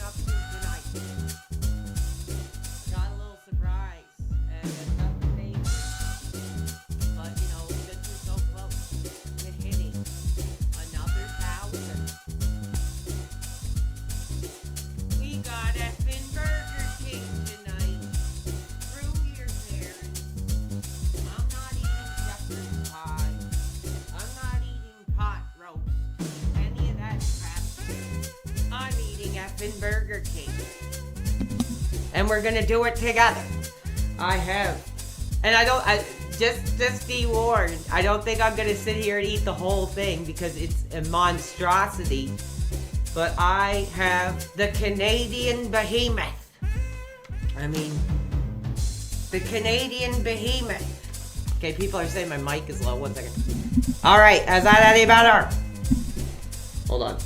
up to tonight? Got a little surprise, and it's nothing major. But you know, since we're so close to hitting another 1,000, we got effing Burger King tonight. Through your parents. I'm not eating shepherd's pie. I'm not eating pot roast. Any of that crap. I'm eating effing Burger King. And we're gonna do it together. I have. And just be warned, I don't think I'm gonna sit here and eat the whole thing because it's a monstrosity. But I have the Canadian behemoth. I mean, the Canadian behemoth. Okay, people are saying my mic is low. 1 second. Alright, is that any better? Hold on.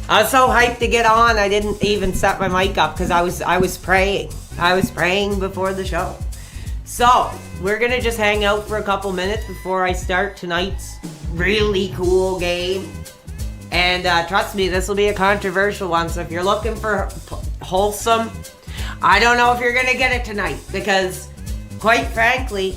I was so hyped to get on, I didn't even set my mic up because I was praying. I was praying before the show. So, we're gonna just hang out for a couple minutes before I start tonight's really cool game. And trust me, this will be a controversial one. So if you're looking for wholesome, I don't know if you're gonna get it tonight because, quite frankly,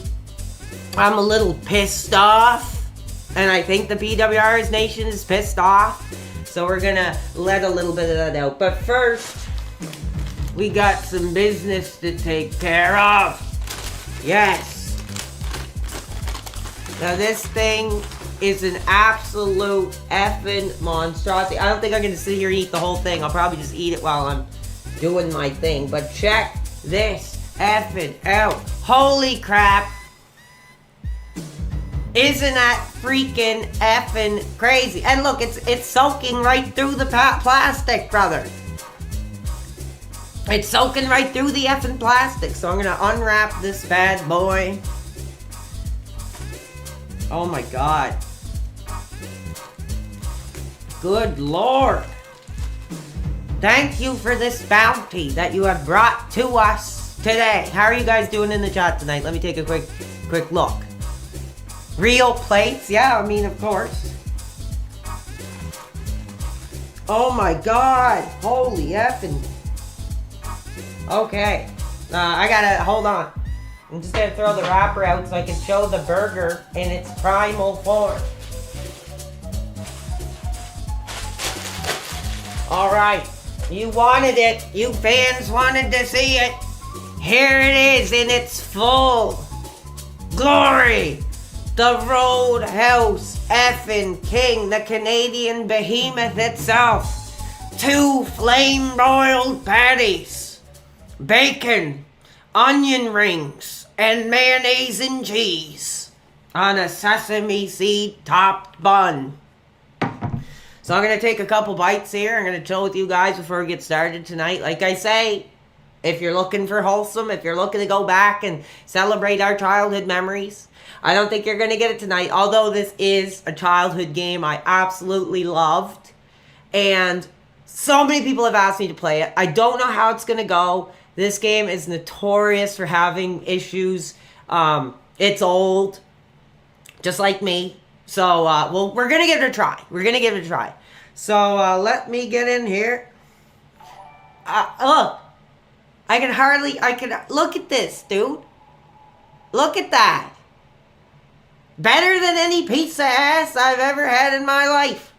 I'm a little pissed off. And I think the PWR's nation is pissed off. So we're gonna let a little bit of that out. But first, we got some business to take care of. Yes. Now this thing is an absolute effing monstrosity. I don't think I'm gonna sit here and eat the whole thing. I'll probably just eat it while I'm doing my thing. But check this effing out. Holy crap. Isn't that freaking effing crazy? And look, it's soaking right through the plastic, brother. It's soaking right through the effing plastic. So I'm gonna unwrap this bad boy. Oh my God. Good Lord. Thank you for this bounty that you have brought to us today. How are you guys doing in the chat tonight? Let me take a quick look. Real plates? Yeah, I mean, of course. Oh my God. Holy effing. Okay. I gotta, hold on. I'm just gonna throw the wrapper out so I can show the burger in its primal form. Alright. You wanted it. You fans wanted to see it. Here it is in its full glory. The Roadhouse effing King, the Canadian behemoth itself. 2 flame-broiled patties, bacon, onion rings, and mayonnaise and cheese on a sesame seed topped bun. So I'm going to take a couple bites here. I'm going to chill with you guys before we get started tonight. Like I say, if you're looking for wholesome, if you're looking to go back and celebrate our childhood memories, I don't think you're going to get it tonight. Although this is a childhood game I absolutely loved. And so many people have asked me to play it. I don't know how it's going to go. This game is notorious for having issues. It's old. Just like me. So, well, we're going to give it a try. We're going to give it a try. So, let me get in here. Look. Look at this, dude. Look at that. Better than any piece of ass I've ever had in my life.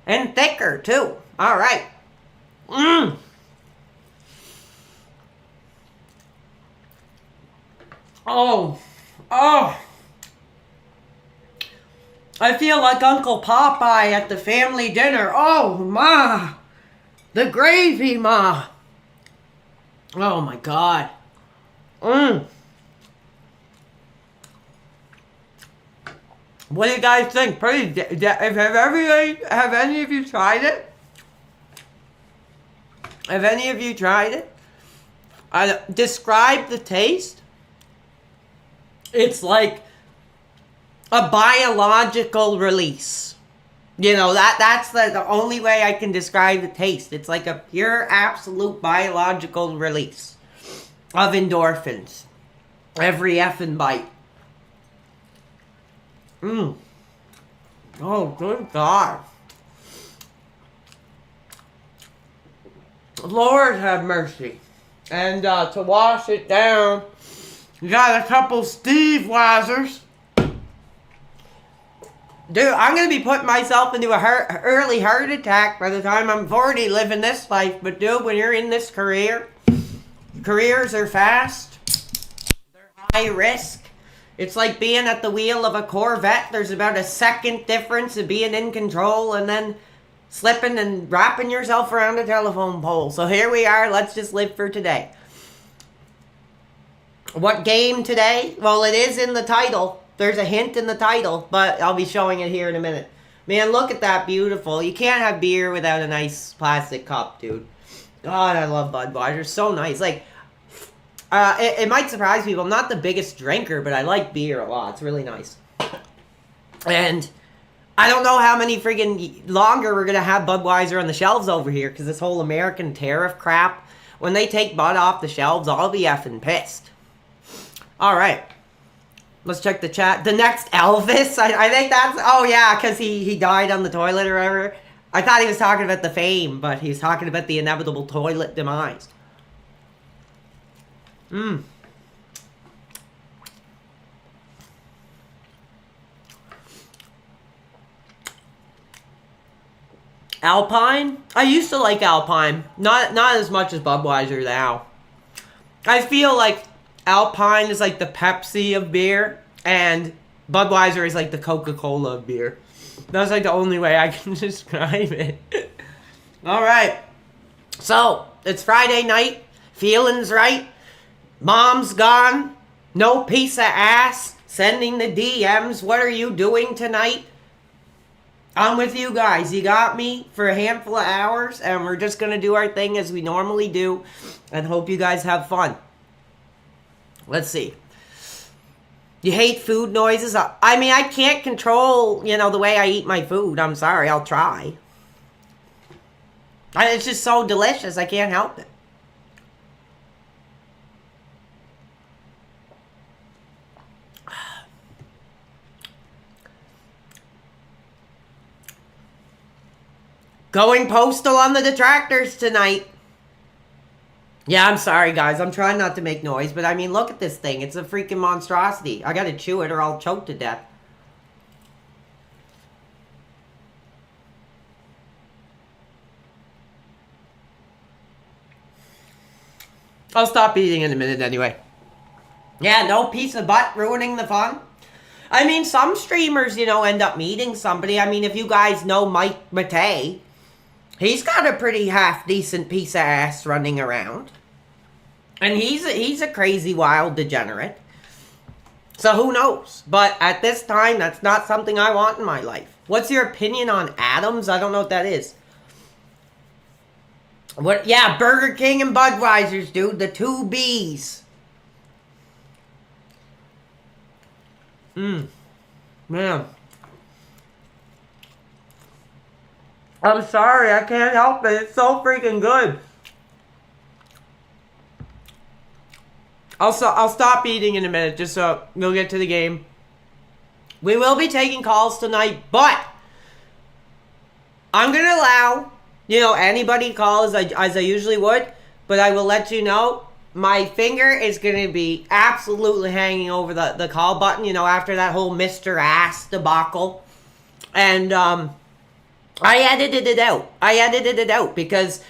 And thicker, too. Alright. Oh. I feel like Uncle Popeye at the family dinner. Oh, ma. The gravy, ma. Oh, my God. What do you guys think? Have any of you tried it? Have any of you tried it? Describe the taste. It's like a biological release. You know, that's the only way I can describe the taste. It's like a pure, absolute biological release of endorphins. Every effing bite. Oh, good God. Lord have mercy. And to wash it down, you got a couple Steve Wazers. Dude, I'm going to be putting myself into a early heart attack by the time I'm 40 living this life. But dude, when you're in this careers are fast. They're high risk. It's like being at the wheel of a Corvette. There's about a second difference of being in control and then slipping and wrapping yourself around a telephone pole. So here we are. Let's just live for today. What game today? Well, it is in the title. There's a hint in the title, but I'll be showing it here in a minute. Man, look at that. Beautiful. You can't have beer without a nice plastic cup, dude. God, I love Budweiser. So nice. Like, it might surprise people. I'm not the biggest drinker, but I like beer a lot. It's really nice. And I don't know how many friggin' longer we're going to have Budweiser on the shelves over here, because this whole American tariff crap, when they take Bud off the shelves, I'll be effing pissed. All right. Let's check the chat. The next Elvis? I think that's... Oh, yeah, because he died on the toilet or whatever. I thought he was talking about the fame, but he was talking about the inevitable toilet demise. Alpine? I used to like Alpine. Not as much as Budweiser now. I feel like Alpine is like the Pepsi of beer, and Budweiser is like the Coca-Cola of beer. That's like the only way I can describe it. Alright. So, it's Friday night. Feeling's right. Mom's gone. No piece of ass. Sending the DMs. What are you doing tonight? I'm with you guys. You got me for a handful of hours, and we're just going to do our thing as we normally do, and hope you guys have fun. Let's see. You hate food noises? I mean, I can't control, the way I eat my food. I'm sorry. I'll try. It's just so delicious. I can't help it. Going postal on the detractors tonight. Yeah, I'm sorry, guys. I'm trying not to make noise, but I mean, look at this thing. It's a freaking monstrosity. I gotta chew it or I'll choke to death. I'll stop eating in a minute anyway. Yeah, no piece of butt ruining the fun. I mean, some streamers, end up meeting somebody. I mean, if you guys know Mike Matei, he's got a pretty half-decent piece of ass running around. And he's a crazy, wild degenerate. So who knows? But at this time, that's not something I want in my life. What's your opinion on Adams? I don't know what that is. What? Yeah, Burger King and Budweiser's, dude. The two B's. Man. I'm sorry, I can't help it. It's so freaking good. I'll stop eating in a minute, just so we'll get to the game. We will be taking calls tonight, but I'm going to allow, anybody call as I usually would, but I will let you know, my finger is going to be absolutely hanging over the call button, after that whole Mr. Ass debacle. And, I edited it out because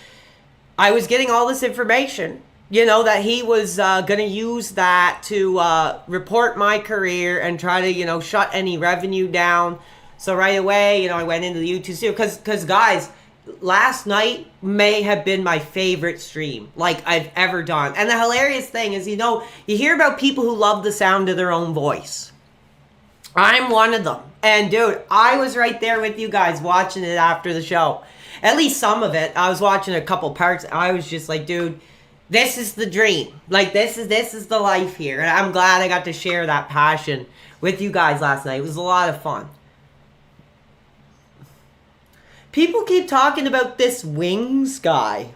I was getting all this information, that he was going to use that to report my career and try to, shut any revenue down. So right away, I went into the YouTube studio because guys, last night may have been my favorite stream like I've ever done. And the hilarious thing is, you hear about people who love the sound of their own voice. I'm one of them. And dude, I was right there with you guys watching it after the show. At least some of it. I was watching a couple parts. I was just like, dude, this is the dream. Like, this is the life here. And I'm glad I got to share that passion with you guys last night. It was a lot of fun. People keep talking about this Wings guy.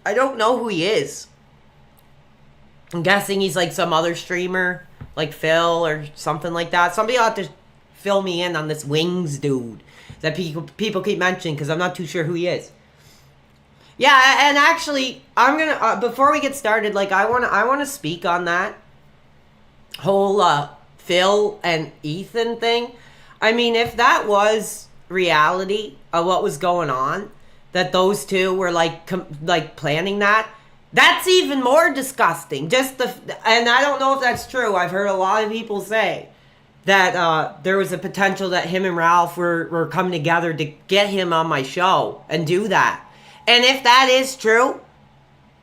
I don't know who he is. I'm guessing he's like some other streamer, like Phil or something like that. Somebody ought to fill me in on this Wings dude that people keep mentioning, because I'm not too sure who he is. Yeah, and actually, I'm gonna before we get started, like I wanna speak on that whole Phil and Ethan thing. I mean, if that was reality of what was going on, that those two were like like planning that, that's even more disgusting. Just the and I don't know if that's true. I've heard a lot of people say that there was a potential that him and Ralph were coming together to get him on my show and do that. And if that is true,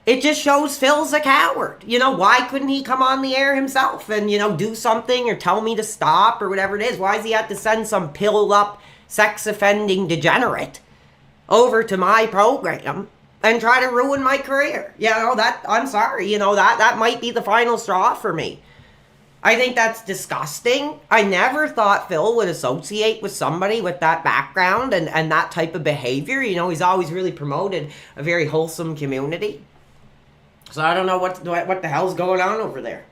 it just shows Phil's a coward. You know, why couldn't he come on the air himself and, do something or tell me to stop or whatever it is? Why does he have to send some pilled up sex offending degenerate over to my program and try to ruin my career? That I'm sorry, that might be the final straw for me. I think that's disgusting. I never thought Phil would associate with somebody with that background and that type of behavior. He's always really promoted a very wholesome community. So I don't know what the hell's going on over there.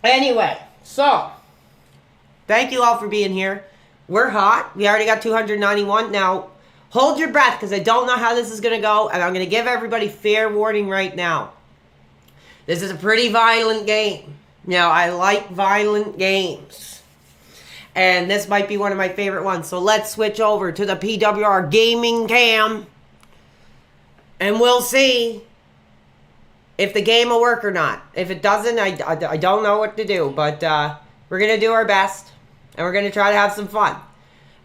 Anyway, so thank you all for being here. We're hot. We already got 291. Now, hold your breath because I don't know how this is going to go, and I'm going to give everybody fair warning right now. This is a pretty violent game. Now, I like violent games. And this might be one of my favorite ones. So let's switch over to the PWR gaming cam. And we'll see if the game will work or not. If it doesn't, I don't know what to do. But we're going to do our best. And we're going to try to have some fun.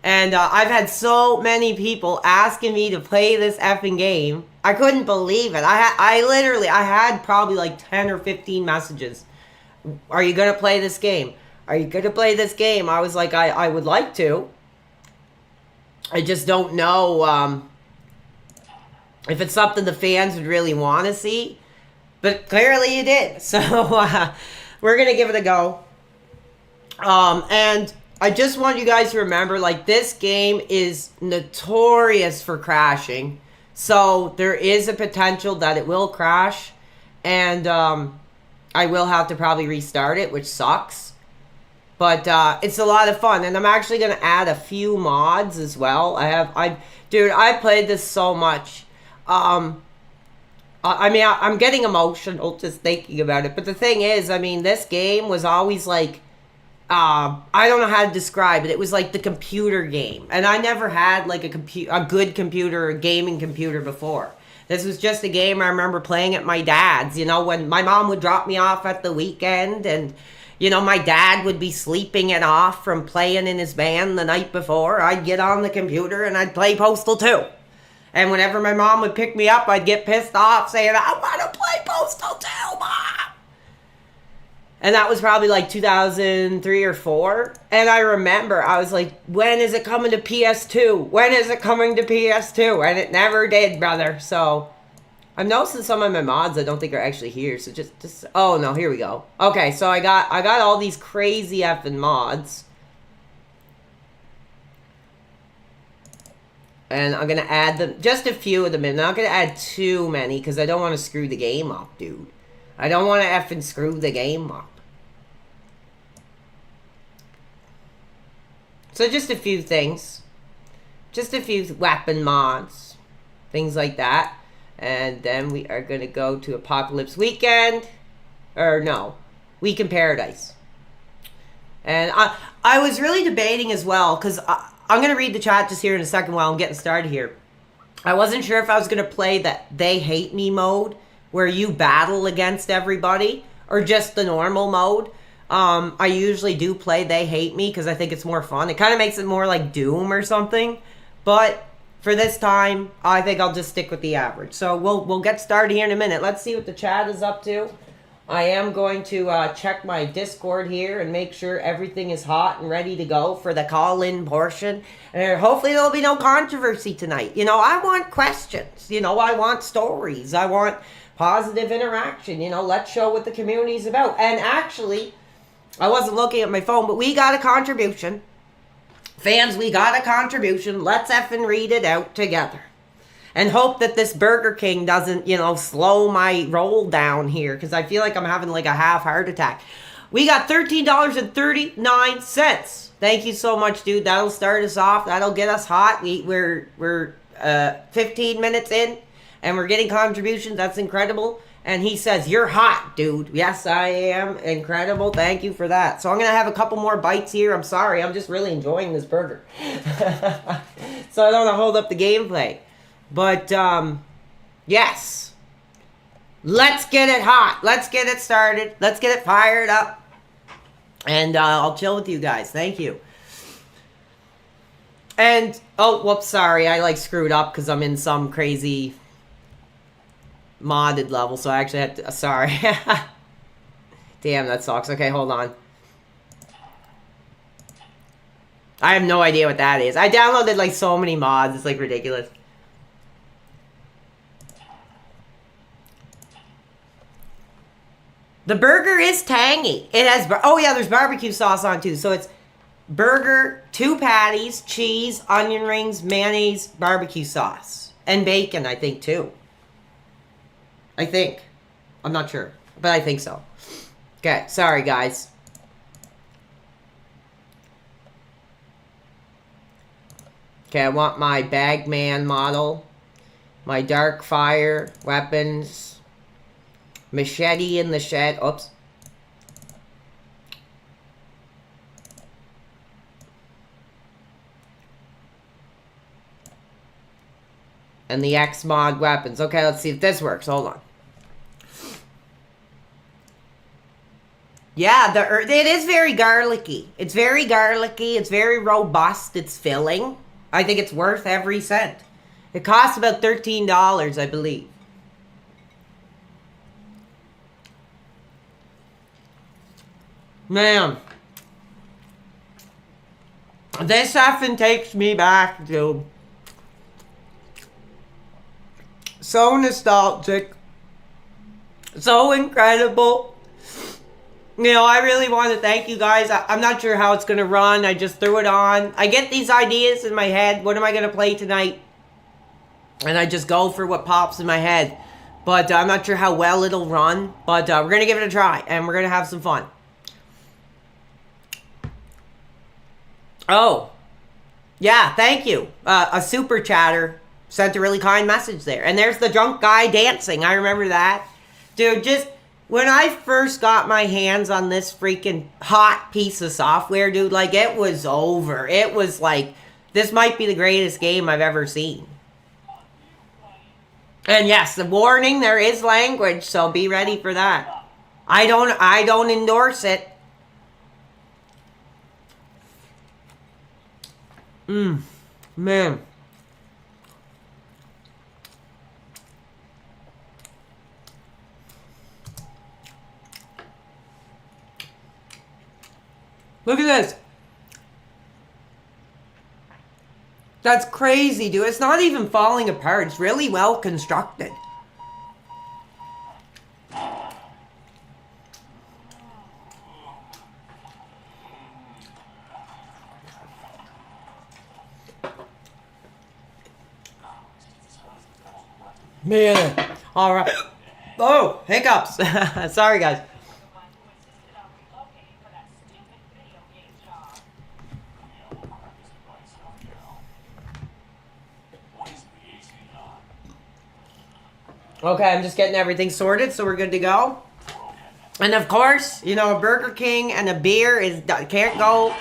And I've had so many people asking me to play this effing game. I couldn't believe it. I had probably like 10 or 15 messages. Are you going to play this game? Are you going to play this game? I was like, I would like to. I just don't know if it's something the fans would really want to see. But clearly you did. So we're going to give it a go. And I just want you guys to remember, like, this game is notorious for crashing. So there is a potential that it will crash. And I will have to probably restart it, which sucks. But it's a lot of fun. And I'm actually going to add a few mods as well. Dude, I played this so much. I'm getting emotional just thinking about it. But the thing is, this game was always like, I don't know how to describe it. It was like the computer game. And I never had like a good computer, a gaming computer before. This was just a game I remember playing at my dad's, when my mom would drop me off at the weekend and, my dad would be sleeping it off from playing in his band the night before. I'd get on the computer and I'd play Postal 2. And whenever my mom would pick me up, I'd get pissed off saying, I want to play Postal 2, Mom! And that was probably like 2003 or 4. And I remember, I was like, when is it coming to PS2? When is it coming to PS2? And it never did, brother. So, I'm noticing some of my mods I don't think are actually here. So just oh no, here we go. Okay, so I got all these crazy effing mods. And I'm going to add them, just a few of them in. I'm not going to add too many because I don't want to screw the game up, dude. I don't want to effing screw the game up. So just a few things. Just a few weapon mods. Things like that. And then we are going to go to Apocalypse Weekend. Or no. Week in Paradise. And I was really debating as well. Because I'm going to read the chat just here in a second while I'm getting started here. I wasn't sure if I was going to play that They Hate Me mode, where you battle against everybody, or just the normal mode. I usually do play They Hate Me because I think it's more fun. It kind of makes it more like Doom or something. But for this time, I think I'll just stick with the average. So we'll get started here in a minute. Let's see what the chat is up to. I am going to check my Discord here and make sure everything is hot and ready to go for the call-in portion. And hopefully there'll be no controversy tonight. I want questions. I want stories. I want positive interaction. Let's show what the community is about. And actually, I wasn't looking at my phone, but we got a contribution. Fans, we got a contribution. Let's effing read it out together. And hope that this Burger King doesn't, slow my roll down here. Because I feel like I'm having like a half heart attack. We got $13.39. Thank you so much, dude. That'll start us off. That'll get us hot. We're 15 minutes in, and we're getting contributions. That's incredible. And he says, "You're hot, dude." Yes, I am. Incredible. Thank you for that. So I'm going to have a couple more bites here. I'm sorry. I'm just really enjoying this burger. So I don't want to hold up the gameplay. But, yes. Let's get it hot. Let's get it started. Let's get it fired up. And I'll chill with you guys. Thank you. And, oh, whoops, sorry. I, like, screwed up because I'm in some crazy modded level, so I actually had to, sorry. Damn, that sucks. Okay, hold on. I have no idea what that is. I downloaded like so many mods, it's like ridiculous. The burger is tangy. It has, oh yeah, there's barbecue sauce on too. So it's burger, 2 patties, cheese, onion rings, mayonnaise, barbecue sauce. And bacon, I think, too. I think. I'm not sure. But I think so. Okay, sorry, guys. Okay, I want my Bagman model. My dark fire weapons. Machete in the shed. Oops. And the X-Mod weapons. Okay, let's see if this works. Hold on. Yeah, it is very garlicky. It's very garlicky. It's very robust. It's filling. I think it's worth every cent. It costs about $13, I believe. Man. This effing takes me back to... So nostalgic. So incredible. You know, I really want to thank you guys. I'm not sure how it's going to run. I just threw it on. I get these ideas in my head. What am I going to play tonight? And I just go for what pops in my head. But I'm not sure how well it'll run. But we're going to give it a try. And we're going to have some fun. Oh. Yeah, thank you. A super chatter sent a really kind message there. And there's the drunk guy dancing. I remember that. Dude, just... When I first got my hands on this freaking hot piece of software, dude, like, it was over. It was like, this might be the greatest game I've ever seen. And yes, the warning, there is language, so be ready for that. I don't endorse it. Man. Look at this. That's crazy, dude. It's not even falling apart. It's really well constructed. Man. All right. Oh, hiccups. Sorry, guys. Okay, I'm just getting everything sorted, so we're good to go. And of course, you know, a Burger King and a beer can't go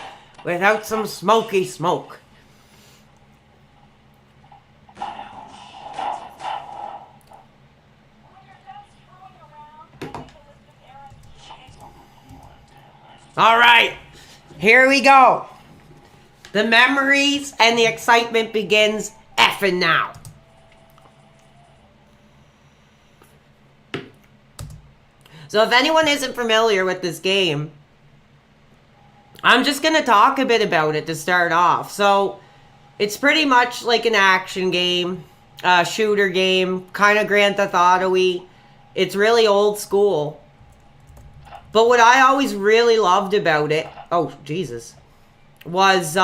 without some smoky smoke. All right, here we go. The memories and the excitement begins effing now. So if anyone isn't familiar with this game, I'm just going to talk a bit about it to start off. So it's pretty much like an action game, shooter game, kind of Grand Theft Auto-y. It's really old school. But what I always really loved about it, oh, Jesus, was,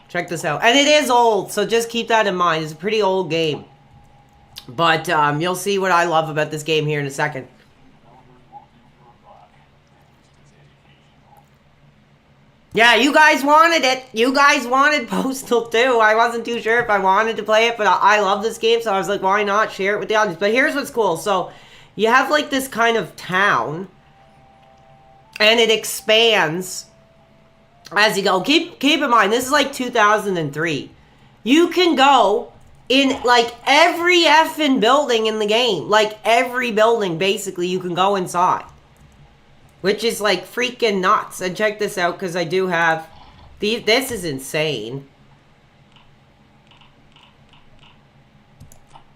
check this out. And it is old, so just keep that in mind. It's a pretty old game. But you'll see what I love about this game here in a second. Yeah, you guys wanted it. You guys wanted Postal too. I wasn't too sure if I wanted to play it, but I love this game, so I was like, why not share it with the audience? But here's what's cool. So, you have like this kind of town, and it expands as you go. Keep in mind, this is like 2003. You can go in like every effing building in the game. Like every building, basically, you can go inside. Which is like freaking nuts. And check this out, because I do have... This is insane.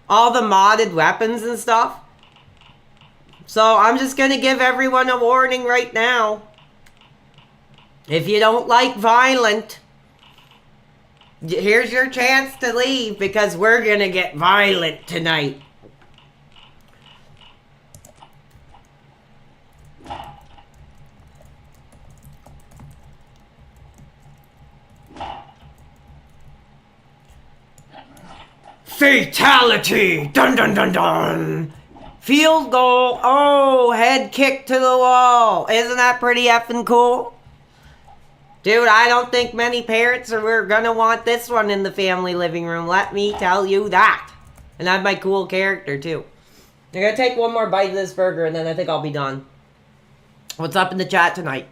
All the modded weapons and stuff. So I'm just going to give everyone a warning right now. If you don't like violent, here's your chance to leave, because we're going to get violent tonight. Fatality! Dun dun dun dun! Field goal! Oh, head kick to the wall! Isn't that pretty effing cool? Dude, I don't think many parents are gonna want this one in the family living room. Let me tell you that. And I have my cool character, too. I'm gonna take one more bite of this burger, and then I think I'll be done. What's up in the chat tonight?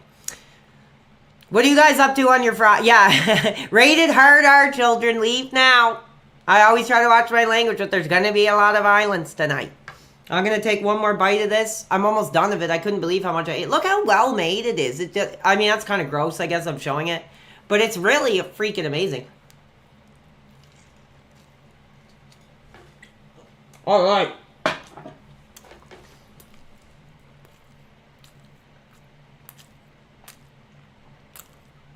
What are you guys up to on your Friday? Yeah, rated hard R, children. Leave now. I always try to watch my language, but there's going to be a lot of violence tonight. I'm going to take one more bite of this. I'm almost done of it. I couldn't believe how much I ate. Look how well made it is. I mean, that's kind of gross, I guess I'm showing it. But it's really freaking amazing. All right.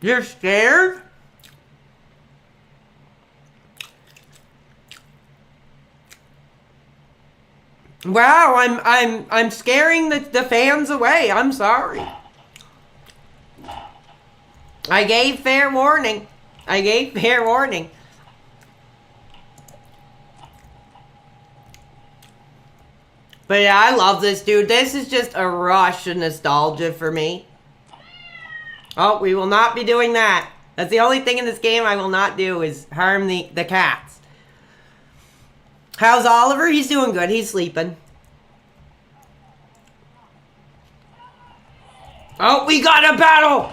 You're scared? Wow, I'm scaring the fans away. I'm sorry. I gave fair warning. I gave fair warning. But yeah, I love this, dude. This is just a rush of nostalgia for me. Oh, we will not be doing that. That's the only thing in this game I will not do is harm the cats. How's Oliver? He's doing good. He's sleeping. Oh, we got a battle!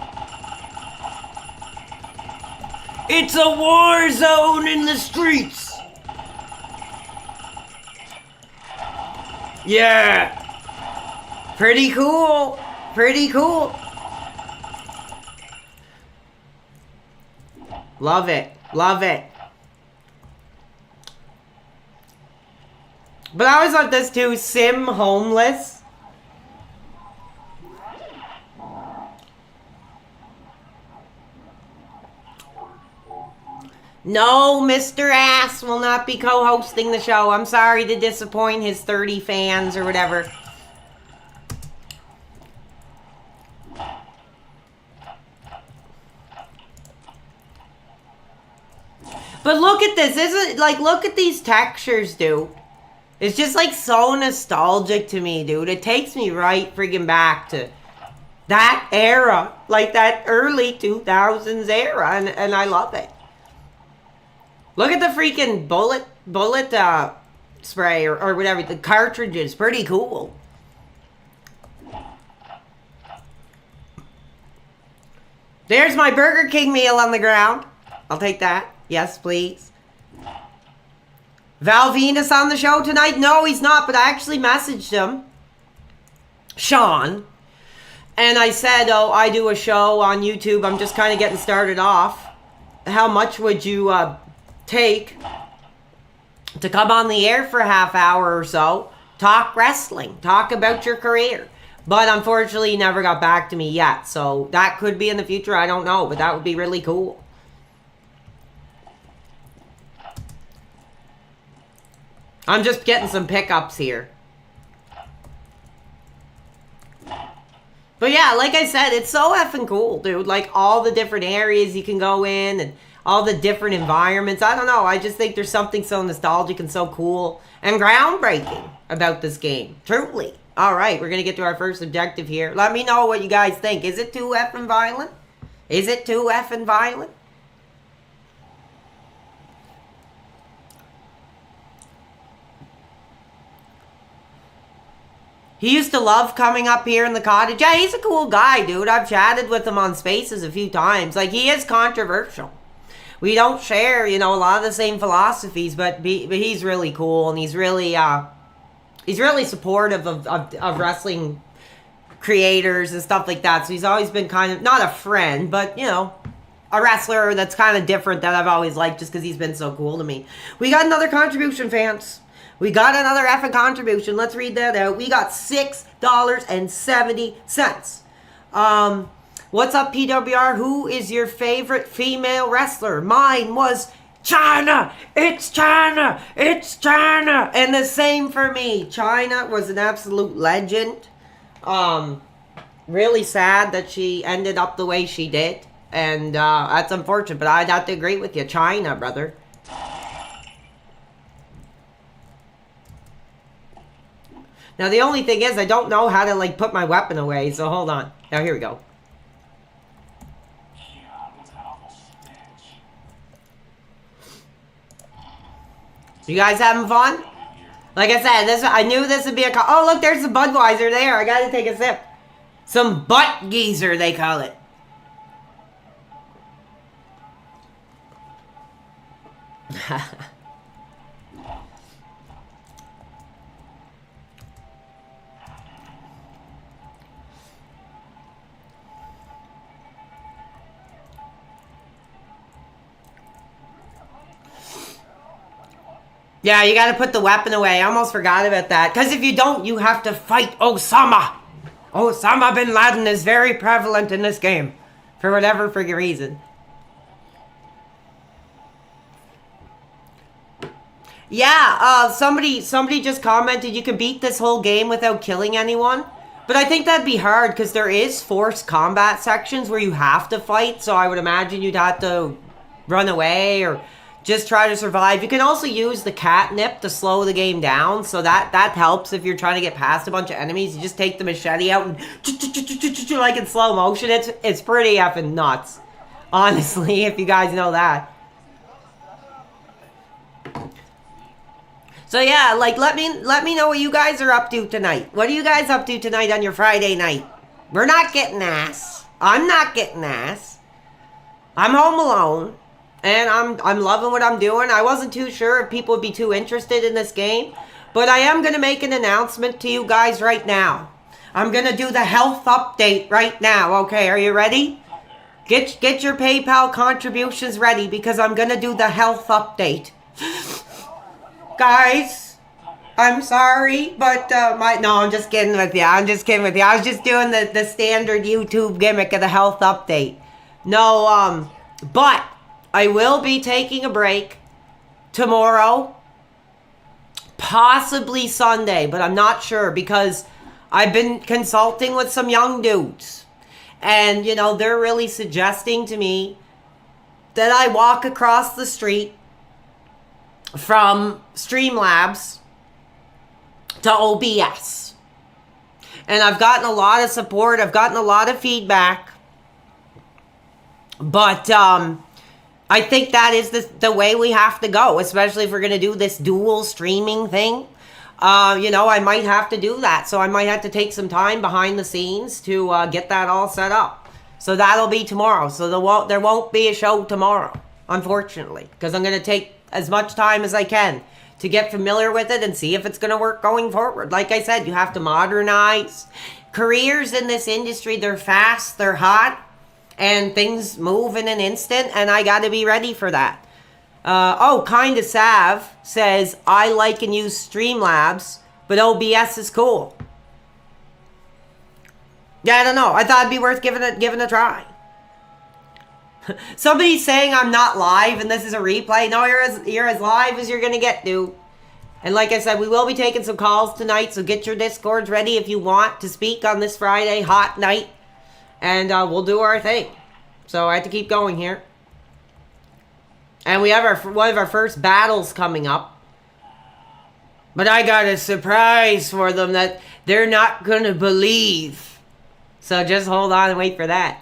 It's a war zone in the streets! Yeah! Pretty cool. Pretty cool. Love it. Love it. But I always thought this too, Sim Homeless. No, Mr. Ass will not be co-hosting the show. I'm sorry to disappoint his 30 fans or whatever. But look at this. Isn't like, look at these textures, dude. It's just like so nostalgic to me, dude. It takes me right friggin' back to that era. Like that early 2000s era. And I love it. Look at the freaking bullet spray or whatever. The cartridges. Pretty cool. There's my Burger King meal on the ground. I'll take that. Yes, please. Val Venus on the show tonight? No, he's not, but I actually messaged him. Sean. And I said, oh, I do a show on YouTube. I'm just kind of getting started off. How much would you take to come on the air for a half hour or so? Talk wrestling. Talk about your career. But unfortunately, he never got back to me yet. So that could be in the future. I don't know. But that would be really cool. I'm just getting some pickups here. But yeah, like I said, it's so effing cool, dude. Like all the different areas you can go in and all the different environments. I don't know. I just think there's something so nostalgic and so cool and groundbreaking about this game. Truly. All right, we're going to get to our first objective here. Let me know what you guys think. Is it too effing violent? Is it too effing violent? He used to love coming up here in the cottage. Yeah, he's a cool guy, dude. I've chatted with him on Spaces a few times. Like, he is controversial. We don't share, a lot of the same philosophies, but he's really cool, and he's really supportive of wrestling creators and stuff like that. So he's always been kind of, not a friend, but, a wrestler that's kind of different that I've always liked just because he's been so cool to me. We got another contribution, fans. We got another effing contribution. Let's read that out. We got $6.70. What's up, PWR? Who is your favorite female wrestler? Mine was China. It's China. It's China. And the same for me. China was an absolute legend. Really sad that she ended up the way she did. And that's unfortunate, but I'd have to agree with you. China, brother. Now, the only thing is, I don't know how to, put my weapon away, so hold on. Now, here we go. You guys having fun? Like I said, I knew this would be oh, look, there's the Budweiser there. I gotta take a sip. Some butt geezer, they call it. Yeah, you gotta put the weapon away. I almost forgot about that. Because if you don't, you have to fight Osama. Osama bin Laden is very prevalent in this game. For whatever friggin' reason. Yeah, somebody just commented you can beat this whole game without killing anyone. But I think that'd be hard because there is forced combat sections where you have to fight. So I would imagine you'd have to run away or just try to survive. You can also use the catnip to slow the game down. So that helps if you're trying to get past a bunch of enemies. You just take the machete out and like in slow motion. It's pretty effing nuts. Honestly, if you guys know that. So yeah, let me know what you guys are up to tonight. What are you guys up to tonight on your Friday night? We're not getting ass. I'm not getting ass. I'm home alone, and I'm loving what I'm doing. I wasn't too sure if people would be too interested in this game, but I am gonna make an announcement to you guys right now. I'm gonna do the health update right now. Okay, are you ready? Get your PayPal contributions ready because I'm gonna do the health update. Guys, I'm sorry, but no, I'm just kidding with you. I was just doing the standard YouTube gimmick of the health update. No, but I will be taking a break tomorrow, possibly Sunday, but I'm not sure because I've been consulting with some young dudes. And, they're really suggesting to me that I walk across the street from Streamlabs to OBS. And I've gotten a lot of support. I've gotten a lot of feedback. But I think that is the way we have to go, especially if we're going to do this dual streaming thing. I might have to do that. So I might have to take some time behind the scenes to get that all set up. So that'll be tomorrow. So there won't be a show tomorrow, unfortunately, because I'm going to take as much time as I can to get familiar with it and see if it's going to work going forward. Like I said, you have to modernize. Careers in this industry, they're fast, they're hot, and things move in an instant, and I got to be ready for that. Kinda Sav says, I like and use Streamlabs, but OBS is cool. Yeah, I don't know. I thought it'd be worth giving a try. Somebody's saying I'm not live and this is a replay. No, you're as live as you're going to get, dude. And like I said, we will be taking some calls tonight, so get your Discords ready if you want to speak on this Friday hot night. And we'll do our thing. So I have to keep going here. And we have one of our first battles coming up. But I got a surprise for them that they're not going to believe. So just hold on and wait for that.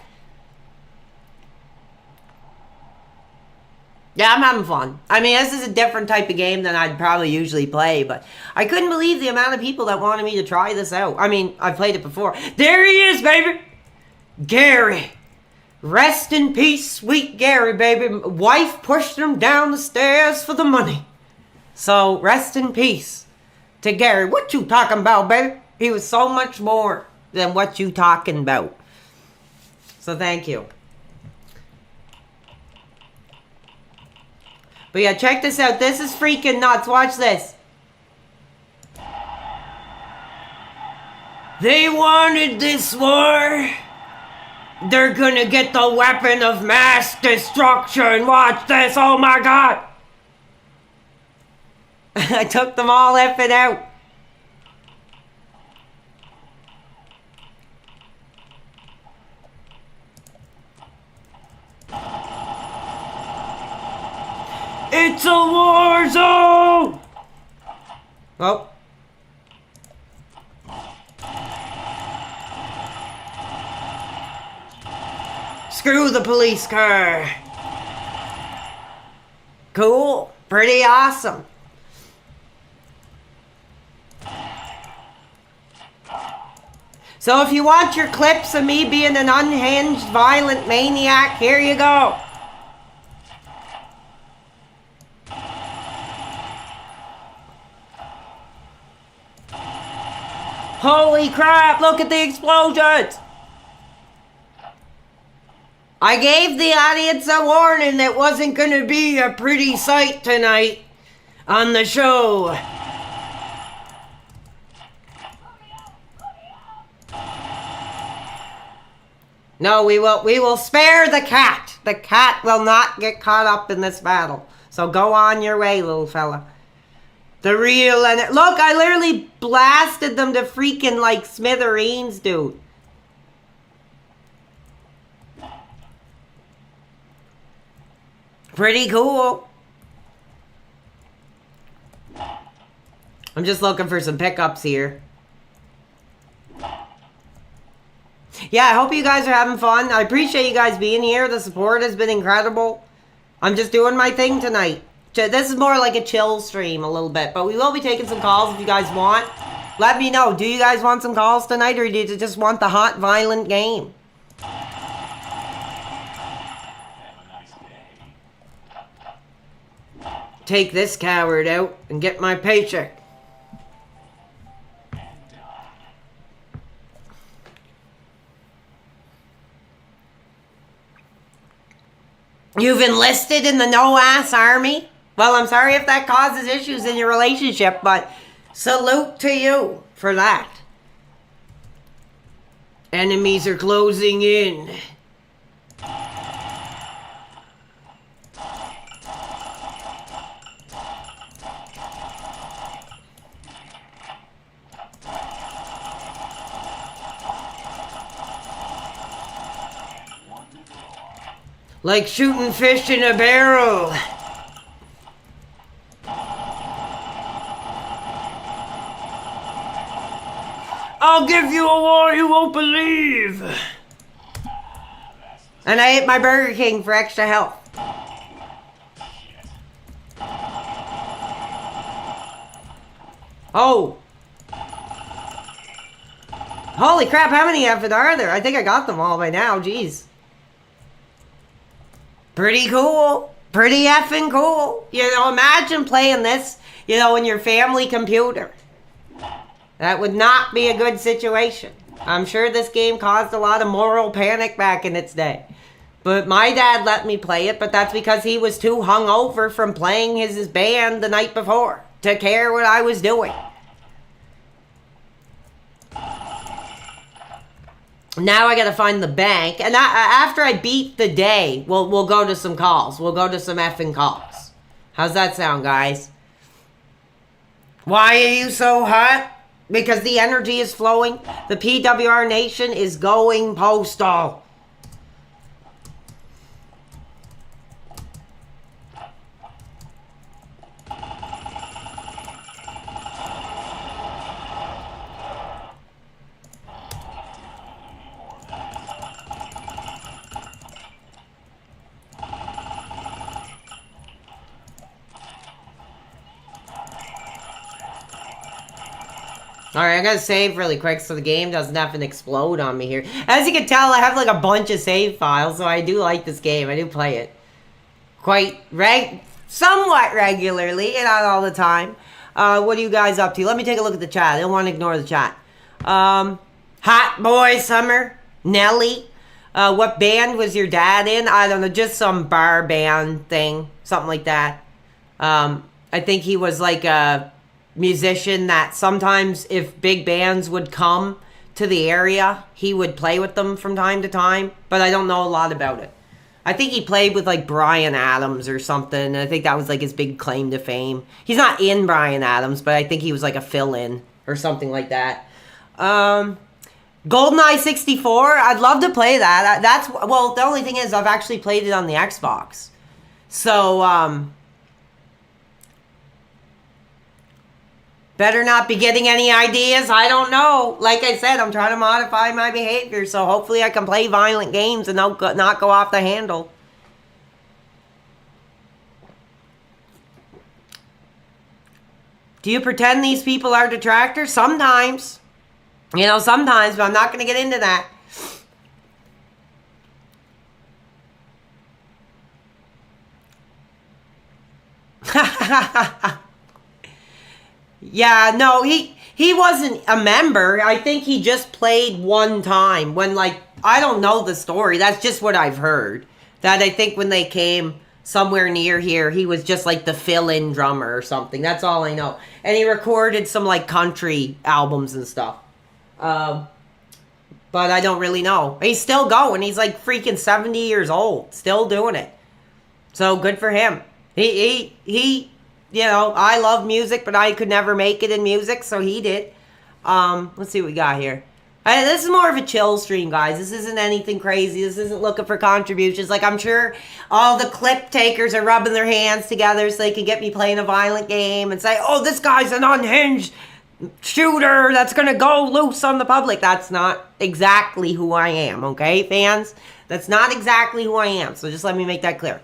Yeah, I'm having fun. I mean, this is a different type of game than I'd probably usually play, but I couldn't believe the amount of people that wanted me to try this out. I mean, I've played it before. There he is, baby! Gary. Rest in peace, sweet Gary, baby. Wife pushed him down the stairs for the money. So, rest in peace to Gary. What you talking about, baby? He was so much more than what you talking about. So, thank you. But yeah, check this out. This is freaking nuts. Watch this. They wanted this war. They're gonna get the weapon of mass destruction. Watch this. Oh my god. I took them all effing out. It's a war zone! Oh. Screw the police car. Cool. Pretty awesome. So if you want your clips of me being an unhinged, violent maniac, here you go. Holy crap, look at the explosions! I gave the audience a warning that wasn't going to be a pretty sight tonight on the show. No, we will spare the cat. The cat will not get caught up in this battle. So go on your way, little fella. The real... And look, I literally blasted them to freaking, like, smithereens, dude. Pretty cool. I'm just looking for some pickups here. Yeah, I hope you guys are having fun. I appreciate you guys being here. The support has been incredible. I'm just doing my thing tonight. This is more like a chill stream a little bit, but we will be taking some calls if you guys want. Let me know. Do you guys want some calls tonight, or do you just want the hot, violent game? Take this coward out and get my paycheck. You've enlisted in the no-ass army? Well, I'm sorry if that causes issues in your relationship, but salute to you for that. Enemies are closing in. Like shooting fish in a barrel. I'll give you a war you won't believe. And I ate my Burger King for extra health. Oh. Holy crap, how many of it are there? I think I got them all by now, jeez. Pretty cool. Pretty effing cool. You know, imagine playing this, you know, in your family computer. That would not be a good situation. I'm sure this game caused a lot of moral panic back in its day. But my dad let me play it, but that's because he was too hungover from playing his band the night before to care what I was doing. Now I gotta find the bank, and after I beat the day, we'll go to some calls. We'll go to some effing calls. How's that sound, guys? Why are you so hot? Because the energy is flowing. The PWR Nation is going postal. Alright, I'm gonna save really quick so the game doesn't have to explode on me here. As you can tell, I have like a bunch of save files, so I do like this game. I do play it quite somewhat regularly, and not all the time. What are you guys up to? Let me take a look at the chat. I don't want to ignore the chat. Hot Boy Summer, Nelly. What band was your dad in? I don't know, just some bar band thing, something like that. I think he was like a musician that sometimes if big bands would come to the area, he would play with them from time to time, but I don't know a lot about it. I think he played with like Bryan Adams or something. I think that was like his big claim to fame. He's not in Bryan Adams, but I think he was like a fill-in or something like that. GoldenEye 64, I'd love to play that. Well, the only thing is I've actually played it on the Xbox. So, better not be getting any ideas. I don't know. Like I said, I'm trying to modify my behavior, so hopefully I can play violent games and not go off the handle. Do you pretend these people are detractors? Sometimes. You know, sometimes, but I'm not going to get into that. Yeah, no, he wasn't a member. I think he just played one time when, like, I don't know the story. That's just what I've heard. That I think when they came somewhere near here, he was just like the fill-in drummer or something. That's all I know. And he recorded some like country albums and stuff. But I don't really know. He's still going. He's like freaking 70 years old, still doing it. So good for him. He you know, I love music, but I could never make it in music, so he did. Let's see what we got here. This is more of a chill stream, guys. This isn't anything crazy. This isn't looking for contributions. Like, I'm sure all the clip takers are rubbing their hands together so they can get me playing a violent game and say, oh, this guy's an unhinged shooter that's going to go loose on the public. That's not exactly who I am, okay, fans? That's not exactly who I am, so just let me make that clear.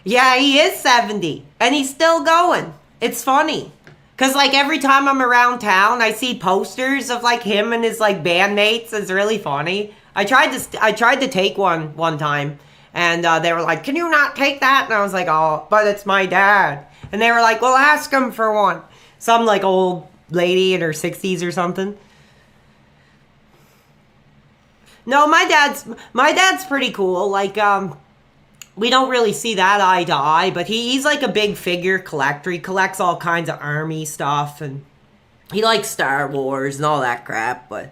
Yeah, he is 70, and he's still going. It's funny. Because, like, every time I'm around town, I see posters of, like, him and his, like, bandmates. It's really funny. I tried to take one time, and they were like, can you not take that? And I was like, oh, but it's my dad. And they were like, well, ask him for one. Some, like, old lady in her 60s or something. No, my dad's pretty cool. Like, we don't really see that eye to eye, but he's like a big figure collector. He collects all kinds of army stuff, and he likes Star Wars and all that crap, but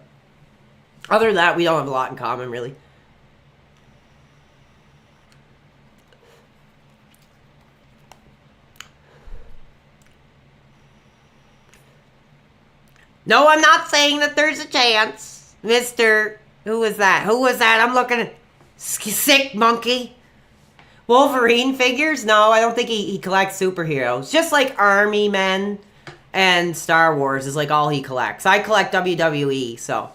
other than that, we don't have a lot in common, really. No, I'm not saying that there's a chance. Mr. Who was that? Who was that? I'm looking at Sick Monkey. Wolverine figures? No, I don't think he collects superheroes. Just like Army Men and Star Wars is like all he collects. I collect WWE, so.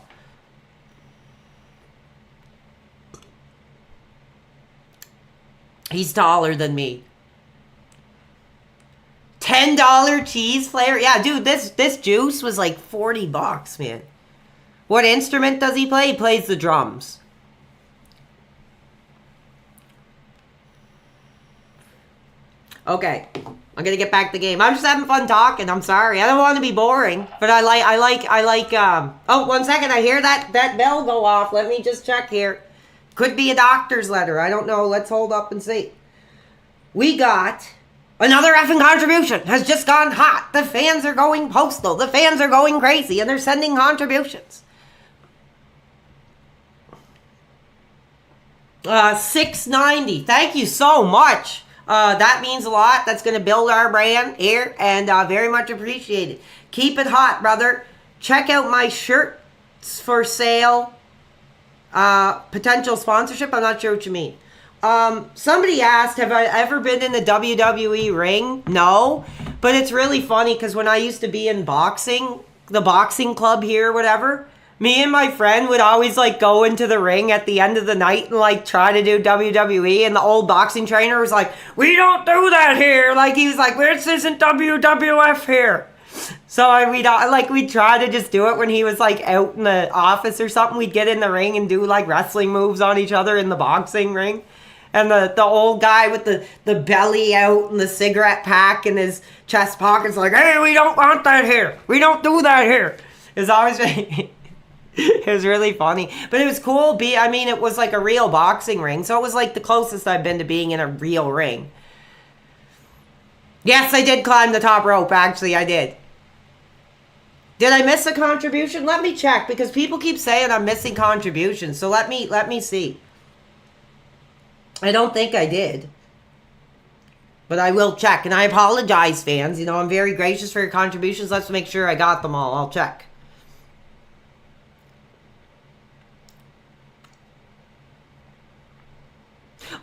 He's taller than me. $10 cheese flavor? Yeah, dude, this juice was like $40, man. What instrument does he play? He plays the drums. Okay, I'm gonna get back to the game. I'm just having fun talking. I'm sorry. I don't want to be boring, but I like. Oh, 1 second. I hear that bell go off. Let me just check here. Could be a doctor's letter. I don't know. Let's hold up and see. We got another effing contribution. Has just gone hot. The fans are going postal. The fans are going crazy, and they're sending contributions. $6.90. Thank you so much. That means a lot. That's going to build our brand here, and very much appreciated. Keep it hot, brother. Check out my shirts for sale. Potential sponsorship. I'm not sure what you mean. Somebody asked, have I ever been in the WWE ring? No, but it's really funny because when I used to be in boxing, the boxing club here or whatever, me and my friend would always like go into the ring at the end of the night and like try to do WWE, and the old boxing trainer was like, "We don't do that here." Like he was like, "This isn't WWF here." So we'd try to just do it when he was like out in the office or something. We'd get in the ring and do like wrestling moves on each other in the boxing ring. And the old guy with the belly out and the cigarette pack in his chest pockets like, "Hey, we don't want that here. We don't do that here." It was always it was really funny. But it was cool. It was like a real boxing ring. So it was like the closest I've been to being in a real ring. Yes, I did climb the top rope. Actually, I did. Did I miss a contribution? Let me check, because people keep saying I'm missing contributions. So let me see. I don't think I did. But I will check. And I apologize, fans. You know, I'm very gracious for your contributions. Let's make sure I got them all. I'll check.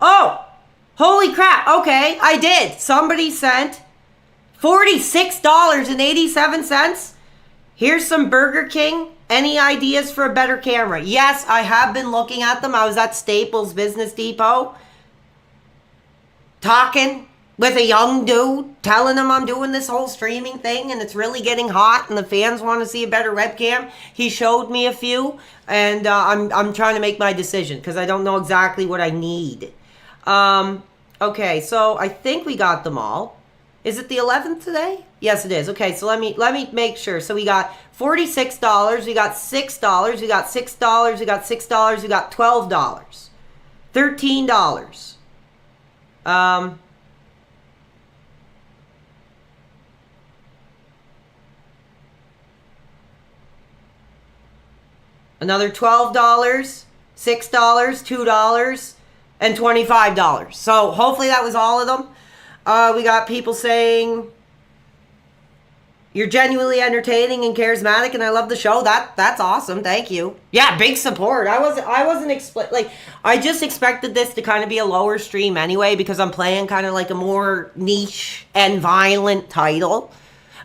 Oh! Holy crap. Okay, I did. Somebody sent $46.87. Here's some Burger King. Any ideas for a better camera? Yes, I have been looking at them. I was at Staples Business Depot talking with a young dude, telling him I'm doing this whole streaming thing and it's really getting hot and the fans want to see a better webcam. He showed me a few, and I'm trying to make my decision because I don't know exactly what I need. Okay, so I think we got them all. Is it the 11th today? Yes, it is. Okay, so let me make sure. So we got $46, we got $6, we got $6, we got $6, we got $12, $13. Another $12, $6, $2, and $25. So hopefully that was all of them. We got people saying you're genuinely entertaining and charismatic, and I love the show. That's awesome. Thank you. Yeah, big support. I just expected this to kind of be a lower stream anyway, because I'm playing kind of like a more niche and violent title.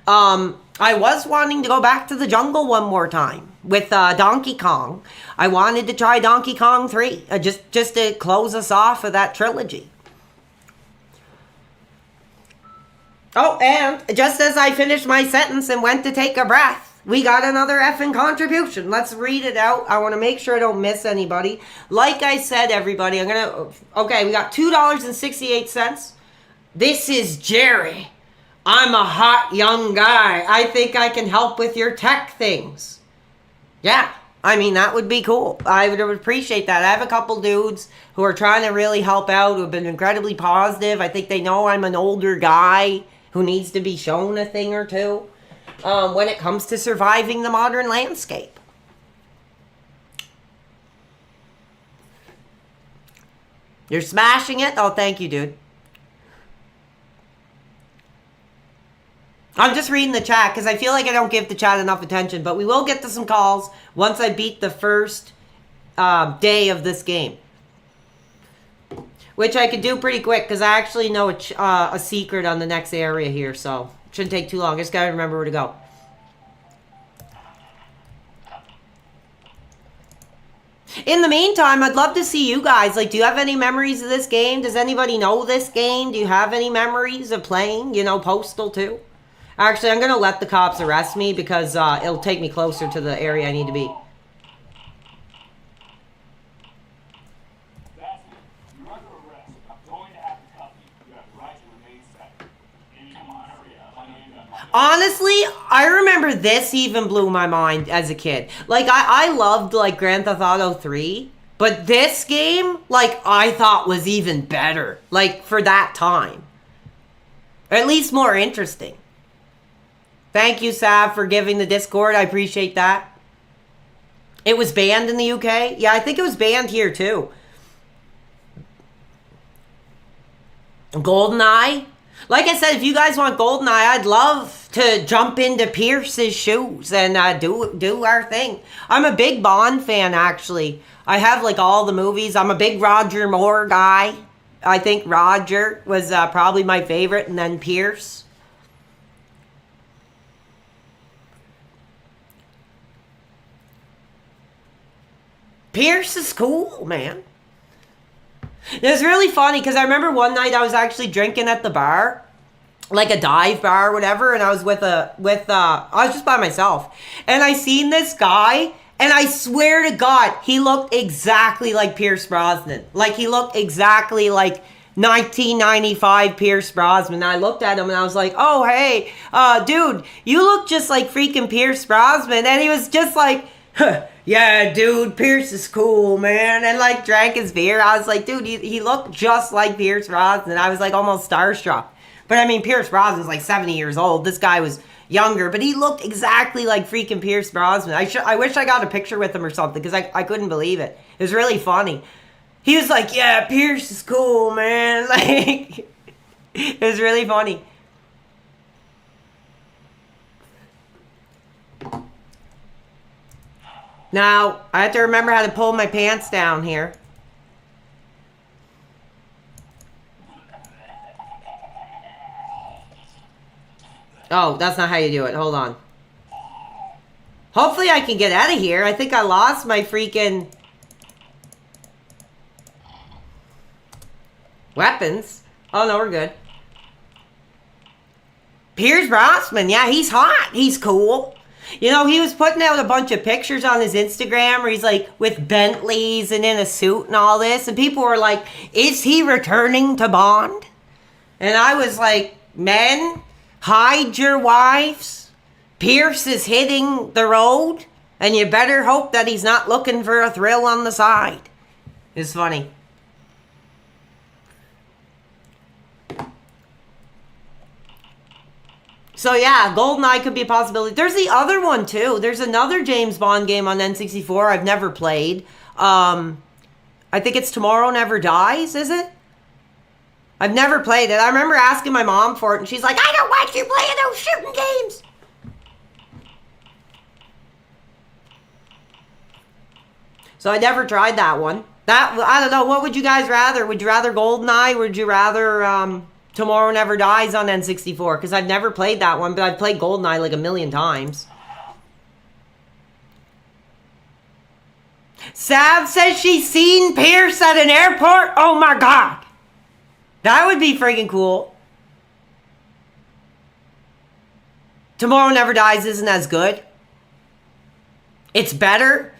I was wanting to go back to the jungle one more time with Donkey Kong. I wanted to try Donkey Kong 3, just to close us off of that trilogy. Oh, and just as I finished my sentence and went to take a breath, we got another effing contribution. Let's read it out. I want to make sure I don't miss anybody. Like I said, everybody, okay, we got $2.68. This is Jerry. I'm a hot young guy. I think I can help with your tech things. Yeah, that would be cool. I would appreciate that. I have a couple dudes who are trying to really help out, who have been incredibly positive. I think they know I'm an older guy who needs to be shown a thing or two when it comes to surviving the modern landscape. You're smashing it? Oh, thank you, dude. I'm just reading the chat because I feel like I don't give the chat enough attention, but we will get to some calls once I beat the first day of this game. Which I could do pretty quick because I actually know a secret on the next area here, so it shouldn't take too long. I just gotta remember where to go. In the meantime, I'd love to see you guys. Like, do you have any memories of this game? Does anybody know this game? Do you have any memories of playing, Postal 2? Actually, I'm gonna let the cops arrest me because it'll take me closer to the area I need to be. Honestly, I remember this even blew my mind as a kid. Like, I loved, like, Grand Theft Auto 3. But this game, like, I thought was even better. Like, for that time. Or at least more interesting. Thank you, Sav, for giving the Discord. I appreciate that. It was banned in the UK? Yeah, I think it was banned here, too. GoldenEye? Like I said, if you guys want GoldenEye, I'd love to jump into Pierce's shoes and do our thing. I'm a big Bond fan, actually. I have, like, all the movies. I'm a big Roger Moore guy. I think Roger was probably my favorite, and then Pierce. Pierce is cool, man. It was really funny because I remember one night I was actually drinking at the bar, like a dive bar or whatever, and I was I was just by myself, and I seen this guy, and I swear to God, he looked exactly like Pierce Brosnan. Like, he looked exactly like 1995 Pierce Brosnan. And I looked at him and I was like, oh, hey, dude, you look just like freaking Pierce Brosnan. And he was just like, huh, yeah, dude, Pierce is cool, man. And like drank his beer. I was like, dude, he looked just like Pierce Brosnan. I was like almost starstruck. But I mean, Pierce Brosnan's like 70 years old. This guy was younger, but he looked exactly like freaking Pierce Brosnan. I wish I got a picture with him or something because I couldn't believe it. It was really funny. He was like, yeah, Pierce is cool, man. Like, it was really funny. Now, I have to remember how to pull my pants down here. Oh, that's not how you do it. Hold on. Hopefully I can get out of here. I think I lost my freaking weapons. Oh, no, we're good. Pierce Brosnan. Yeah, he's hot. He's cool. You know, he was putting out a bunch of pictures on his Instagram where he's like with Bentleys and in a suit and all this. And people were like, is he returning to Bond? And I was like, men, hide your wives. Pierce is hitting the road. And you better hope that he's not looking for a thrill on the side. It's funny. So yeah, GoldenEye could be a possibility. There's the other one too. There's another James Bond game on N64 I've never played. I think it's Tomorrow Never Dies, is it? I've never played it. I remember asking my mom for it and she's like, I don't want you playing those shooting games. So I never tried that one. I don't know, what would you guys rather? Would you rather GoldenEye? Would you rather Tomorrow Never Dies on N64? Because I've never played that one, but I've played GoldenEye like a million times. Sav says she's seen Pierce at an airport. Oh my God. That would be freaking cool. Tomorrow Never Dies isn't as good. It's better.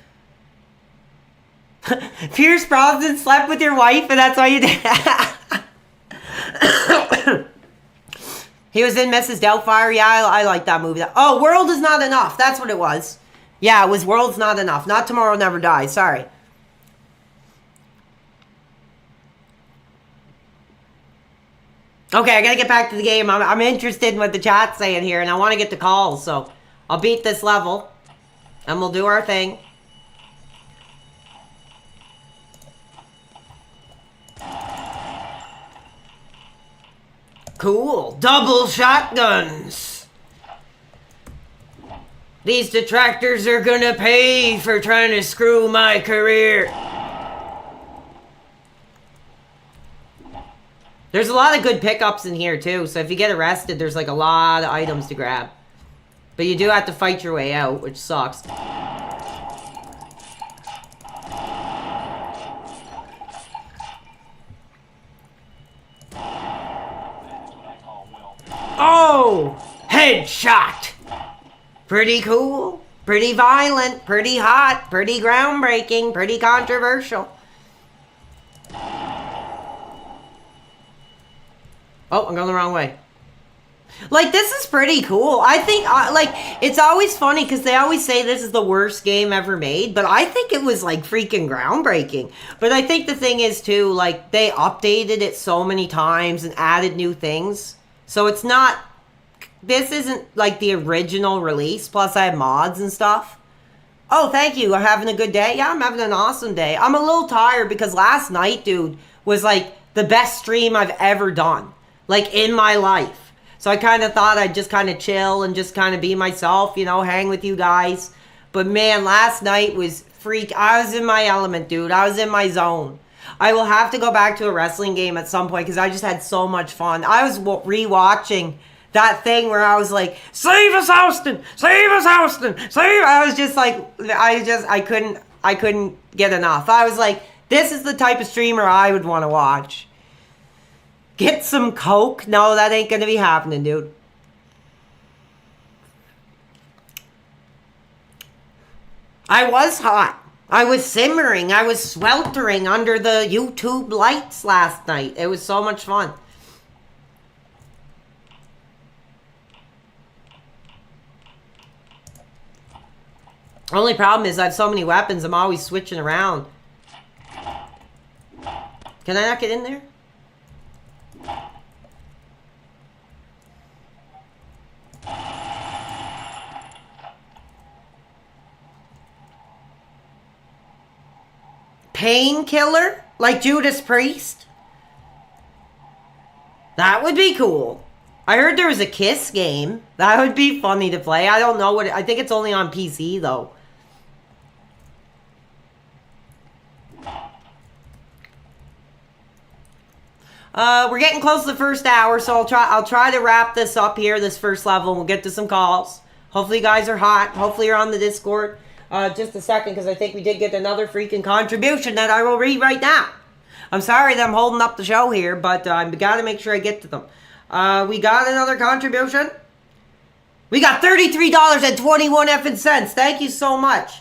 Pierce Brosnan slept with your wife and that's why you did. He was in Mrs. Doubtfire. Yeah, I like that movie. Oh, World Is Not Enough. That's what it was. Yeah, it was World's Not Enough. Not Tomorrow Never Dies. Sorry. Okay, I gotta get back to the game. I'm interested in what the chat's saying here, and I want to get the calls, so I'll beat this level, and we'll do our thing. Cool. Double shotguns. These detractors are gonna pay for trying to screw my career. There's a lot of good pickups in here too, so if you get arrested, there's like a lot of items to grab. But you do have to fight your way out, which sucks. Oh! Headshot! Pretty cool, pretty violent, pretty hot, pretty groundbreaking, pretty controversial. Oh, I'm going the wrong way. Like, this is pretty cool. I think, like, it's always funny because they always say this is the worst game ever made, but I think it was, like, freaking groundbreaking. But I think the thing is, too, like, they updated it so many times and added new things. So it's not, this isn't, like, the original release, plus I have mods and stuff. Oh, thank you. I'm having a good day? Yeah, I'm having an awesome day. I'm a little tired because last night, dude, was, like, the best stream I've ever done. Like, in my life. So I kind of thought I'd just kind of chill and just kind of be myself, you know, hang with you guys. But man, last night was freak. I was in my element, dude. I was in my zone. I will have to go back to a wrestling game at some point because I just had so much fun. I was rewatching that thing where I was like, save us, Austin! Save us, Austin! Save! I was just like, I couldn't. I couldn't get enough. I was like, this is the type of streamer I would want to watch. Get some Coke? No, that ain't gonna be happening, dude. I was hot. I was simmering. I was sweltering under the YouTube lights last night. It was so much fun. Only problem is I have so many weapons, I'm always switching around. Can I not get in there? Painkiller? Like Judas Priest? That would be cool. I heard there was a Kiss game. That would be funny to play. I don't know what... I think it's only on PC, though. We're getting close to the first hour, so I'll try to wrap this up here, this first level, and we'll get to some calls. Hopefully you guys are hot. Hopefully you're on the Discord. Just a second, because I think we did get another freaking contribution that I will read right now. I'm sorry that I'm holding up the show here, but I've got to make sure I get to them. We got another contribution. We got $33.21 effing cents. Thank you so much.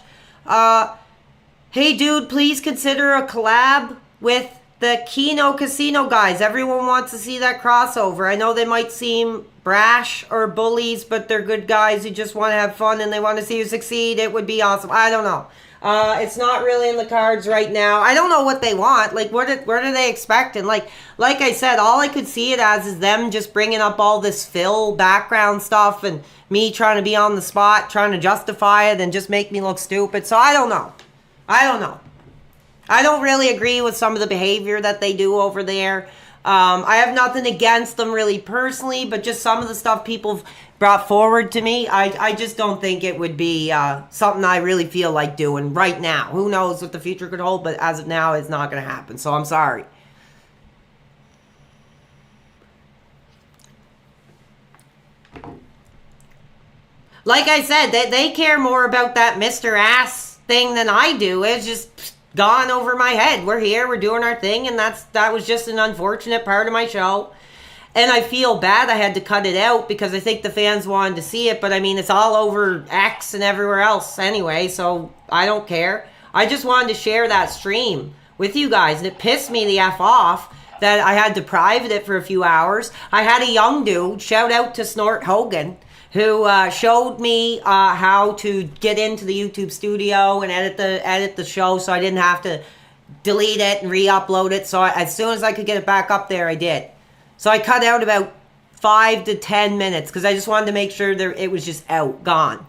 Hey, dude, please consider a collab with the Keno Casino guys. Everyone wants to see that crossover. I know they might seem brash or bullies, but they're good guys who just want to have fun and they want to see you succeed. It would be awesome. I don't know. It's not really in the cards right now. I don't know what they want. Like, what are they expecting? Like I said, all I could see it as is them just bringing up all this fill background stuff and me trying to be on the spot, trying to justify it and just make me look stupid. So I don't know. I don't really agree with some of the behavior that they do over there. I have nothing against them really personally, but just some of the stuff people brought forward to me, I just don't think it would be something I really feel like doing right now. Who knows what the future could hold, but as of now, it's not going to happen. So I'm sorry. Like I said, they care more about that Mr. Ass thing than I do. It's just gone over my head. We're here, we're doing our thing, and that was just an unfortunate part of my show. And I feel bad I had to cut it out because I think the fans wanted to see it, but I mean, it's all over X and everywhere else anyway, so I don't care. I just wanted to share that stream with you guys, and it pissed me the F off that I had to private it for a few hours. I had a young dude, shout out to Snort Hogan, who showed me how to get into the YouTube studio and edit the show so I didn't have to delete it and re-upload it. So as soon as I could get it back up there, I did. So I cut out about 5 to 10 minutes because I just wanted to make sure it was just out, gone.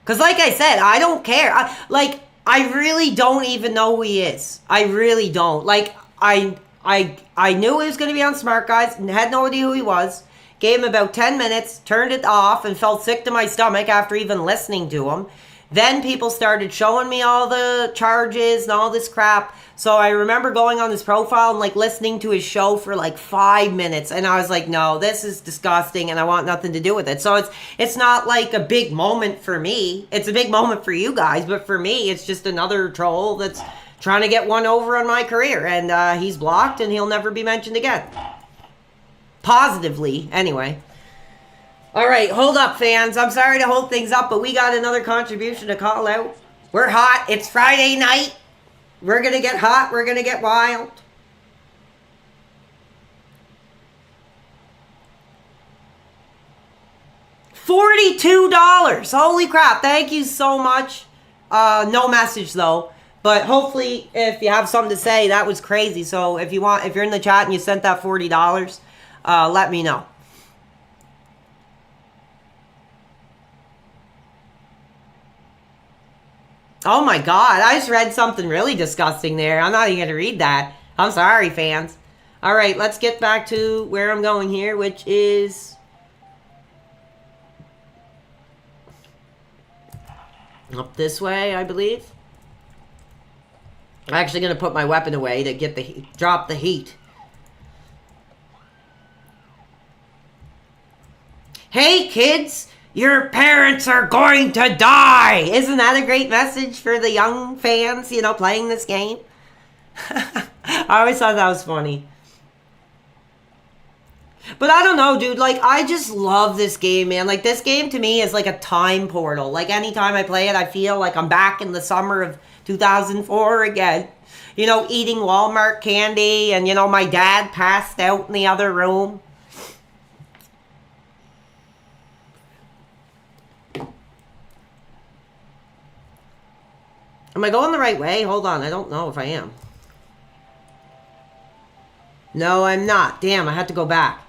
Because like I said, I don't care. I really don't even know who he is. I really don't. Like, I knew he was going to be on Smart Guys and had no idea who he was. Gave him about 10 minutes, turned it off, and felt sick to my stomach after even listening to him. Then people started showing me all the charges and all this crap. So I remember going on his profile and like listening to his show for like 5 minutes. And I was like, no, this is disgusting and I want nothing to do with it. So it's not like a big moment for me. It's a big moment for you guys. But for me, it's just another troll that's trying to get one over on my career. And he's blocked and he'll never be mentioned again. Positively, anyway. All right, hold up, fans. I'm sorry to hold things up, but we got another contribution to call out. We're hot. It's Friday night. We're going to get hot. We're going to get wild. $42. Holy crap. Thank you so much. No message, though. But hopefully, if you have something to say, that was crazy. So if you're in the chat and you sent that $40, let me know. Oh my god, I just read something really disgusting there. I'm not even going to read that. I'm sorry, fans. Alright, let's get back to where I'm going here, which is up this way, I believe. I'm actually going to put my weapon away to get drop the heat. Hey kids, Your parents are going to die. Isn't that a great message for the young fans, you know, playing this game? I always thought that was funny. But I don't know, dude. Like, I just love this game, man. Like, this game to me is like a time portal. Like, anytime I play it, I feel like I'm back in the summer of 2004 again. You know, eating Walmart candy, and, you know, my dad passed out in the other room. Am I going the right way? Hold on, I don't know if I am. No, I'm not. Damn, I had to go back.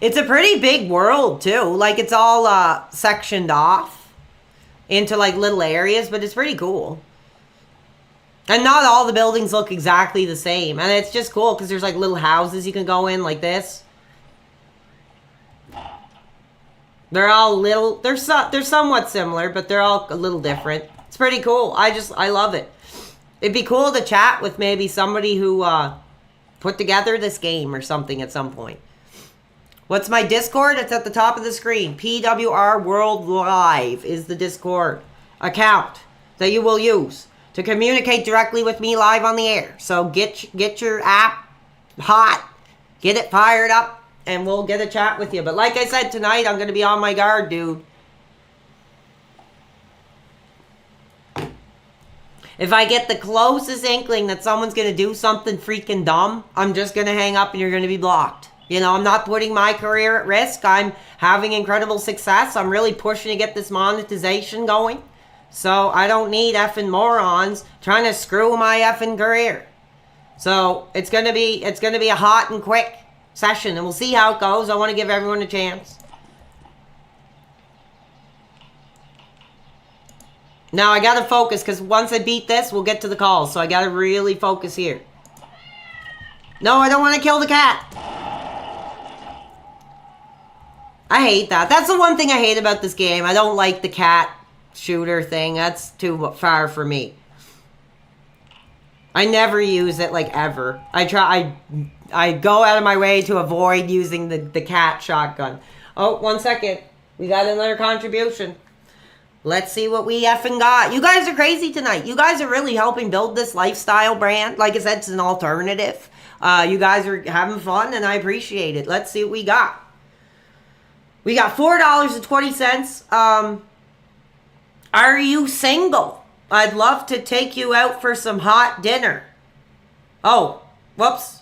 It's a pretty big world, too. Like, it's all sectioned off into, like, little areas, but it's pretty cool. And not all the buildings look exactly the same. And it's just cool because there's, like, little houses you can go in like this. They're all little... They're somewhat similar, but they're all a little different. It's pretty cool. I love it. It'd be cool to chat with maybe somebody who put together this game or something at some point. What's my Discord? It's at the top of the screen. PWR World Live is the Discord account that you will use to communicate directly with me live on the air. So get your app hot, get it fired up, and we'll get a chat with you. But like I said, tonight I'm going to be on my guard, dude. If I get the closest inkling that someone's going to do something freaking dumb, I'm just going to hang up and you're going to be blocked. You know, I'm not putting my career at risk. I'm having incredible success. I'm really pushing to get this monetization going. So I don't need effing morons trying to screw my effing career. So it's gonna be a hot and quick session, and we'll see how it goes. I want to give everyone a chance. Now I gotta focus, because once I beat this, we'll get to the calls. So I gotta really focus here. No, I don't want to kill the cat. I hate that. That's the one thing I hate about this game. I don't like the cat shooter thing. That's too far for me. I never use it, like, ever. I go out of my way to avoid using the cat shotgun. Oh, 1 second. We got another contribution. Let's see what we effing got. You guys are crazy tonight. You guys are really helping build this lifestyle brand. Like I said, it's an alternative. You guys are having fun, and I appreciate it. Let's see what we got. We got $4.20. Are you single? I'd love to take you out for some hot dinner. Oh, whoops.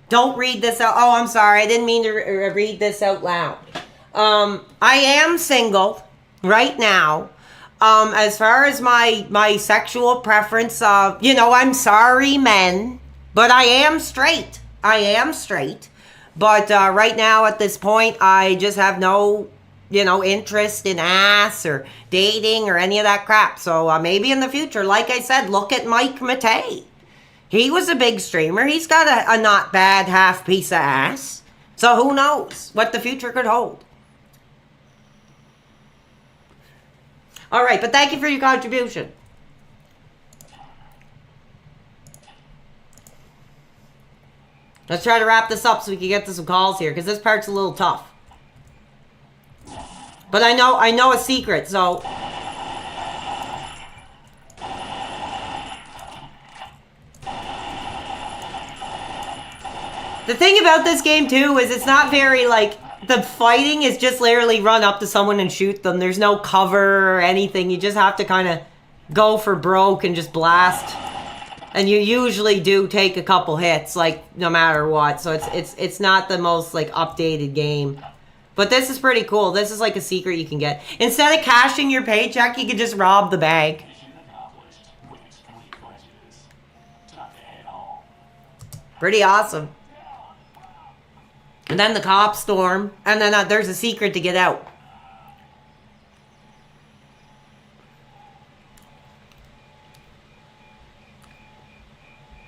Don't read this out. Oh, I'm sorry. I didn't mean to read this out loud. I am single right now. As far as my sexual preference, you know, I'm sorry, men, but I am straight. I am straight. But right now, at this point, I just have no, you know, interest in ass or dating or any of that crap. So maybe in the future, like I said, look at Mike Matei. He was a big streamer. He's got a not bad half piece of ass. So who knows what the future could hold. All right, but thank you for your contribution. Let's try to wrap this up so we can get to some calls here, because this part's a little tough. But I know a secret, so... The thing about this game, too, is it's not very, like... The fighting is just literally run up to someone and shoot them. There's no cover or anything. You just have to kind of go for broke and just blast. And you usually do take a couple hits, like, no matter what. So it's not the most, like, updated game. But this is pretty cool. This is, like, a secret you can get. Instead of cashing your paycheck, you can just rob the bank. Pretty awesome. And then the cops storm. And then there's a secret to get out.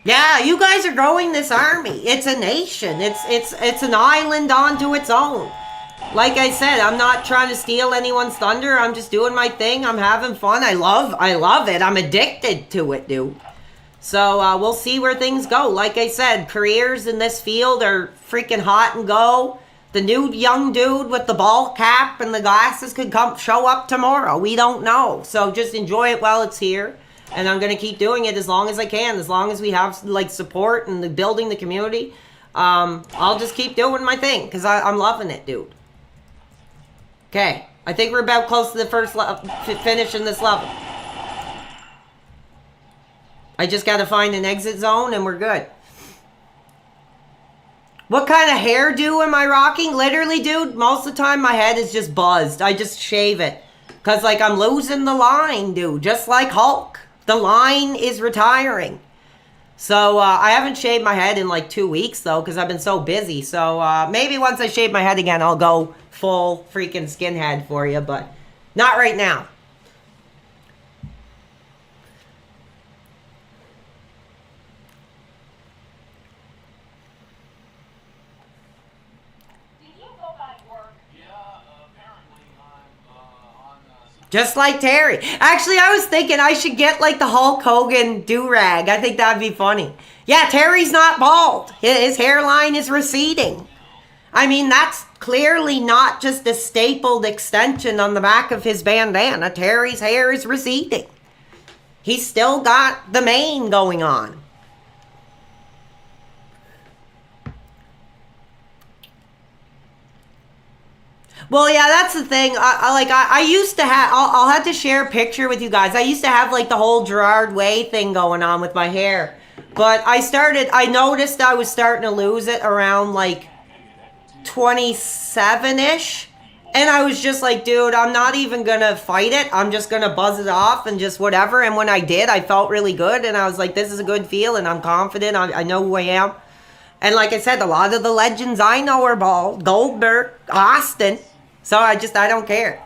Yeah, you guys are growing this army. It's a nation. It's an island onto its own. Like I said, I'm not trying to steal anyone's thunder. I'm just doing my thing. I'm having fun. I love it. I'm addicted to it, dude. So we'll see where things go. Like I said, careers in this field are freaking hot and go. The new young dude with the ball cap and the glasses could show up tomorrow. We don't know. So just enjoy it while it's here. And I'm going to keep doing it as long as I can. As long as we have like support and the building the community. I'll just keep doing my thing. Because I'm loving it, dude. Okay. I think we're about close to the first finishing this level. I just got to find an exit zone and we're good. What kind of hairdo am I rocking? Literally, dude, most of the time my head is just buzzed. I just shave it. Because, like, I'm losing the line, dude. Just like Hulk. The line is retiring. So, I haven't shaved my head in, like, 2 weeks, though, because I've been so busy. So, maybe once I shave my head again, I'll go full freaking skinhead for you. But not right now. Just like Terry. Actually, I was thinking I should get like the Hulk Hogan do-rag. I think that'd be funny. Yeah, Terry's not bald. His hairline is receding. I mean, that's clearly not just a stapled extension on the back of his bandana. Terry's hair is receding. He's still got the mane going on. Well, yeah, that's the thing. I used to have, I'll have to share a picture with you guys. I used to have like the whole Gerard Way thing going on with my hair. But I noticed I was starting to lose it around like 27-ish. And I was just like, dude, I'm not even going to fight it. I'm just going to buzz it off and just whatever. And when I did, I felt really good. And I was like, this is a good feel and I'm confident. I know who I am. And like I said, a lot of the legends I know are bald. Goldberg, Austin. So I don't care.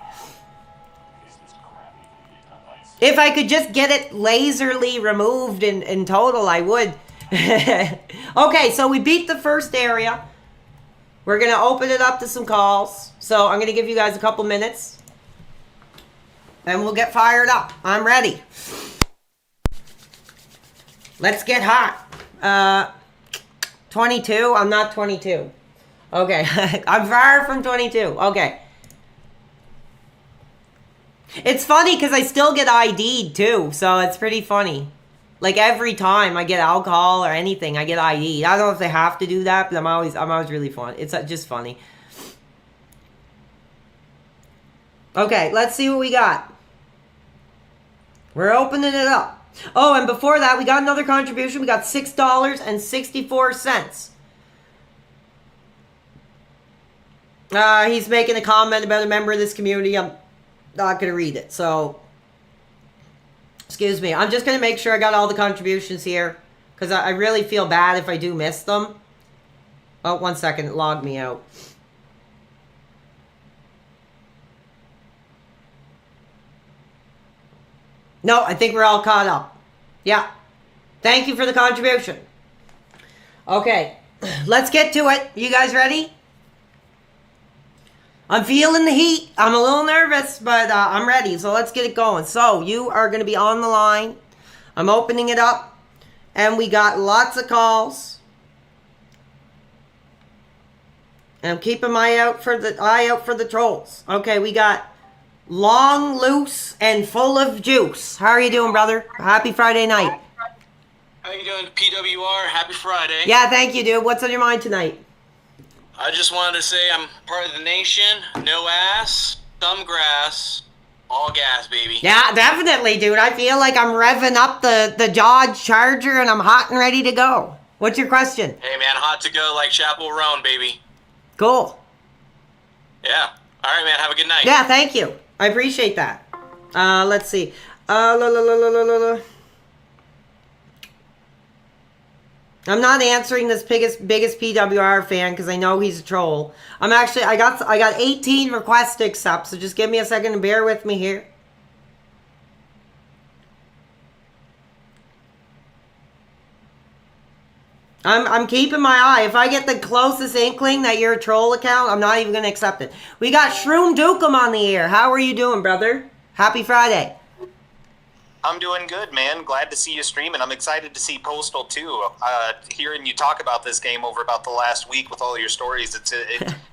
If I could just get it laserly removed in total, I would. Okay, so we beat the first area. We're going to open it up to some calls. So I'm going to give you guys a couple minutes. And we'll get fired up. I'm ready. Let's get hot. 22? I'm not 22. Okay. I'm far from 22. Okay. It's funny because I still get ID'd too, so it's pretty funny. Like every time I get alcohol or anything, I get ID'd. I don't know if they have to do that, but I'm always really fun. It's just funny. Okay, let's see what we got. We're opening it up. Oh, and before that, we got another contribution. We got $6.64. He's making a comment about a member of this community. I'm not going to read it, so excuse me. I'm just going to make sure I got all the contributions here because I really feel bad if I do miss them. Oh, 1 second. It logged me out. No, I think we're all caught up. Yeah. Thank you for the contribution. Okay. Let's get to it. You guys ready? I'm feeling the heat. I'm a little nervous, but I'm ready. So let's get it going. So you are going to be on the line. I'm opening it up. And we got lots of calls. And I'm keeping my eye out for the trolls. Okay, we got long, loose, and full of juice. How are you doing, brother? Happy Friday night. How you doing, PWR? Happy Friday. Yeah, thank you, dude. What's on your mind tonight? I just wanted to say I'm part of the nation. No ass, some grass, all gas, baby. Yeah, definitely, dude. I feel like I'm revving up the Dodge Charger and I'm hot and ready to go. What's your question? Hey, man, hot to go like Chapel Roan, baby. Cool. Yeah. All right, man. Have a good night. Yeah, thank you. I appreciate that. Let's see. I'm not answering this biggest PWR fan because I know he's a troll. I got 18 requests to accept, so just give me a second and bear with me here. I'm keeping my eye. If I get the closest inkling that you're a troll account, I'm not even going to accept it. We got Shroom Dukem on the air. How are you doing, brother? Happy Friday. I'm doing good, man. Glad to see you streaming. I'm excited to see Postal too. Hearing you talk about this game over about the last week with all your stories, it's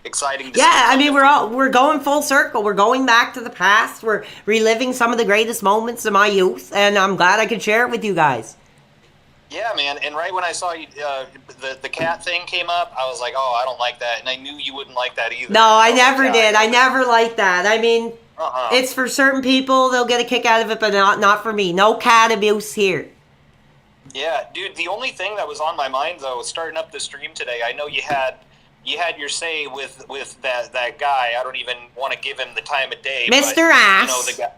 exciting to see. Yeah, I mean we're going full circle. We're going back to the past. We're reliving some of the greatest moments of my youth, and I'm glad I could share it with you guys. Yeah, man. And right when I saw you, the cat thing came up, I was like, oh, I don't like that, and I knew you wouldn't like that either. No, I was never like, did. I never liked that. I mean, it's for certain people; they'll get a kick out of it, but not for me. No cat abuse here. Yeah, dude. The only thing that was on my mind though, starting up the stream today, I know you had your say with that guy. I don't even want to give him the time of day. Mr. But, Ass. You know, the guy.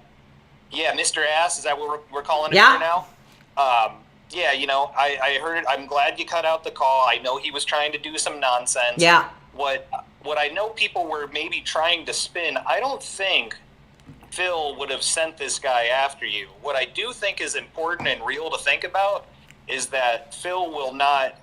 Yeah, Mr. Ass. Is that what we're calling him Yeah. here now? Yeah, you know, I heard it. I'm glad you cut out the call. I know he was trying to do some nonsense. Yeah. What I know people were maybe trying to spin, I don't think Phil would have sent this guy after you. What I do think is important and real to think about is that Phil will not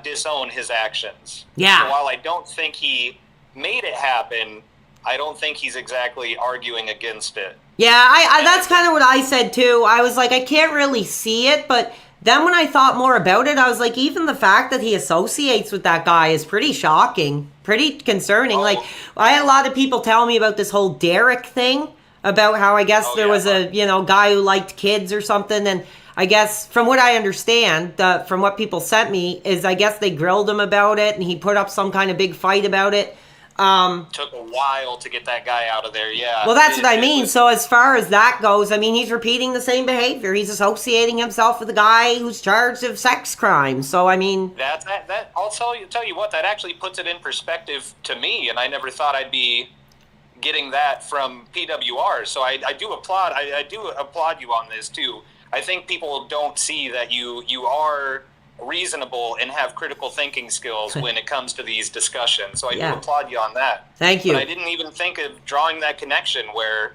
disown his actions. Yeah. So while I don't think he made it happen, I don't think he's exactly arguing against it. Yeah, I that's kind of what I said too. I was like, I can't really see it, but then when I thought more about it, I was like, even the fact that he associates with that guy is pretty shocking, pretty concerning. Oh. Like, I had a lot of people tell me about this whole Derek thing, about how I guess there was a, guy who liked kids or something, and I guess from what I understand, from what people sent me, is I guess they grilled him about it, and he put up some kind of big fight about it. Took a while to get that guy out of there, yeah. Well, that's what I mean. So as far as that goes, I mean, he's repeating the same behavior. He's associating himself with a guy who's charged of sex crimes. So, I mean... That I'll tell you what, that actually puts it in perspective to me, and I never thought I'd be getting that from PWR. So I do applaud you on this, too. I think people don't see that you are reasonable and have critical thinking skills when it comes to these discussions. So I do applaud you on that. Thank you. But I didn't even think of drawing that connection where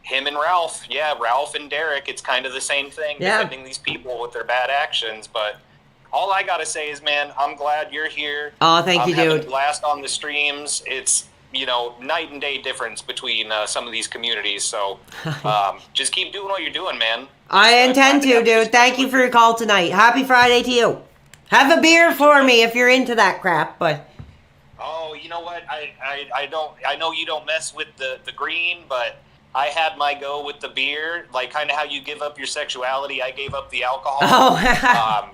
him and Ralph and Derek, it's kind of the same thing, defending these people with their bad actions. But all I got to say is, man, I'm glad you're here. Oh, thank you, dude. I'm having a blast on the streams. It's, night and day difference between some of these communities. So just keep doing what you're doing, man. I intend to, dude. Thank you for your call tonight. Happy Friday to you. Have a beer for me if you're into that crap, but... Oh, you know what? I know you don't mess with the green, but I had my go with the beer. Like, kind of how you give up your sexuality, I gave up the alcohol. Oh.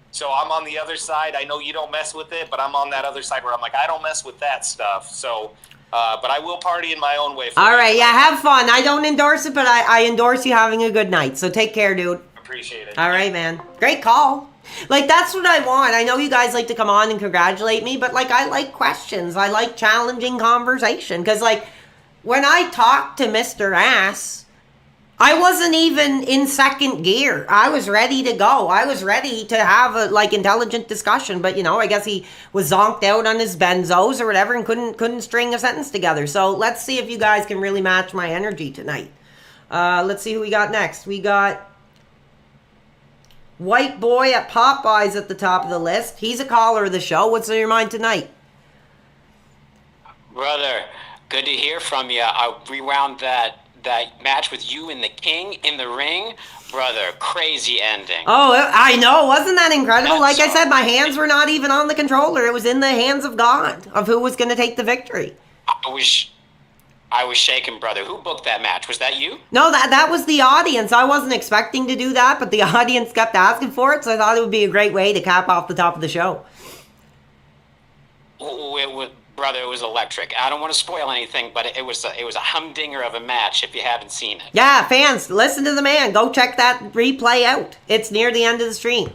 So I'm on the other side. I know you don't mess with it, but I'm on that other side where I'm like, I don't mess with that stuff. So, but I will party in my own way. All right, yeah, have fun. I don't endorse it, but I endorse you having a good night. So take care, dude. Appreciate it. All right, man. Great call. Like, that's what I want. I know you guys like to come on and congratulate me, but, like, I like questions. I like challenging conversation. Because, like, when I talked to Mr. Ass, I wasn't even in second gear. I was ready to go. I was ready to have a, like, intelligent discussion. But, I guess he was zonked out on his benzos or whatever and couldn't string a sentence together. So let's see if you guys can really match my energy tonight. Let's see who we got next. We got... White Boy at Popeyes at the top of the list. He's a caller of the show. What's on your mind tonight? Brother, good to hear from you. I rewound that match with you and the King in the ring. Brother, crazy ending. Oh, I know. Wasn't that incredible? Like I said, my hands were not even on the controller. It was in the hands of God, of who was going to take the victory. I was shaking, brother. Who booked that match? Was that you? No, that was the audience. I wasn't expecting to do that, but the audience kept asking for it, so I thought it would be a great way to cap off the top of the show. Brother, it was electric. I don't want to spoil anything, but it was a humdinger of a match if you haven't seen it. Yeah, fans, listen to the man. Go check that replay out. It's near the end of the stream.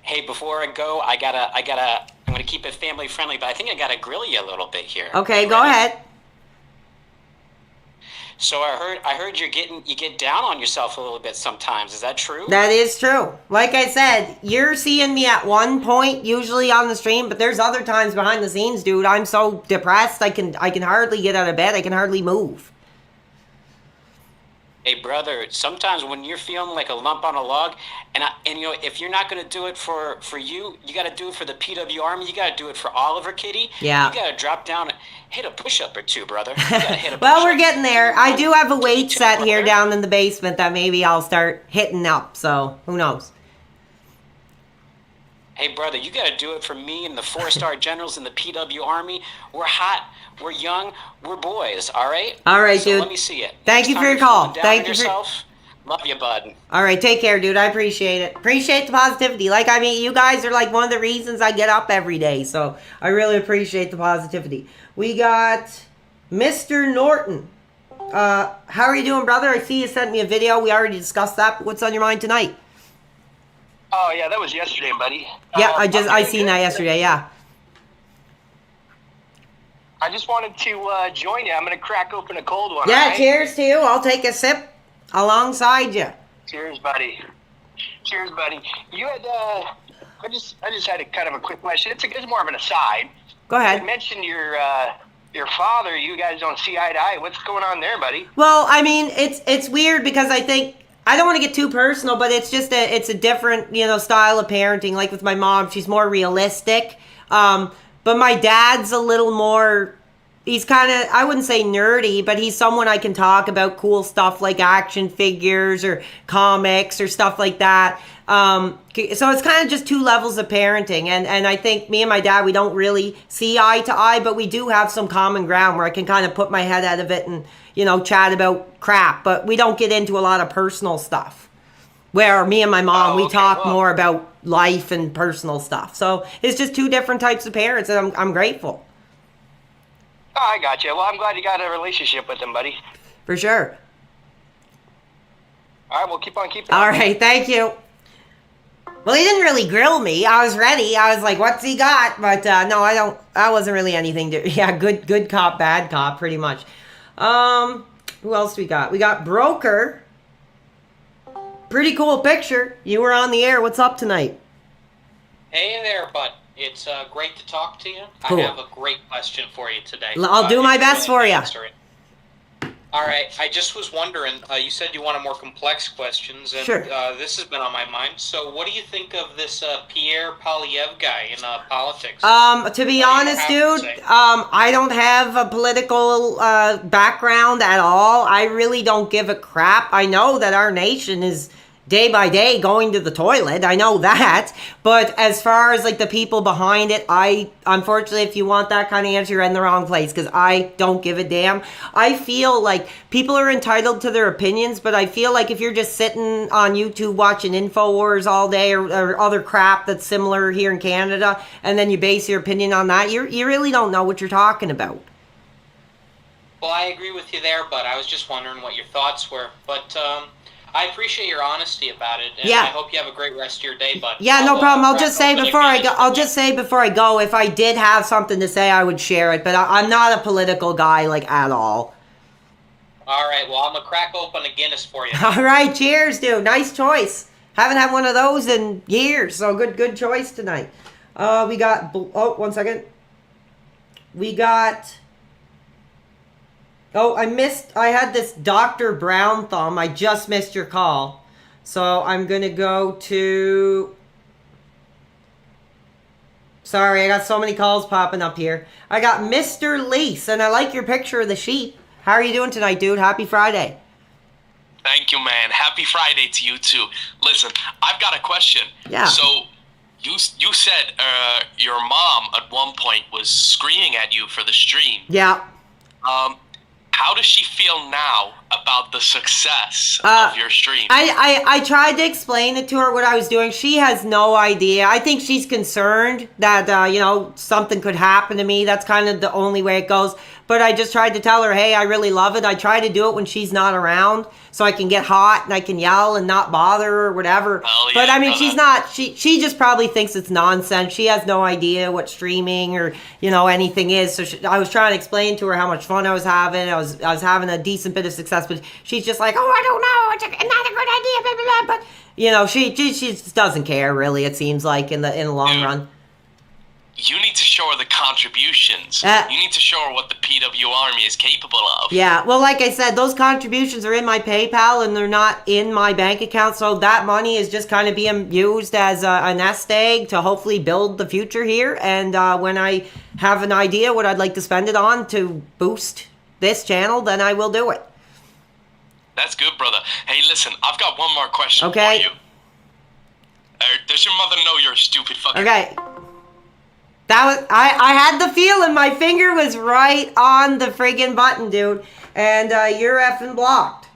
Hey, before I go, I'm gonna keep it family friendly, but I think I gotta grill you a little bit here. Okay, go ahead. So I heard you get down on yourself a little bit sometimes. Is that true? That is true. Like I said, you're seeing me at one point, usually on the stream, but there's other times behind the scenes, dude. I'm so depressed, I can hardly get out of bed. I can hardly move. Hey, brother, sometimes when you're feeling like a lump on a log, and if you're not going to do it for you, you got to do it for the PW Army. You got to do it for Oliver, Kitty. Yeah. You got to drop down and hit a push-up or two, brother. You got to hit a Well, push-up. we're getting there. I do have a weight 22, set here brother. down in the basement that maybe I'll start hitting up. So who knows? Hey, brother, you got to do it for me and the 4-star generals in the PW Army. We're hot. We're young. We're boys, all right? All right, so dude. let me see it. Thank Next you for time your you're call. feeling down Thank on you for- yourself, love you, bud. All right, take care, dude. I appreciate it. Appreciate the positivity. Like, I mean, you guys are like one of the reasons I get up every day. So I really appreciate the positivity. We got Mr. Norton. How are you doing, brother? I see you sent me a video. We already discussed that. But what's on your mind tonight? Oh yeah, that was yesterday, buddy. Yeah, I'm I doing seen good. that yesterday. Yeah. I just wanted to join you. I'm gonna crack open a cold one. Yeah. all right? Cheers to you. I'll take a sip alongside you. Cheers, buddy. Cheers, buddy. You had I just had a kind of a quick question. It's more of an aside. Go You ahead. mentioned your father. You guys don't see eye to eye. What's going on there, buddy? Well, I mean, it's weird because I think I don't want to get too personal, but it's just it's a different style of parenting. Like with my mom, she's more realistic, but my dad's a little more. He's kind of, I wouldn't say nerdy, but he's someone I can talk about cool stuff like action figures or comics or stuff like that. So it's kind of just two levels of parenting. And I think me and my dad, we don't really see eye to eye, but we do have some common ground where I can kind of put my head out of it and, chat about crap. But we don't get into a lot of personal stuff. Where me and my mom, we okay, talk well- more about life and personal stuff. So it's just two different types of parents, and I'm grateful. Oh, I got you. Well, I'm glad you got a relationship with him, buddy. For sure. All right, well, keep on keeping. All right, thank you. Well, he didn't really grill me. I was ready. I was like, "What's he got?" But no, I don't. I wasn't really anything to. Yeah, good cop, bad cop, pretty much. Who else we got? We got Broker. Pretty cool picture. You were on the air. What's up tonight? Hey there, bud. It's great to talk to you. Cool. I have a great question for you today. I'll do my if you best wanna for ya. answer it. All right. I just was wondering, you said you wanted more complex questions, and Sure. This has been on my mind. So what do you think of this Pierre Poilievre guy in politics? To be What do you honest, have to dude, say? I don't have a political background at all. I really don't give a crap. I know that our nation is day by day going to the toilet. I know that. But as far as like the people behind it, unfortunately, if you want that kind of answer, you're in the wrong place because I don't give a damn. I feel like people are entitled to their opinions, but I feel like if you're just sitting on YouTube watching InfoWars all day or other crap that's similar here in Canada, and then you base your opinion on that, you really don't know what you're talking about. Well, I agree with you there, but I was just wondering what your thoughts were. But I appreciate your honesty about it, and Yeah. I hope you have a great rest of your day, bud. Yeah, no problem. I'll crack just say open before I again go. just I'll for just say before I go, if I did have something to say, I would share it. But I'm not a political guy like at all. All right, well, I'm going to crack open a Guinness for you. All right, cheers, dude. Nice choice. Haven't had one of those in years, so good choice tonight. We got. Oh, 1 second. We got. Oh, I had this Dr. Brown thumb. I just missed your call. So I'm going to go to... Sorry, I got so many calls popping up here. I got Mr. Lease, and I like your picture of the sheep. How are you doing tonight, dude? Happy Friday. Thank you, man. Happy Friday to you, too. Listen, I've got a question. Yeah. So, you said your mom at one point was screaming at you for the stream. Yeah. How does she feel now about the success of your stream? I tried to explain it to her what I was doing. She has no idea. I think she's concerned that, something could happen to me. That's kind of the only way it goes. But I just tried to tell her, hey, I really love it. I try to do it when she's not around so I can get hot and I can yell and not bother her or whatever. Hell yeah, But I mean, brother. she's not, she just probably thinks it's nonsense. She has no idea what streaming or, anything is. So I was trying to explain to her how much fun I was having. I was having a decent bit of success, but she's just like, oh, I don't know. It's not a good idea, blah, blah, blah. But, she just doesn't care really, it seems like in the long Dude. run. you need to show her the contributions. You need to show her what the PW Army is capable of. Yeah, well, like I said, those contributions are in my PayPal and they're not in my bank account, so that money is just kind of being used as a nest egg to hopefully build the future here. And when I have an idea what I'd like to spend it on to boost this channel, then I will do it. That's good, brother. Hey, listen, I've got one more question for Okay. you. Does your mother know you're a stupid fucking... Okay. That was I had the feeling my finger was right on the friggin' button, dude. And you're effing blocked.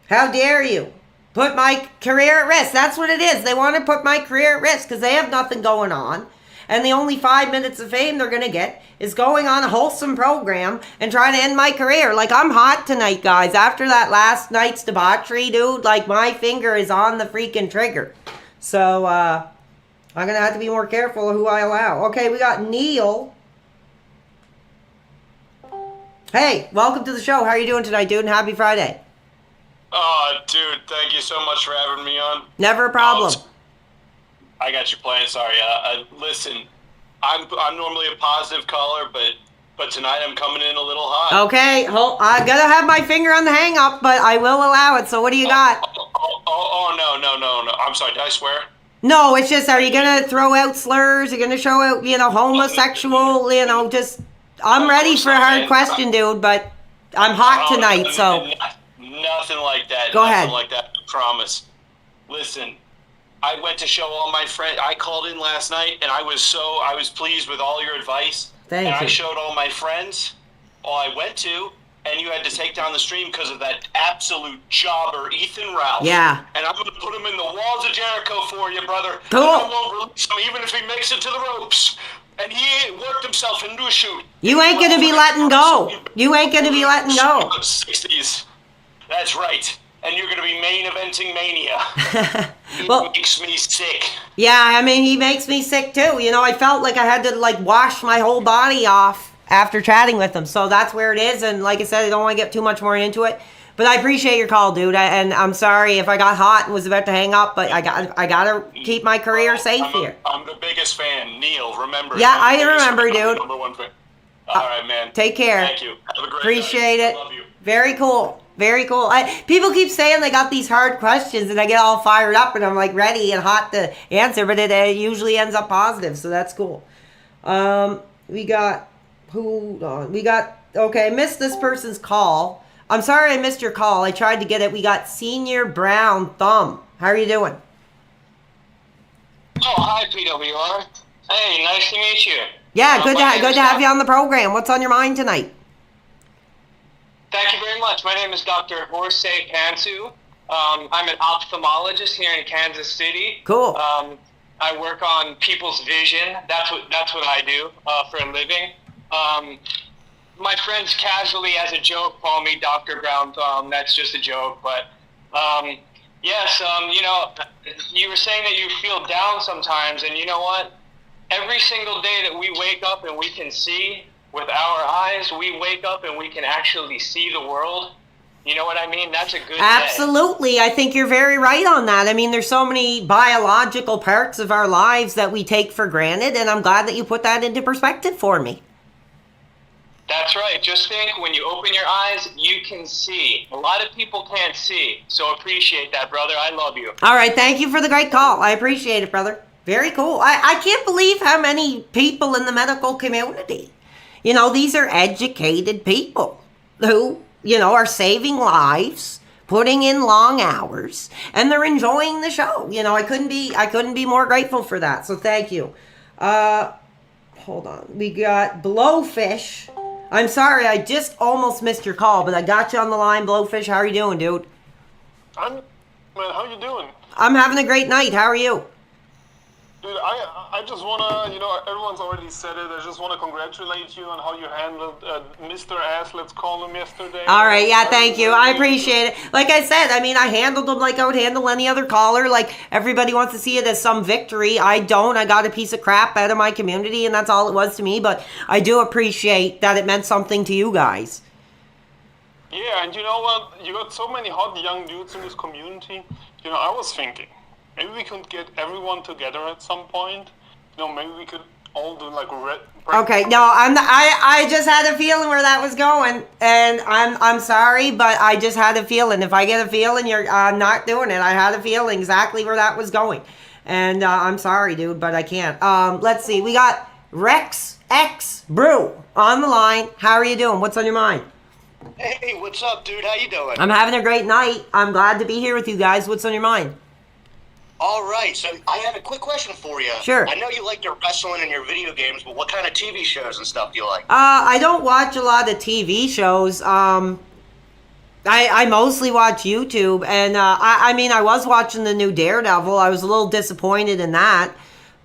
How dare you put my career at risk? That's what it is. They want to put my career at risk because they have nothing going on. And the only 5 minutes of fame they're going to get is going on a wholesome program and trying to end my career. Like, I'm hot tonight, guys. After that last night's debauchery, dude, like, my finger is on the freaking trigger. So, I'm going to have to be more careful of who I allow. Okay, we got Neil. Hey, welcome to the show. How are you doing tonight, dude? And happy Friday. Oh, dude, thank you so much for having me on. Never a problem. I got you playing. Sorry. Listen, I'm normally a positive caller, but tonight I'm coming in a little hot. Okay, I got to have my finger on the hang up, but I will allow it. So what do you got? No. I'm sorry. Did I swear? No, it's just, are you going to throw out slurs? Are you going to show out, homosexual, just, I'm ready for a hard question, dude, but I'm hot tonight, so. Nothing like that. Go ahead. Nothing like that, I promise. Listen, I went to show all my friends, I called in last night, and I was pleased with all your advice. Thank you. I showed all my friends, all I went to, and you had to take down the stream because of that absolute jobber, Ethan Ralph. Yeah. And I'm going to put him in the walls of Jericho for you, brother. Cool. And I won't release him even if he makes it to the ropes. And he worked himself into a shoot. You ain't going to be letting go. You ain't going to be letting go. 60s. That's right. And you're going to be main eventing Mania. Well, It makes me sick. yeah, I mean, he makes me sick too. I felt like I had to, wash my whole body off after chatting with him. So that's where it is. And like I said, I don't want to get too much more into it. But I appreciate your call, dude. And I'm sorry if I got hot and was about to hang up, but I got to keep my career safe here. I'm the biggest fan. Neil, remember. Yeah, I'm the I biggest remember, fan. I'm dude. the number one fan. All right, man. Take care. Thank you. Have a great Appreciate night. it. I love you. Very cool. Very cool. People keep saying they got these hard questions, and I get all fired up, and I'm ready and hot to answer, but it usually ends up positive, so that's cool. We got, okay, I missed this person's call. I'm sorry I missed your call. I tried to get it. We got Senior Brown Thumb. How are you doing? Oh, hi, PWR. Hey, nice to meet you. Yeah, good my name to is have you on the program. What's on your mind tonight? Thank you very much. My name is Dr. Horsey Kansu. I'm an ophthalmologist here in Kansas City. Cool. I work on people's vision. That's what I do for a living. My friends casually, as a joke, call me Dr. Brown Thumb. That's just a joke, but yes, you were saying that you feel down sometimes, and you know what? Every single day that we wake up and we can see with our eyes, we wake up and we can actually see the world. You know what I mean? That's a good Absolutely. I think you're very right on that. I mean, there's so many biological parts of our lives that we take for granted, and I'm glad that you put that into perspective for me. That's right. Just think, when you open your eyes, you can see. A lot of people can't see, so appreciate that, brother. I love you. All right. Thank you for the great call. I appreciate it, brother. Very cool. I can't believe how many people in the medical community, these are educated people who, are saving lives, putting in long hours, and they're enjoying the show. I couldn't be more grateful for that. So thank you. Hold on. We got Blowfish. I'm sorry, I just almost missed your call, but I got you on the line, Blowfish. How are you doing, dude? Man, how you doing? I'm having a great night. How are you? Dude, I just want to, everyone's already said it. I just want to congratulate you on how you handled Mr. Ass, let's call him, yesterday. All right, yeah, thank you. I appreciate it. Like I said, I handled him like I would handle any other caller. Like, everybody wants to see it as some victory. I don't. I got a piece of crap out of my community, and that's all it was to me. But I do appreciate that it meant something to you guys. Yeah, and you know what? You got so many hot young dudes in this community. I was thinking, maybe we could get everyone together at some point. Maybe we could all the like red. Okay, no, I just had a feeling where that was going, and I'm sorry, but I just had a feeling. If I get a feeling, I'm not doing it. I had a feeling exactly where that was going, and I'm sorry, dude, but I can't. Let's see, we got Rex X Brew on the line. How are you doing? What's on your mind? Hey, what's up, dude? How you doing? I'm having a great night. I'm glad to be here with you guys. What's on your mind? All right, so I had a quick question for you. Sure. I know you like your wrestling and your video games, but what kind of TV shows and stuff do you like? I don't watch a lot of TV shows. I mostly watch YouTube, and I mean, I was watching the new Daredevil. I was a little disappointed in that.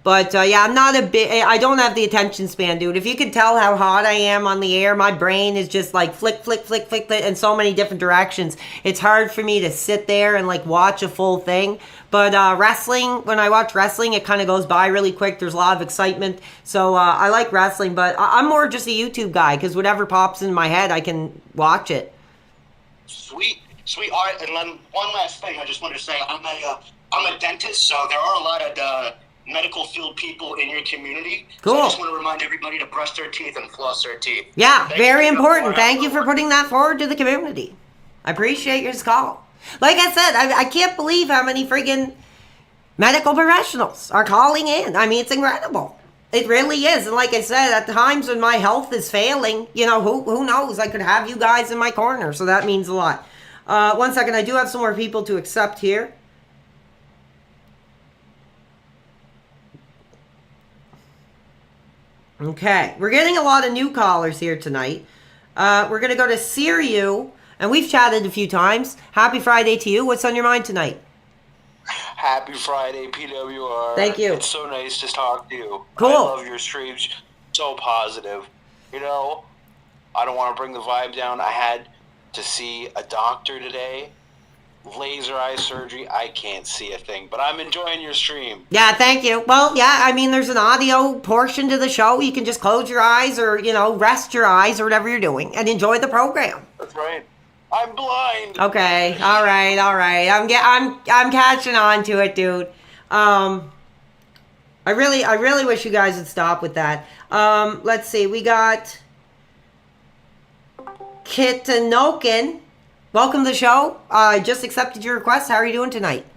But yeah, I'm not I don't have the attention span, dude. If you could tell how hot I am on the air, my brain is just like flick, flick, flick, flick, flick in so many different directions. It's hard for me to sit there and like watch a full thing. But wrestling, when I watch wrestling, it kind of goes by really quick. There's a lot of excitement. So I like wrestling, but I'm more just a YouTube guy because whatever pops in my head, I can watch it. Sweet. All right, and then one last thing I just wanted to say. I'm a dentist, so there are a lot of medical field people in your community. Cool. So I just want to remind everybody to brush their teeth and floss their teeth. Yeah, very important. Thank you for putting that forward to the community. I appreciate your call. Like I said, I can't believe how many friggin' medical professionals are calling in. I mean, it's incredible. It really is. And like I said, at times when my health is failing, you know, who knows? I could have you guys in my corner, so that means a lot. 1 second, I do have some more people to accept here. Okay, we're getting a lot of new callers here tonight. We're going to go to Siriu, and we've chatted a few times. Happy Friday to you. What's on your mind tonight? Happy Friday, PWR. Thank you. It's so nice to talk to you. Cool. I love your streams. So positive. You know, I don't want to bring the vibe down. I had to see a doctor today. Laser eye surgery. I can't see a thing, but I'm enjoying your stream. Yeah, thank you. Well, yeah, I mean, there's an audio portion to the show. You can just close your eyes or, you know, rest your eyes or whatever you're doing and enjoy the program. That's right. I'm blind. Okay. All right. I'm catching on to it, dude. I really wish you guys would stop with that. Let's see. We got Kitanokin. Welcome to the show. I just accepted your request. How are you doing tonight?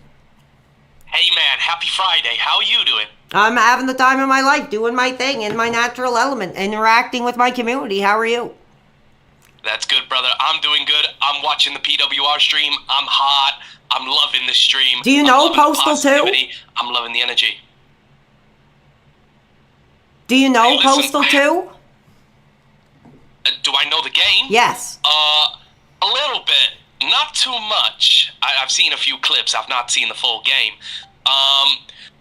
Hey man, happy Friday. How are you doing? I'm having the time of my life, doing my thing in my natural element, interacting with my community. How are you? That's good, brother. I'm doing good. I'm watching the PWR stream. I'm hot. I'm loving the stream. Do you know Postal too? I'm loving the energy. Do you know Hey, listen, Postal too? Do I know the game? Yes. A little bit. Not too much. I've seen a few clips. I've not seen the full game.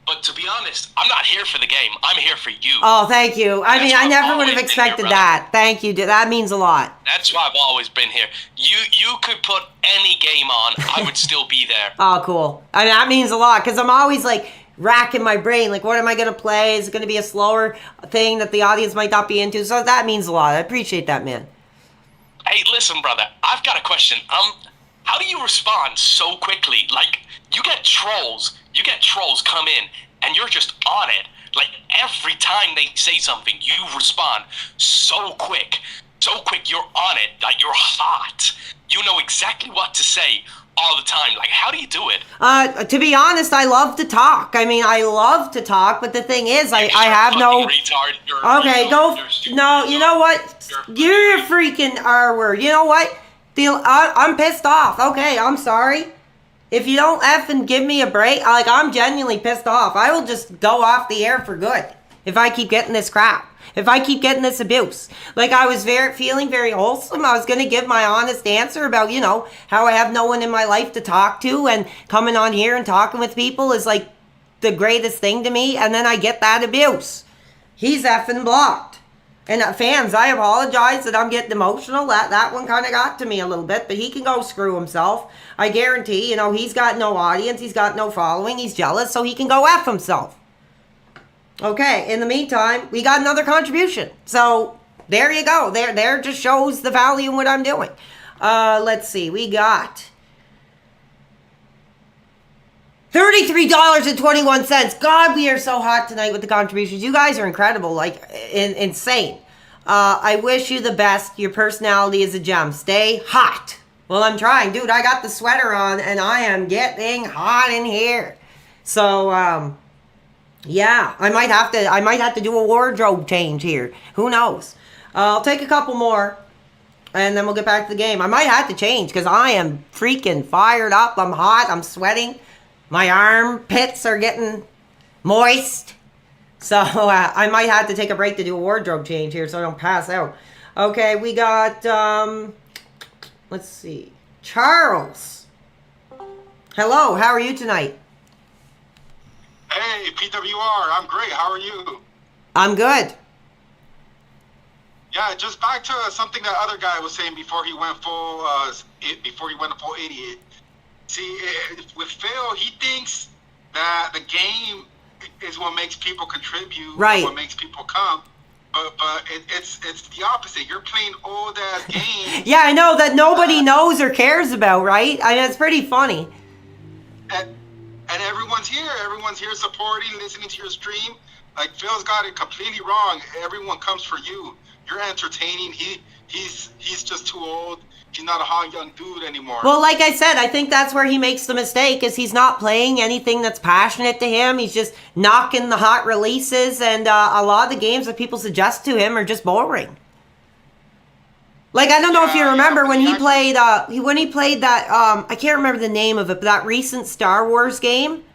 But to be honest, I'm not here for the game. I'm here for you. Oh, thank you. I mean, I never would have expected that. Thank you. That means a lot. That's why I've always been here. You could put any game on. I would still be there. Oh, cool. I mean, that means a lot because I'm always like racking my brain. Like, what am I going to play? Is it going to be a slower thing that the audience might not be into? So that means a lot. I appreciate that, man. Hey, listen, brother. I've got a question. How do you respond so quickly? Like, you get trolls come in, and you're just on it. Like, every time they say something, you respond so quick. So quick, you're on it. Like, you're hot. You know exactly what to say all the time. Like, how do you do it? To be honest, I love to talk. I mean, I love to talk, but the thing is, I have no... Retard. Okay, no, you know what? You're a freaking R word. You know what? I'm pissed off. Okay, I'm sorry. If you don't effing give me a break, like, I'm genuinely pissed off. I will just go off the air for good if I keep getting this crap. If I keep getting this abuse. Like, I was feeling very wholesome. I was going to give my honest answer about, you know, how I have no one in my life to talk to, and coming on here and talking with people is, like, the greatest thing to me, and then I get that abuse. He's effing blocked. And fans, I apologize that I'm getting emotional. That one kind of got to me a little bit, but he can go screw himself. I guarantee, you know, he's got no audience, he's got no following, he's jealous, so he can go F himself. Okay, in the meantime, we got another contribution. So, there you go. There just shows the value in what I'm doing. Let's see, we got $33.21. God, we are so hot tonight with the contributions. You guys are incredible, like insane. I wish you the best. Your personality is a gem. Stay hot. Well, I'm trying. Dude, I got the sweater on and I am getting hot in here. So, yeah, I might have to do a wardrobe change here. Who knows? I'll take a couple more and then we'll get back to the game. I might have to change because I am freaking fired up. I'm hot. I'm sweating. My armpits are getting moist. So I might have to take a break to do a wardrobe change here so I don't pass out. Okay, we got, let's see. Charles. Hello, how are you tonight? Hey, PWR, I'm great. How are you? I'm good. Yeah, just back to something that other guy was saying before he went full, idiot. See, with Phil, he thinks that the game is what makes people contribute, right? What makes people come. But it's the opposite. You're playing old ass games. Yeah, I know that nobody knows or cares about, right? I mean, it's pretty funny. And everyone's here. Everyone's here supporting, listening to your stream. Like Phil's got it completely wrong. Everyone comes for you. You're entertaining. He's just too old. He's not a hot young dude anymore. Well, like I said, I think that's where he makes the mistake is he's not playing anything that's passionate to him. He's just knocking the hot releases, and a lot of the games that people suggest to him are just boring. Like, I don't know if you remember when he played that, I can't remember the name of it, but that recent Star Wars game,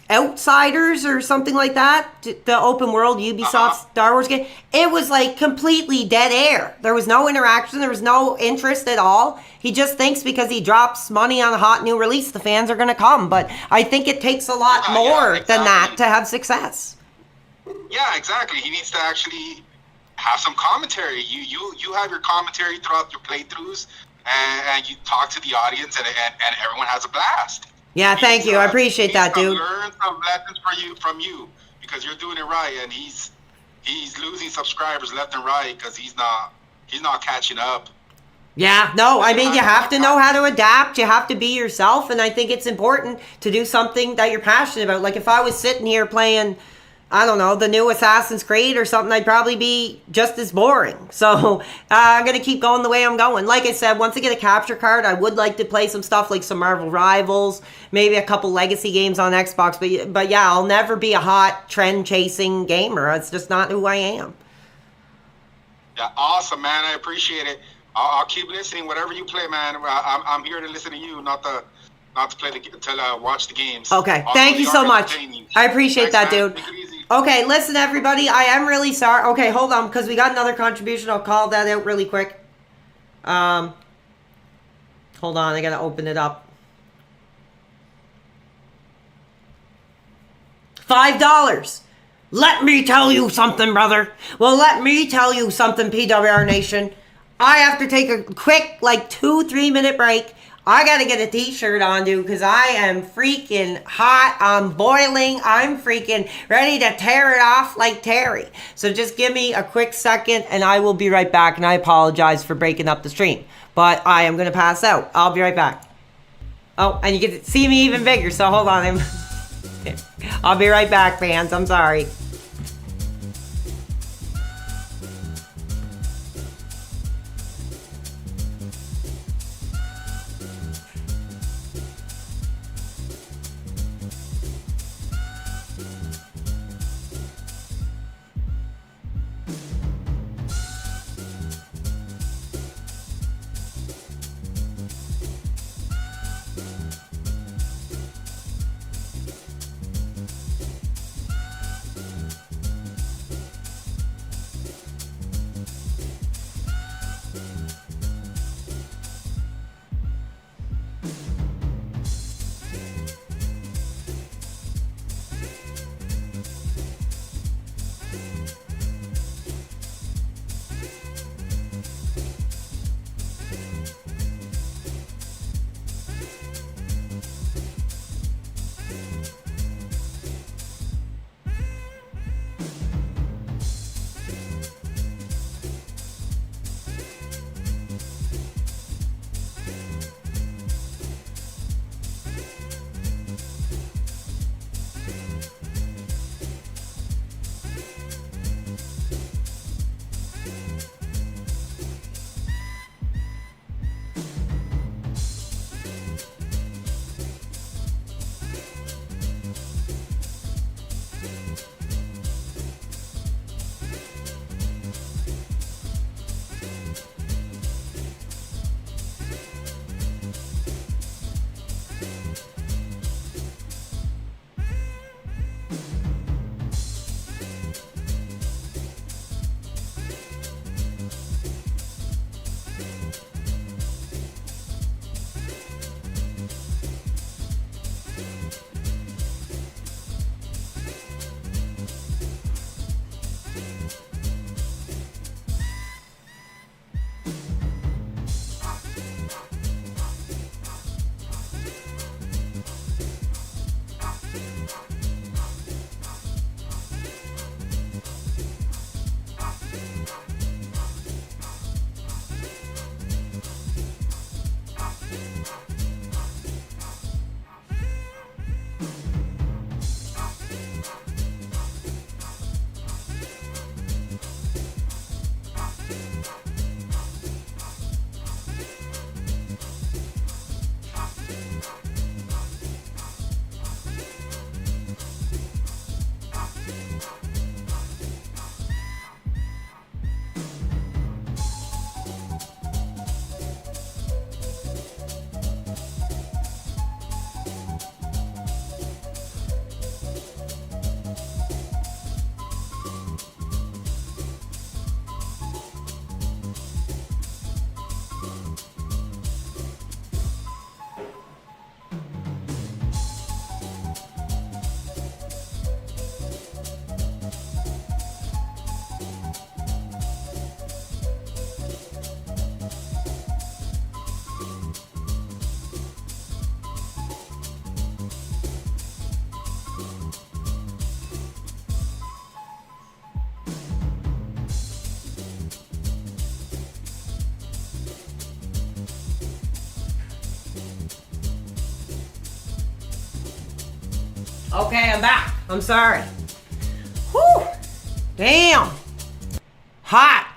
Outsiders or something like that, the open world Ubisoft Star Wars game. It was like completely dead air. There was no interaction. There was no interest at all. He just thinks because he drops money on a hot new release, the fans are going to come. But I think it takes a lot more than that to have success. Yeah, exactly. He needs to actually have some commentary. You have your commentary throughout your playthroughs, and you talk to the audience, and everyone has a blast. Yeah, thank you. I appreciate that, dude. Learn some lessons from you because you're doing it right, and he's losing subscribers left and right because he's not catching up. Yeah, no, I mean, you have to know how to adapt. You have to be yourself, and I think it's important to do something that you're passionate about. Like if I was sitting here playing, I don't know, the new Assassin's Creed or something, I'd probably be just as boring. So I'm going to keep going the way I'm going. Like I said, once I get a capture card, I would like to play some stuff like some Marvel Rivals, maybe a couple legacy games on Xbox. But yeah, I'll never be a hot trend-chasing gamer. It's just not who I am. Yeah, awesome, man. I appreciate it. I'll keep listening. Whatever you play, man. I'm here to listen to you, not to play to watch the games. Okay, thank you so much. I appreciate that, dude. Okay, listen, everybody. I am really sorry. Okay, hold on, because we got another contribution. I'll call that out really quick. Hold on, I gotta open it up. $5. Let me tell you something, brother. Well, let me tell you something, PWR Nation. I have to take a quick, 2-3 minute break. I gotta get a t-shirt on, dude, because I am freaking hot. I'm boiling. I'm freaking ready to tear it off like Terry. So just give me a quick second, and I will be right back. And I apologize for breaking up the stream, but I am gonna pass out. I'll be right back. Oh, and you get to see me even bigger, so hold on. I'll be right back, fans. I'm sorry. Okay, I'm back. I'm sorry. Whew. Damn. Hot.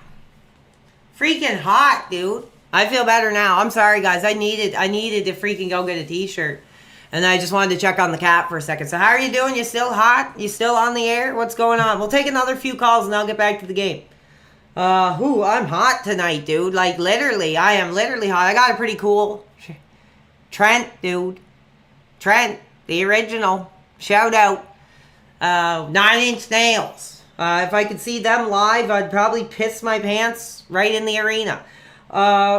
Freaking hot, dude. I feel better now. I'm sorry, guys. I needed to freaking go get a t-shirt. And I just wanted to check on the cat for a second. So how are you doing? You still hot? You still on the air? What's going on? We'll take another few calls and I'll get back to the game. I'm hot tonight, dude. Like, literally. I am literally hot. I got a pretty cool Trent, dude. Trent, the original. Shout out. 9 Inch Nails. If I could see them live, I'd probably piss my pants right in the arena.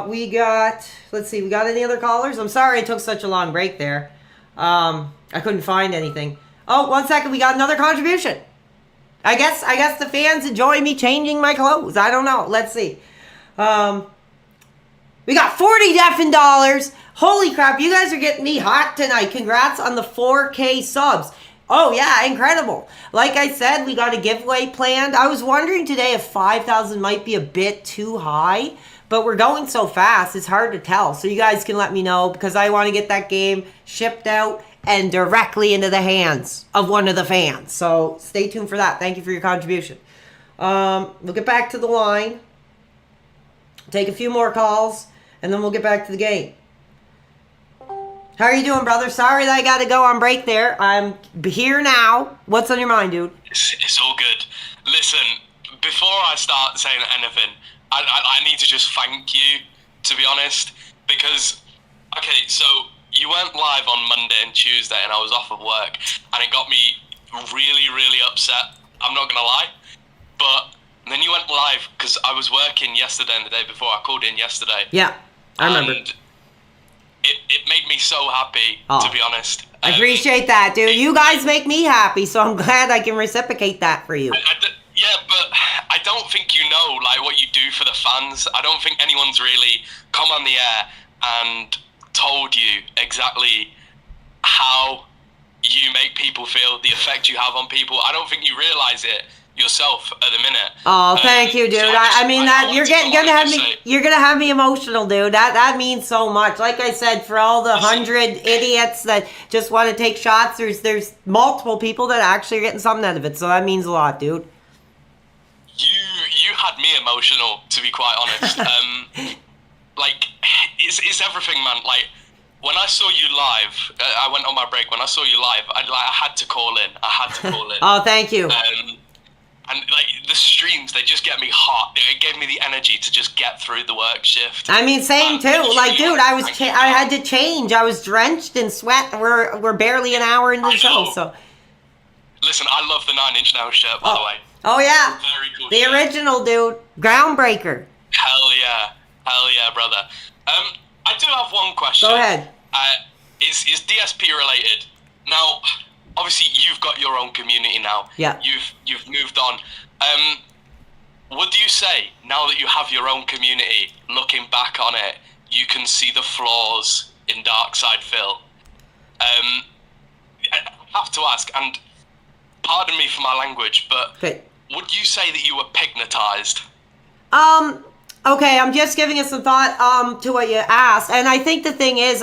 We got any other callers? I'm sorry it took such a long break there. I couldn't find anything. Oh, 1 second, we got another contribution. I guess the fans enjoy me changing my clothes. I don't know. Let's see. We got 40 deafin dollars. Holy crap, you guys are getting me hot tonight. Congrats on the 4K subs. Oh yeah, incredible. Like I said, we got a giveaway planned. I was wondering today if 5,000 might be a bit too high, but we're going so fast, it's hard to tell. So you guys can let me know because I want to get that game shipped out and directly into the hands of one of the fans. So stay tuned for that. Thank you for your contribution. We'll get back to the line, take a few more calls, and then we'll get back to the game. How are you doing, brother? Sorry that I got to go on break there. I'm here now. What's on your mind, dude? It's all good. Listen, before I start saying anything, I need to just thank you, to be honest, because, okay, so you went live on Monday and Tuesday and I was off of work and it got me really, really upset. I'm not going to lie. But then you went live because I was working yesterday and the day before. I called in yesterday. Yeah, I remember. And it made me so happy, to be honest. I appreciate that, dude. You guys make me happy, so I'm glad I can reciprocate that for you. Yeah, but I don't think you know like what you do for the fans. I don't think anyone's really come on the air and told you exactly how you make people feel, the effect you have on people. I don't think you realize it yourself at the minute. Oh, thank you, dude. So I mean that you're gonna have me emotional, dude. That means so much. Like I said, for all the 100 idiots that just want to take shots, there's multiple people that actually are getting something out of it. So that means a lot, dude. You had me emotional, to be quite honest. Like it's everything, man. Like when I saw you live, I went on my break. When I saw you live, I had to call in. Oh, thank you. And like the streams, they just get me hot. It gave me the energy to just get through the work shift. I mean, same too. Like, dude, I had to change. I was drenched in sweat. We're barely an hour into the show, so. Listen, I love the 9 Inch Nails shirt, by the way. Oh yeah, very cool. The shirt. original, dude, groundbreaker. Hell yeah, brother. I do have one question. Go ahead. Is DSP related? Now, obviously, you've got your own community now. Yeah. You've moved on. Would you say, now that you have your own community, looking back on it, you can see the flaws in Darkside Phil? I have to ask, and pardon me for my language, but would you say that you were pignatized? Okay, I'm just giving it some thought to what you asked. And I think the thing is,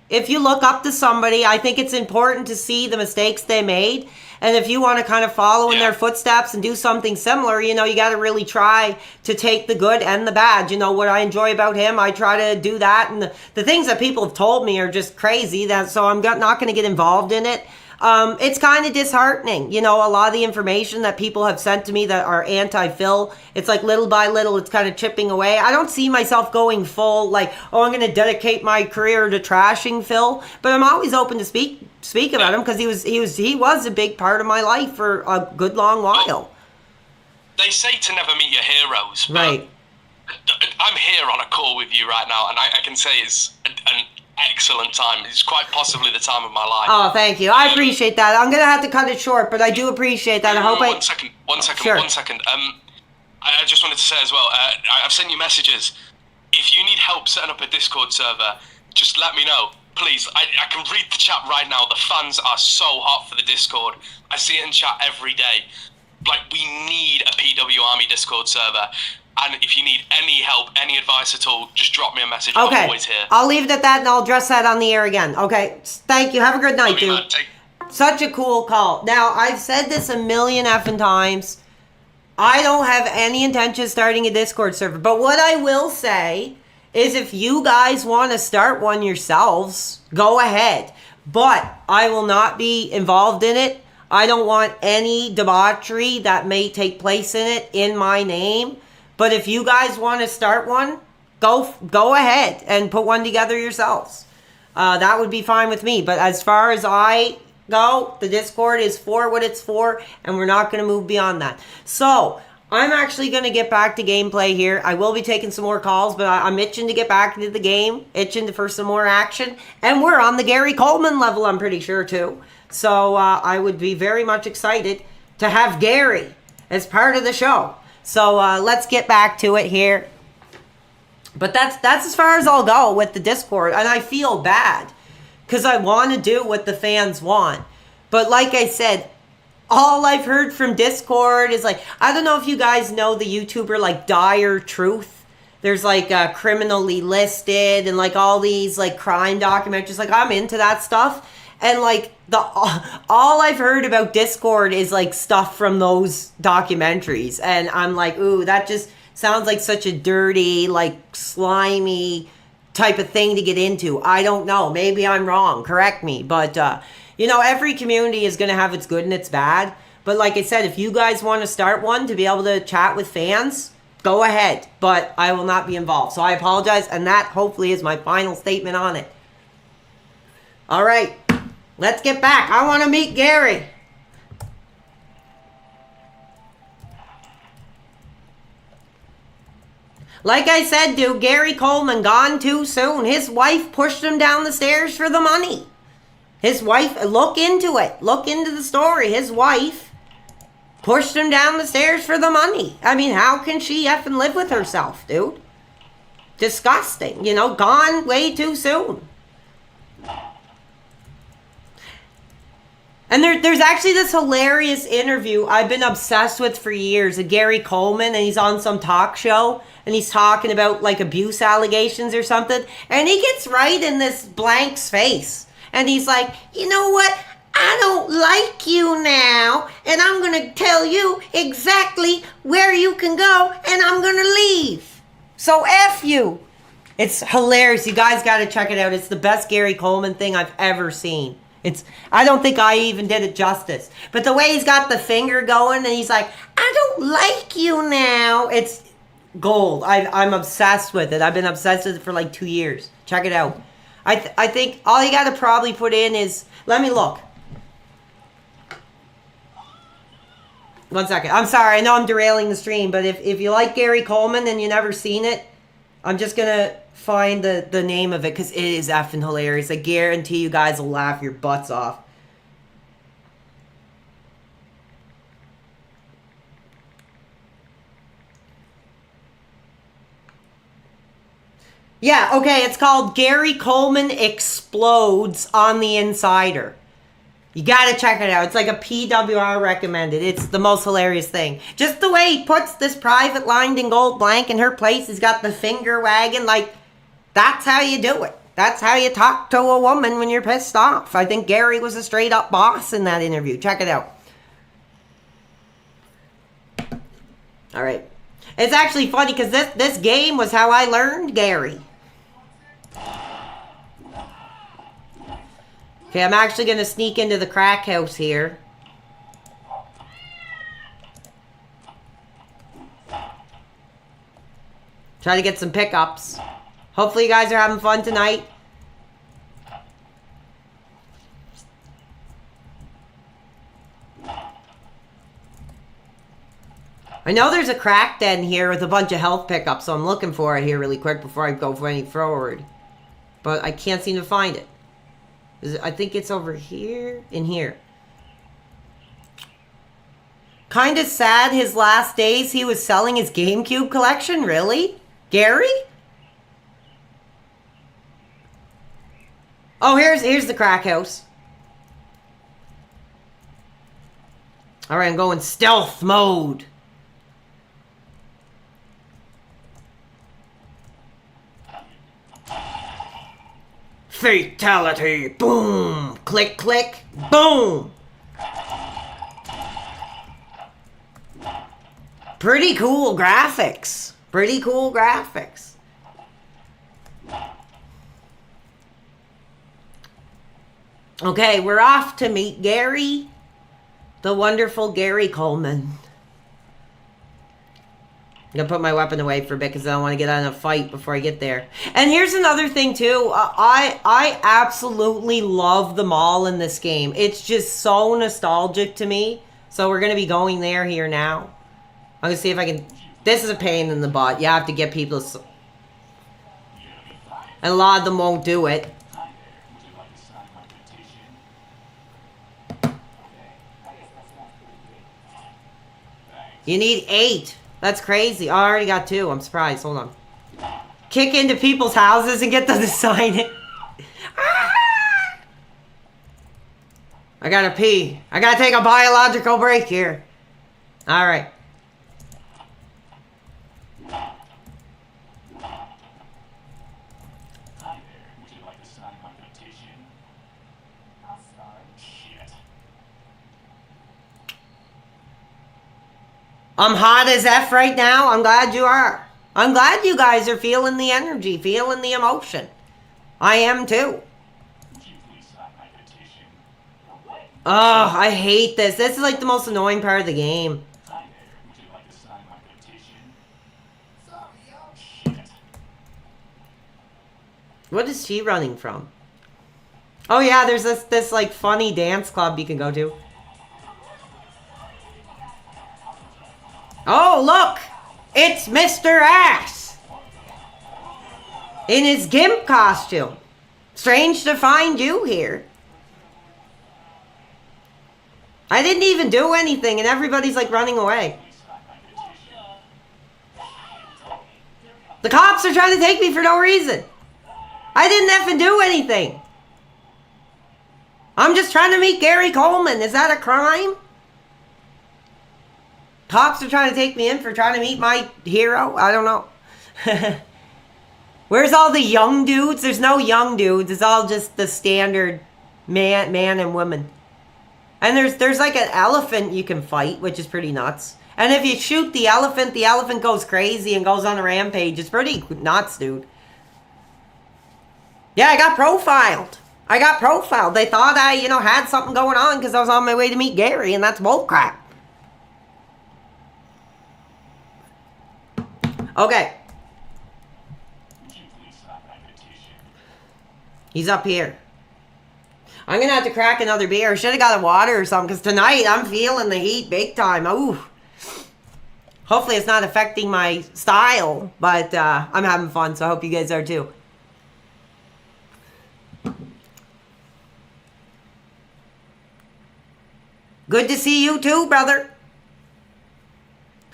if you look up to somebody, I think it's important to see the mistakes they made. And if you want to kind of follow in their footsteps and do something similar, you got to really try to take the good and the bad. What I enjoy about him, I try to do that. And the things that people have told me are just crazy. So I'm not going to get involved in it. It's kind of disheartening. A lot of the information that people have sent to me that are anti-Phil, it's like little by little, it's kind of chipping away. I don't see myself going full, like, I'm going to dedicate my career to trashing Phil, but I'm always open to speak about him because he was a big part of my life for a good long while. They say to never meet your heroes, but right. I'm here on a call with you right now, and I can say it's an excellent time. It's quite possibly the time of my life. Oh, thank you. I appreciate that. I'm going to have to cut it short, but I do appreciate that. One second. I just wanted to say as well, I've sent you messages. If you need help setting up a Discord server, just let me know. Please, I can read the chat right now. The fans are so hot for the Discord. I see it in chat every day. Like, we need a PW Army Discord server. And if you need any help, any advice at all, just drop me a message. Okay. I'm always here. I'll leave it at that and I'll address that on the air again. Okay. Thank you. Have a good night, dude. Such a cool call. Now, I've said this a million effing times. I don't have any intention of starting a Discord server. But what I will say is if you guys want to start one yourselves, go ahead. But I will not be involved in it. I don't want any debauchery that may take place in it in my name. But if you guys want to start one, go ahead and put one together yourselves. That would be fine with me. But as far as I go, the Discord is for what it's for, and we're not going to move beyond that. So I'm actually going to get back to gameplay here. I will be taking some more calls, but I'm itching to get back into the game, itching for some more action. And we're on the Gary Coleman level, I'm pretty sure, too. So I would be very much excited to have Gary as part of the show. So let's get back to it here. But that's as far as I'll go with the Discord. And I feel bad because I want to do what the fans want. But like I said, all I've heard from Discord is like, I don't know if you guys know the YouTuber like Dire Truth. There's like Criminally Listed and like all these like crime documentaries. Like I'm into that stuff. And like all I've heard about Discord is like stuff from those documentaries. And I'm like, ooh, that just sounds like such a dirty, like slimy type of thing to get into. I don't know. Maybe I'm wrong. Correct me. But, you know, every community is going to have its good and its bad. But like I said, if you guys want to start one to be able to chat with fans, go ahead. But I will not be involved. So I apologize. And that hopefully is my final statement on it. All right. Let's get back. I want to meet Gary. Like I said, dude, Gary Coleman gone too soon. His wife pushed him down the stairs for the money. His wife, look into it. Look into the story. His wife pushed him down the stairs for the money. I mean, how can she effing live with herself, dude? Disgusting. You know, gone way too soon. And there's actually this hilarious interview I've been obsessed with for years of Gary Coleman, and he's on some talk show, and he's talking about like abuse allegations or something, and he gets right in this blank's face, and he's like, you know what? I don't like you now, and I'm going to tell you exactly where you can go, and I'm going to leave. So F you. It's hilarious. You guys got to check it out. It's the best Gary Coleman thing I've ever seen. I don't think I even did it justice. But the way he's got the finger going and he's like, I don't like you now. It's gold. I'm obsessed with it. I've been obsessed with it for like 2 years. Check it out. I think all you got to probably put in is, let me look. 1 second. I'm sorry. I know I'm derailing the stream. But if you like Gary Coleman and you never seen it, I'm just going to find the name of it because it is effing hilarious. I guarantee you guys will laugh your butts off. Yeah, okay, it's called Gary Coleman Explodes on the Insider. You gotta check it out. It's like a PWR recommended. It's the most hilarious thing. Just the way he puts this private lined in gold blank in her place. He's got the finger wagging. Like, that's how you do it. That's how you talk to a woman when you're pissed off. I think Gary was a straight up boss in that interview. Check it out. All right. It's actually funny because this game was how I learned Gary. Okay, I'm actually going to sneak into the crack house here. Try to get some pickups. Hopefully you guys are having fun tonight. I know there's a crack den here with a bunch of health pickups, so I'm looking for it here really quick before I go for any forward. But I can't seem to find it. I think it's over here. In here. Kind of sad his last days he was selling his GameCube collection. Really? Gary? Oh, here's the crack house. Alright, I'm going stealth mode. Fatality. Boom. Click, click. Boom. Pretty cool graphics. Pretty cool graphics. Okay, we're off to meet Gary, the wonderful Gary Coleman. I'm gonna put my weapon away for a bit because I don't want to get in a fight before I get there. And here's another thing too. I absolutely love the mall in this game. It's just so nostalgic to me. So we're gonna be going there here now. I'm gonna see if I can. This is a pain in the butt. You have to get people, and a lot of them won't do it. You need 8. That's crazy. Oh, I already got 2. I'm surprised. Hold on. Kick into people's houses and get them to sign it. Ah! I gotta pee. I gotta take a biological break here. Alright. I'm hot as F right now. I'm glad you are. I'm glad you guys are feeling the energy, feeling the emotion. I am too. Oh, I hate this. This is like the most annoying part of the game. What is she running from? Oh yeah, there's this like funny dance club you can go to. Oh, look! It's Mr. Ass! In his gimp costume. Strange to find you here. I didn't even do anything and everybody's like running away. The cops are trying to take me for no reason. I didn't effing do anything. I'm just trying to meet Gary Coleman. Is that a crime? Cops are trying to take me in for trying to meet my hero? I don't know. Where's all the young dudes? There's no young dudes. It's all just the standard man and woman. And there's like an elephant you can fight, which is pretty nuts. And if you shoot the elephant goes crazy and goes on a rampage. It's pretty nuts, dude. Yeah, I got profiled. They thought I, had something going on because I was on my way to meet Gary, and that's bullcrap. Okay. He's up here. I'm going to have to crack another beer. I should have got a water or something, because tonight I'm feeling the heat big time. Ooh. Hopefully it's not affecting my style, but I'm having fun, so I hope you guys are too. Good to see you too, brother.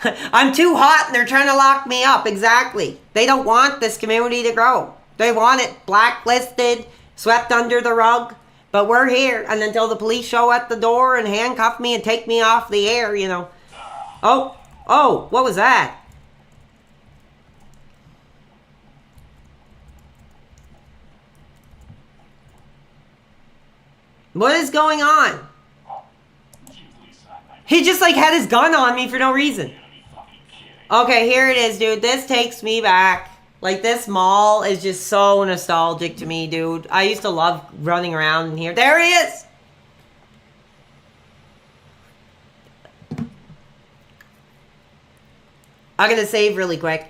I'm too hot and they're trying to lock me up. Exactly. They don't want this community to grow. They want it blacklisted, swept under the rug. But we're here, and until the police show at the door and handcuff me and take me off the air, Oh, what was that? What is going on? He just like had his gun on me for no reason. Okay, here it is, dude. This takes me back. Like, this mall is just so nostalgic to me, dude. I used to love running around in here. There he is! I'm gonna save really quick.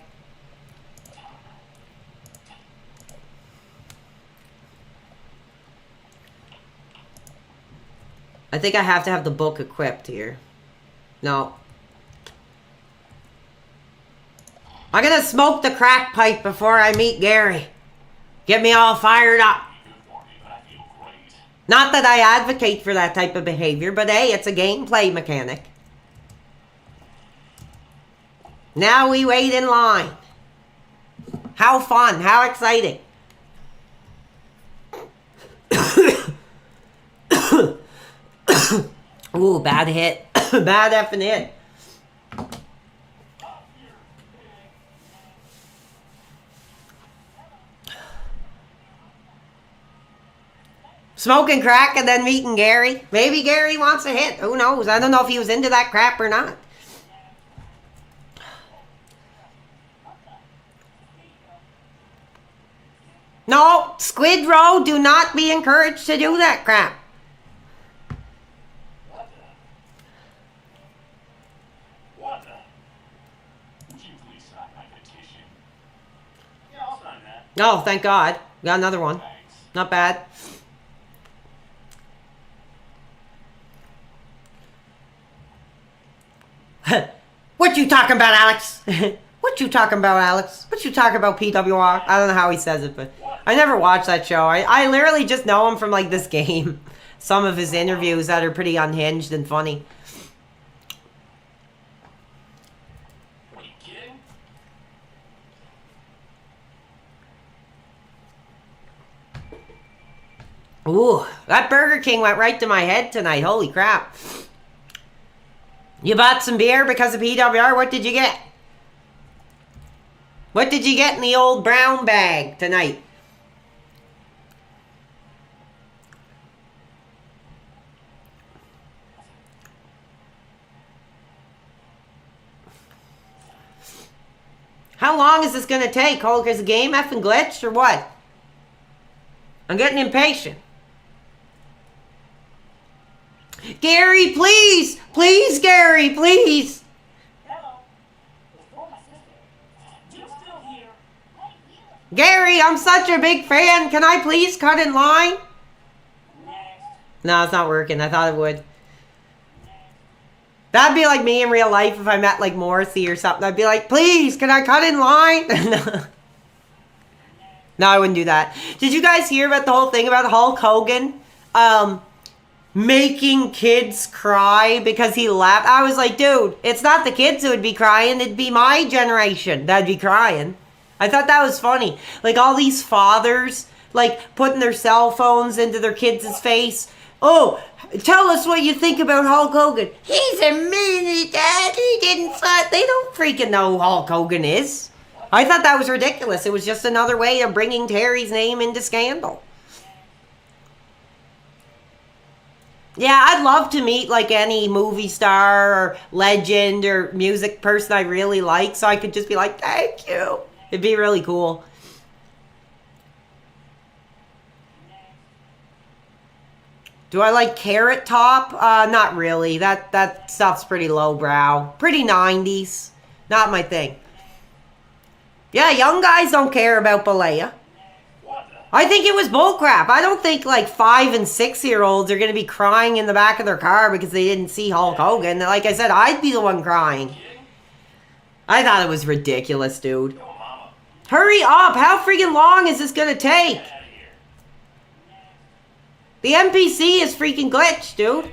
I think I have to have the book equipped here. No. I'm gonna smoke the crack pipe before I meet Gary. Get me all fired up. Not that I advocate for that type of behavior, but hey, it's a gameplay mechanic. Now we wait in line. How fun, how exciting. Ooh, bad hit. Bad effing hit. Smoking crack and then meeting Gary. Maybe Gary wants a hit. Who knows? I don't know if he was into that crap or not. No, Squid Row, do not be encouraged to do that crap. Oh, thank God. Got another one. Not bad. What you talking about, Alex? What you talking about, Alex? What you talking about, PWR? I don't know how he says it, but I never watched that show. I literally just know him from, like, this game. Some of his interviews that are pretty unhinged and funny. Are you kidding? Ooh, that Burger King went right to my head tonight. Holy crap. You bought some beer because of PWR? What did you get? What did you get in the old brown bag tonight? How long is this going to take? Hulk, is the game effing glitched or what? I'm getting impatient. Gary, please! Please, Gary, please! Gary, I'm such a big fan. Can I please cut in line? No, it's not working. I thought it would. That'd be like me in real life if I met like Morrissey or something. I'd be like, please, can I cut in line? No, I wouldn't do that. Did you guys hear about the whole thing about Hulk Hogan? Making kids cry because he laughed. I was like, dude, it's not the kids who would be crying. It'd be my generation that'd be crying. I thought that was funny. Like all these fathers, like putting their cell phones into their kids' face. Oh, tell us what you think about Hulk Hogan. He's a mini dad. He didn't fight. They don't freaking know who Hulk Hogan is. I thought that was ridiculous. It was just another way of bringing Terry's name into scandal. Yeah, I'd love to meet like any movie star or legend or music person I really like so I could just be like, thank you. It'd be really cool. Do I like Carrot Top? Not really. That stuff's pretty lowbrow. Pretty 90s. Not my thing. Yeah, young guys don't care about Balea. I think it was bullcrap. I don't think like 5 and 6-year-olds are going to be crying in the back of their car because they didn't see Hulk Hogan. Like I said, I'd be the one crying. I thought it was ridiculous, dude. Hurry up! How freaking long is this going to take? The NPC is freaking glitched, dude.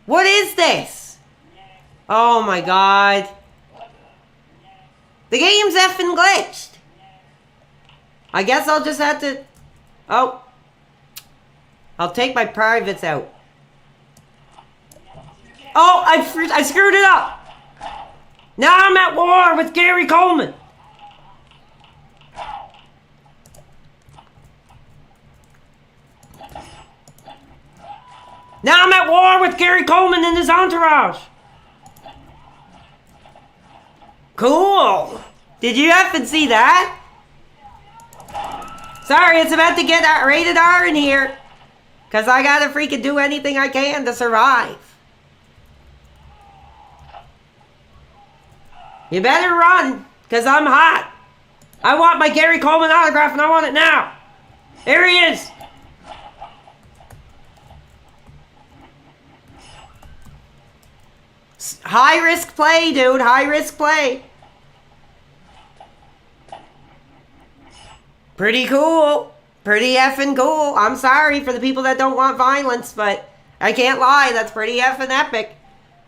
What is this? Oh my god. The game's effing glitched. I guess I'll just have to... Oh. I'll take my privates out. Oh, I screwed it up. Now I'm at war with Gary Coleman. Now I'm at war with Gary Coleman and his entourage. Cool. Did you happen to see that? Sorry, it's about to get rated R in here. Because I gotta freaking do anything I can to survive. You better run, because I'm hot. I want my Gary Coleman autograph and I want it now. Here he is. High risk play, dude. High risk play. Pretty cool. Pretty effing cool. I'm sorry for the people that don't want violence, but I can't lie. That's pretty effing epic.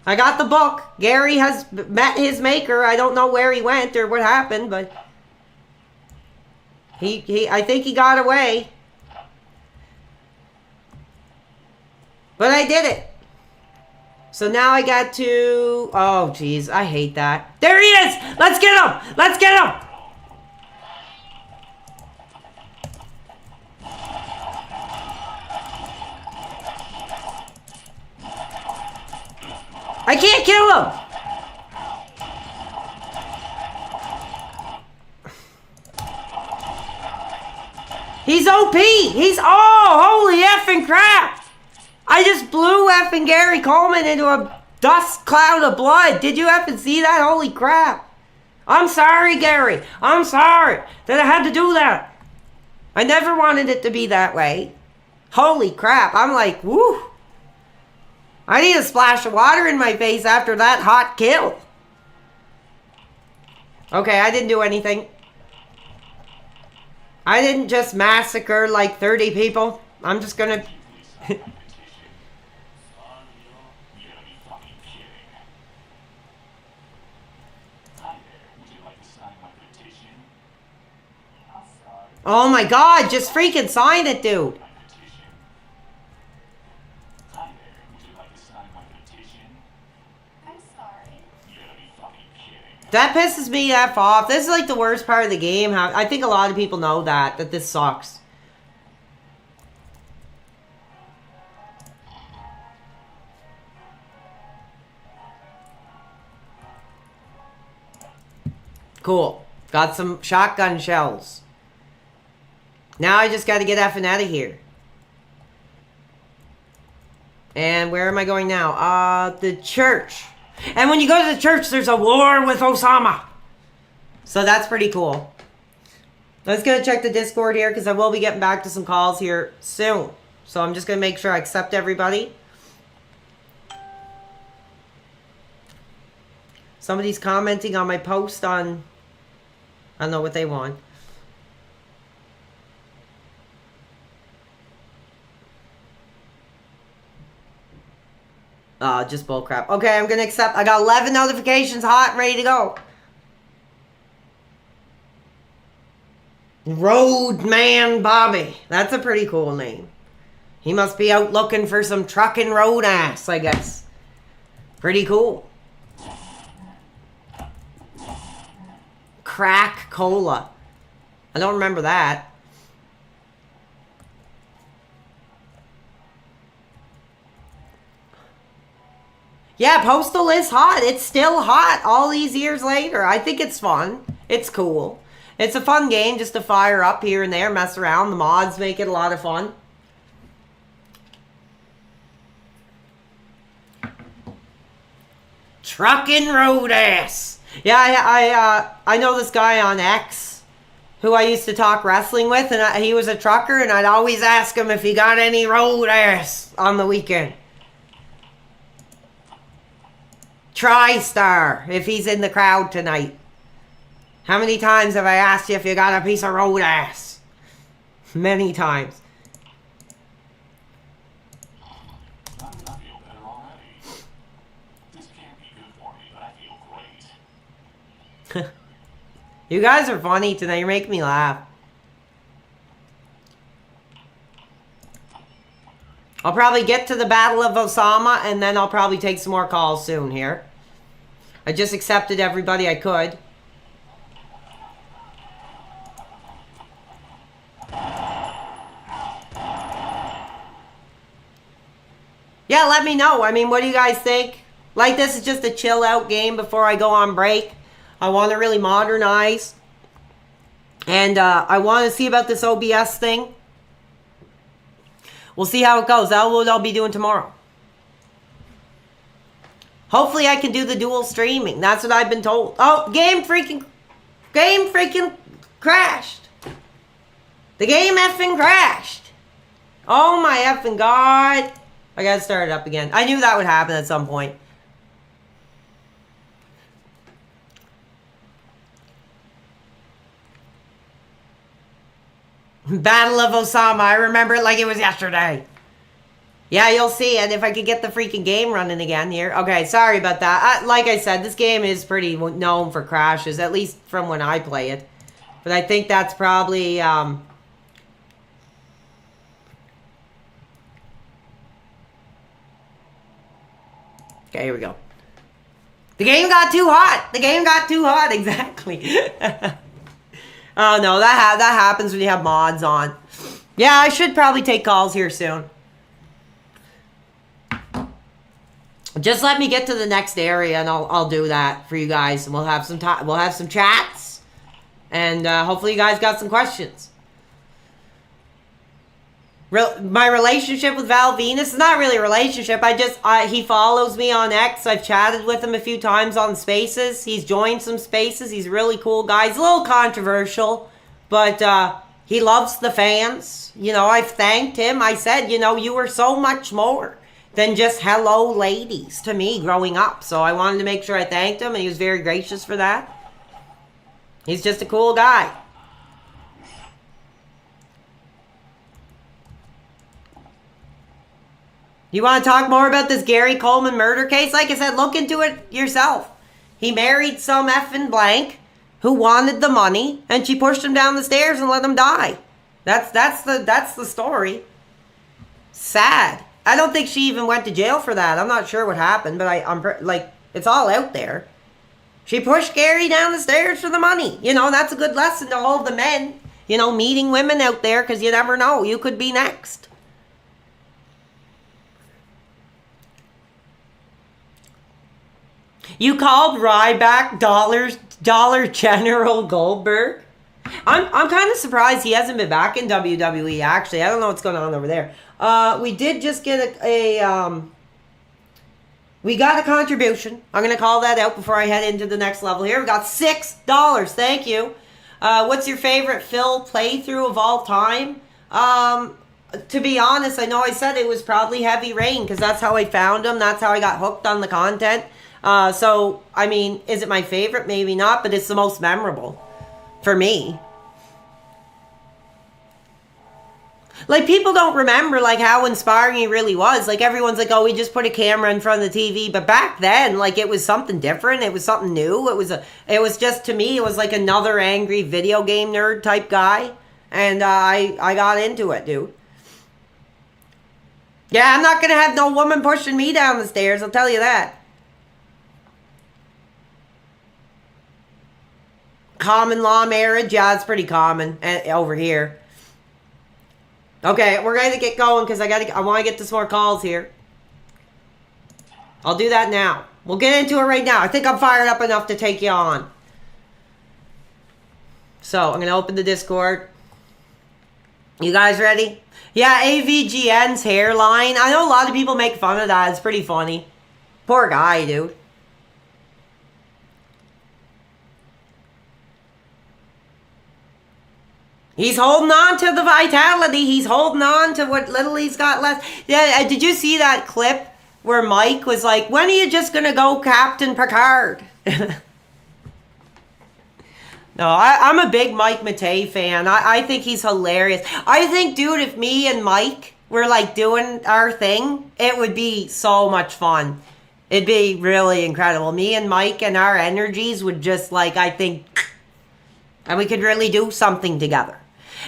I got the book. Gary has met his maker. I don't know where he went or what happened, but I think he got away. But I did it. So now I got to... Oh, jeez. I hate that. There he is! Let's get him! Let's get him! I can't kill him! He's OP! He's, oh, holy effing crap! I just blew effing Gary Coleman into a dust cloud of blood. Did you effing see that? Holy crap. I'm sorry, Gary. I'm sorry that I had to do that. I never wanted it to be that way. Holy crap. I'm like, woo. I need a splash of water in my face after that hot kill. Okay, I didn't do anything. I didn't just massacre like 30 people. I'm just gonna... Oh my god, just freaking sign it, dude. That pisses me F off. This is like the worst part of the game. I think a lot of people know that this sucks. Cool. Got some shotgun shells. Now I just got to get effing out of here. And where am I going now? The church. And when you go to the church, there's a war with Osama. So that's pretty cool. Let's go check the Discord here because I will be getting back to some calls here soon. So I'm just going to make sure I accept everybody. Somebody's commenting on my post on... I don't know what they want. Just bullcrap. Okay, I'm gonna accept. I got 11 notifications hot and ready to go. Roadman Bobby. That's a pretty cool name. He must be out looking for some trucking road ass, I guess. Pretty cool. Crack Cola. I don't remember that. Yeah, Postal is hot. It's still hot all these years later. I think it's fun. It's cool. It's a fun game just to fire up here and there, mess around. The mods make it a lot of fun. Truckin' road ass. Yeah, I know this guy on X who I used to talk wrestling with, and he was a trucker, and I'd always ask him if he got any road ass on the weekend. TriStar, if he's in the crowd tonight. How many times have I asked you if you got a piece of road ass? Many times. You guys are funny tonight. You make me laugh. I'll probably get to the Battle of Osama, and then I'll probably take some more calls soon here. I just accepted everybody I could. Yeah, let me know. I mean, what do you guys think? Like, this is just a chill out game before I go on break. I want to really modernize. And I want to see about this OBS thing. We'll see how it goes. That's what I'll be doing tomorrow. Hopefully I can do the dual streaming. That's what I've been told. Oh, game freaking crashed. The game effing crashed. Oh my effing god. I gotta start it up again. I knew that would happen at some point. Battle of Osama. I remember it like it was yesterday. Yeah, you'll see it if I could get the freaking game running again here. Okay, sorry about that. Like I said, this game is pretty known for crashes, at least from when I play it. But I think that's probably... Okay, here we go. The game got too hot. The game got too hot, exactly. Oh no, that happens when you have mods on. Yeah, I should probably take calls here soon. Just let me get to the next area, and I'll do that for you guys, and we'll have some time. We'll have some chats, and hopefully you guys got some questions. My relationship with Val Venus is not really a relationship. He follows me on X. I've chatted with him a few times on Spaces. He's joined some Spaces. He's a really cool guy. He's a little controversial, but he loves the fans. You know, I've thanked him. I said, you know, you were so much more than just hello ladies to me growing up. So I wanted to make sure I thanked him, and he was very gracious for that. He's just a cool guy. You want to talk more about this Gary Coleman murder case? Like I said, look into it yourself. He married some effing blank who wanted the money, and she pushed him down the stairs and let him die. That's the story. Sad. I don't think she even went to jail for that. I'm not sure what happened, but I'm like, it's all out there. She pushed Gary down the stairs for the money. You know, that's a good lesson to all the men. You know, meeting women out there, because you never know. You could be next. You called Ryback Dollar General Goldberg? I'm kind of surprised he hasn't been back in WWE, actually. I don't know what's going on over there. We did just get we got a contribution. I'm going to call that out before I head into the next level here. We got $6. Thank you. What's your favorite Phil playthrough of all time? To be honest, I know I said it was probably Heavy Rain, because that's how I found him. That's how I got hooked on the content. So, I mean, is it my favorite? Maybe not, but it's the most memorable for me. Like, people don't remember, like, how inspiring he really was. Like, everyone's like, oh, we just put a camera in front of the TV. But back then, like, it was something different. It was something new. It was just, to me, it was like another angry video game nerd type guy. And I got into it, dude. Yeah, I'm not going to have no woman pushing me down the stairs, I'll tell you that. Common law marriage, yeah, it's pretty common over here. Okay, we're going to get going because I want to get to some more calls here. I'll do that now. We'll get into it right now. I think I'm fired up enough to take you on. So, I'm going to open the Discord. You guys ready? Yeah, AVGN's hairline. I know a lot of people make fun of that. It's pretty funny. Poor guy, dude. He's holding on to the vitality. He's holding on to what little he's got left. Yeah, did you see that clip where Mike was like, when are you just going to go Captain Picard? No, I'm a big Mike Matei fan. I think he's hilarious. I think, dude, if me and Mike were like doing our thing, it would be so much fun. It'd be really incredible. Me and Mike and our energies would just like, I think, and we could really do something together.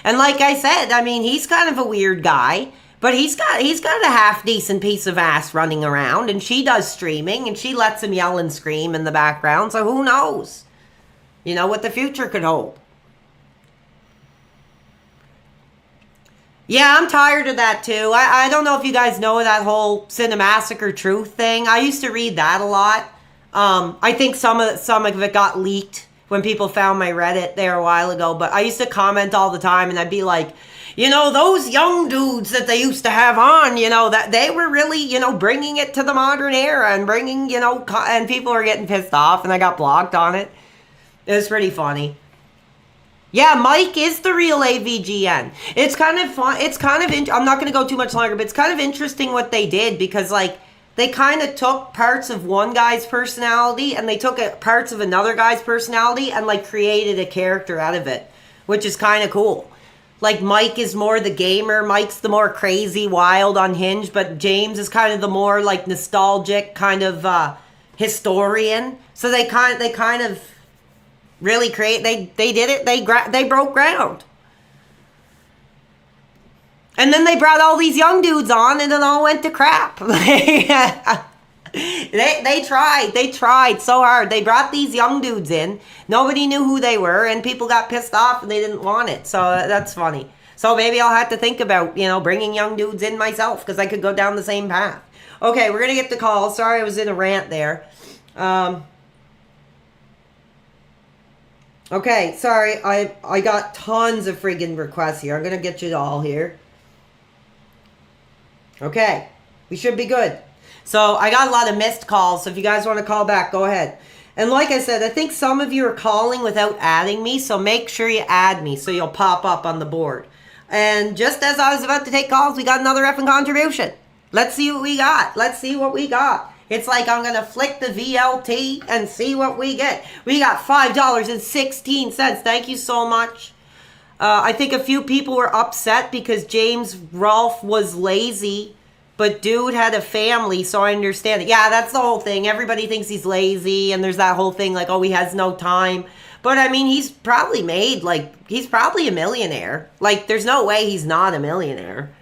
And like I said, I mean, he's kind of a weird guy, but he's got a half decent piece of ass running around, and she does streaming, and she lets him yell and scream in the background. So who knows? You know what the future could hold. Yeah, I'm tired of that too. I don't know if you guys know that whole Cinemassacre Truth thing. I used to read that a lot. I think some of it got leaked when people found my Reddit there a while ago, but I used to comment all the time, and I'd be like, you know, those young dudes that they used to have on, you know, that they were really, you know, bringing it to the modern era and bringing, you know, and people were getting pissed off, and I got blocked on it. It was pretty funny. Yeah, Mike is the real AVGN. It's kind of fun. It's kind of, I'm not going to go too much longer, but it's kind of interesting what they did, because, like, they kind of took parts of one guy's personality and they took parts of another guy's personality and like created a character out of it, which is kind of cool. Like Mike is more the gamer, Mike's the more crazy, wild, unhinged, but James is kind of the more like nostalgic kind of historian. So they kind of really they did it. They broke ground. And then they brought all these young dudes on, and it all went to crap. They tried so hard. They brought these young dudes in. Nobody knew who they were, and people got pissed off, and they didn't want it. So that's funny. So maybe I'll have to think about, bringing young dudes in myself because I could go down the same path. Okay, we're going to get the call. Sorry I was in a rant there. Okay, sorry. I got tons of friggin' requests here. I'm going to get you all here. Okay, we should be good. So I got a lot of missed calls, so if you guys want to call back, go ahead. And like I said, I think some of you are calling without adding me, so make sure you add me so you'll pop up on the board. And just as I was about to take calls, we got another effing contribution. Let's see what we got. Let's see what we got. It's like I'm going to flick the VLT and see what we get. We got $5.16. Thank you so much. I think a few people were upset because James Rolfe was lazy, but dude had a family, so I understand it. Yeah, that's the whole thing. Everybody thinks he's lazy, and there's that whole thing like, oh, he has no time. But, I mean, he's probably he's probably a millionaire. Like, there's no way he's not a millionaire.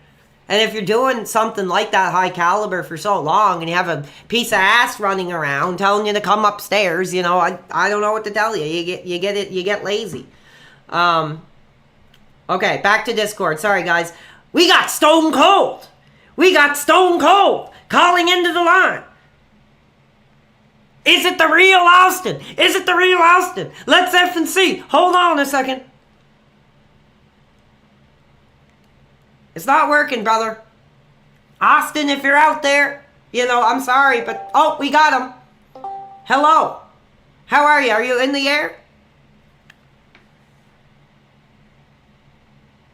And if you're doing something like that high caliber for so long, and you have a piece of ass running around telling you to come upstairs, I don't know what to tell you. You get lazy. Okay, back to Discord. Sorry, guys. We got Stone Cold. We got Stone Cold calling into the line. Is it the real Austin? Is it the real Austin? Let's effing see. Hold on a second. It's not working, brother. Austin, if you're out there, I'm sorry, but... Oh, we got him. Hello. How are you? Are you in the air?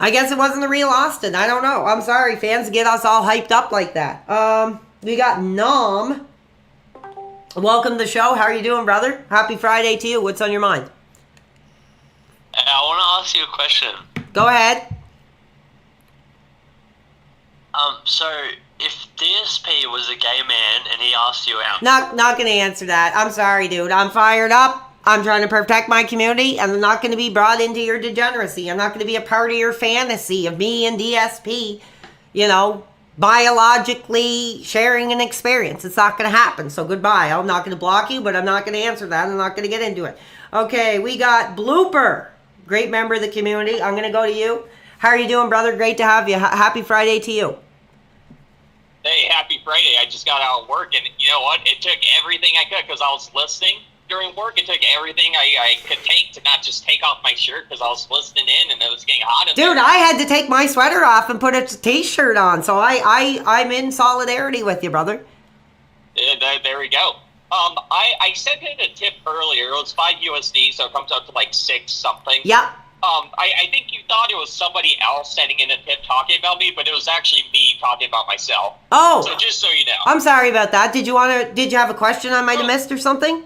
I guess it wasn't the real Austin. I don't know. I'm sorry. Fans get us all hyped up like that. We got Nom. Welcome to the show. How are you doing, brother? Happy Friday to you. What's on your mind? I want to ask you a question. Go ahead. So if DSP was a gay man and he asked you out... Not going to answer that. I'm sorry, dude. I'm fired up. I'm trying to protect my community, and I'm not going to be brought into your degeneracy. I'm not going to be a part of your fantasy of me and DSP, biologically sharing an experience. It's not going to happen, so goodbye. I'm not going to block you, but I'm not going to answer that. I'm not going to get into it. Okay, we got Blooper. Great member of the community. I'm going to go to you. How are you doing, brother? Great to have you. Happy Friday to you. Hey, happy Friday. I just got out of work, and you know what? It took everything I could because I was listening during work. It took everything I could take to not just take off my shirt because I was listening in and it was getting hot in Dude, there. I had to take my sweater off and put a t-shirt on, so I'm in solidarity with you, brother. There we go. I sent in a tip earlier. It was $5 USD, so it comes out to like 6 something. Yep. I think you thought it was somebody else sending in a tip talking about me, but it was actually me talking about myself. Oh. So just so you know. I'm sorry about that. Did you have a question I might have missed or something?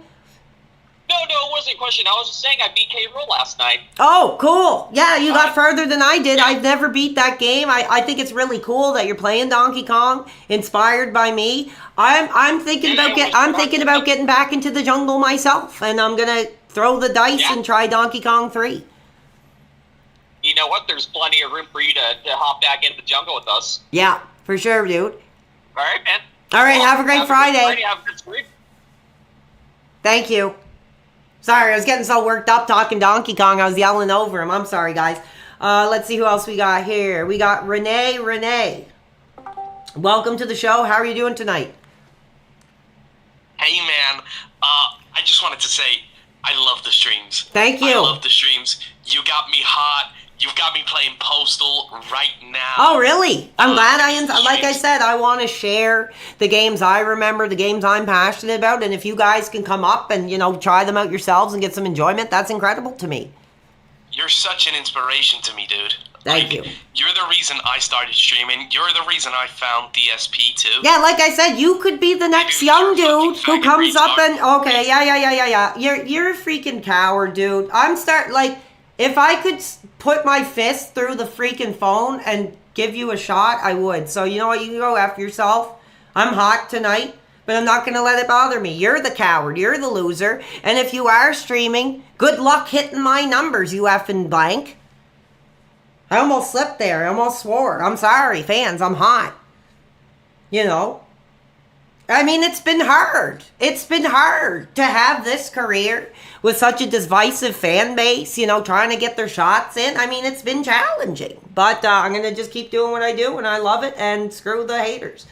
No, it wasn't a question. I was just saying I beat K. Rool last night. Oh, cool. Yeah, you got further than I did. I've never beat that game. I think it's really cool that you're playing Donkey Kong, inspired by me. I'm thinking about getting back into the jungle myself, and I'm gonna throw the dice and try Donkey Kong 3. You know what? There's plenty of room for you to hop back into the jungle with us. Yeah, for sure, dude. All right, man. All right, have a great Friday. Have a good sleep. Thank you. Sorry, I was getting so worked up talking Donkey Kong, I was yelling over him. I'm sorry, guys. Let's see who else we got here. We got Renee. Welcome to the show. How are you doing tonight? Hey, man. I just wanted to say I love the streams. Thank you. I love the streams. You got me hot. You've got me playing Postal right now. Oh, really? I'm glad like I said, I want to share the games I remember, the games I'm passionate about, and if you guys can come up and, try them out yourselves and get some enjoyment, that's incredible to me. You're such an inspiration to me, dude. Thank you. You're the reason I started streaming. You're the reason I found DSP, too. Yeah, like I said, you could be the next young dude who comes up and... Okay, yeah. You're a freaking coward, dude. If I could put my fist through the freaking phone and give you a shot, I would. So you know what? You can go after yourself. I'm hot tonight, but I'm not going to let it bother me. You're the coward. You're the loser. And if you are streaming, good luck hitting my numbers, you effing blank. I almost slipped there. I almost swore. I'm sorry, fans. I'm hot. I mean, it's been hard. It's been hard to have this career with such a divisive fan base, you know, trying to get their shots in. I mean, it's been challenging. But I'm going to just keep doing what I do, and I love it, and screw the haters.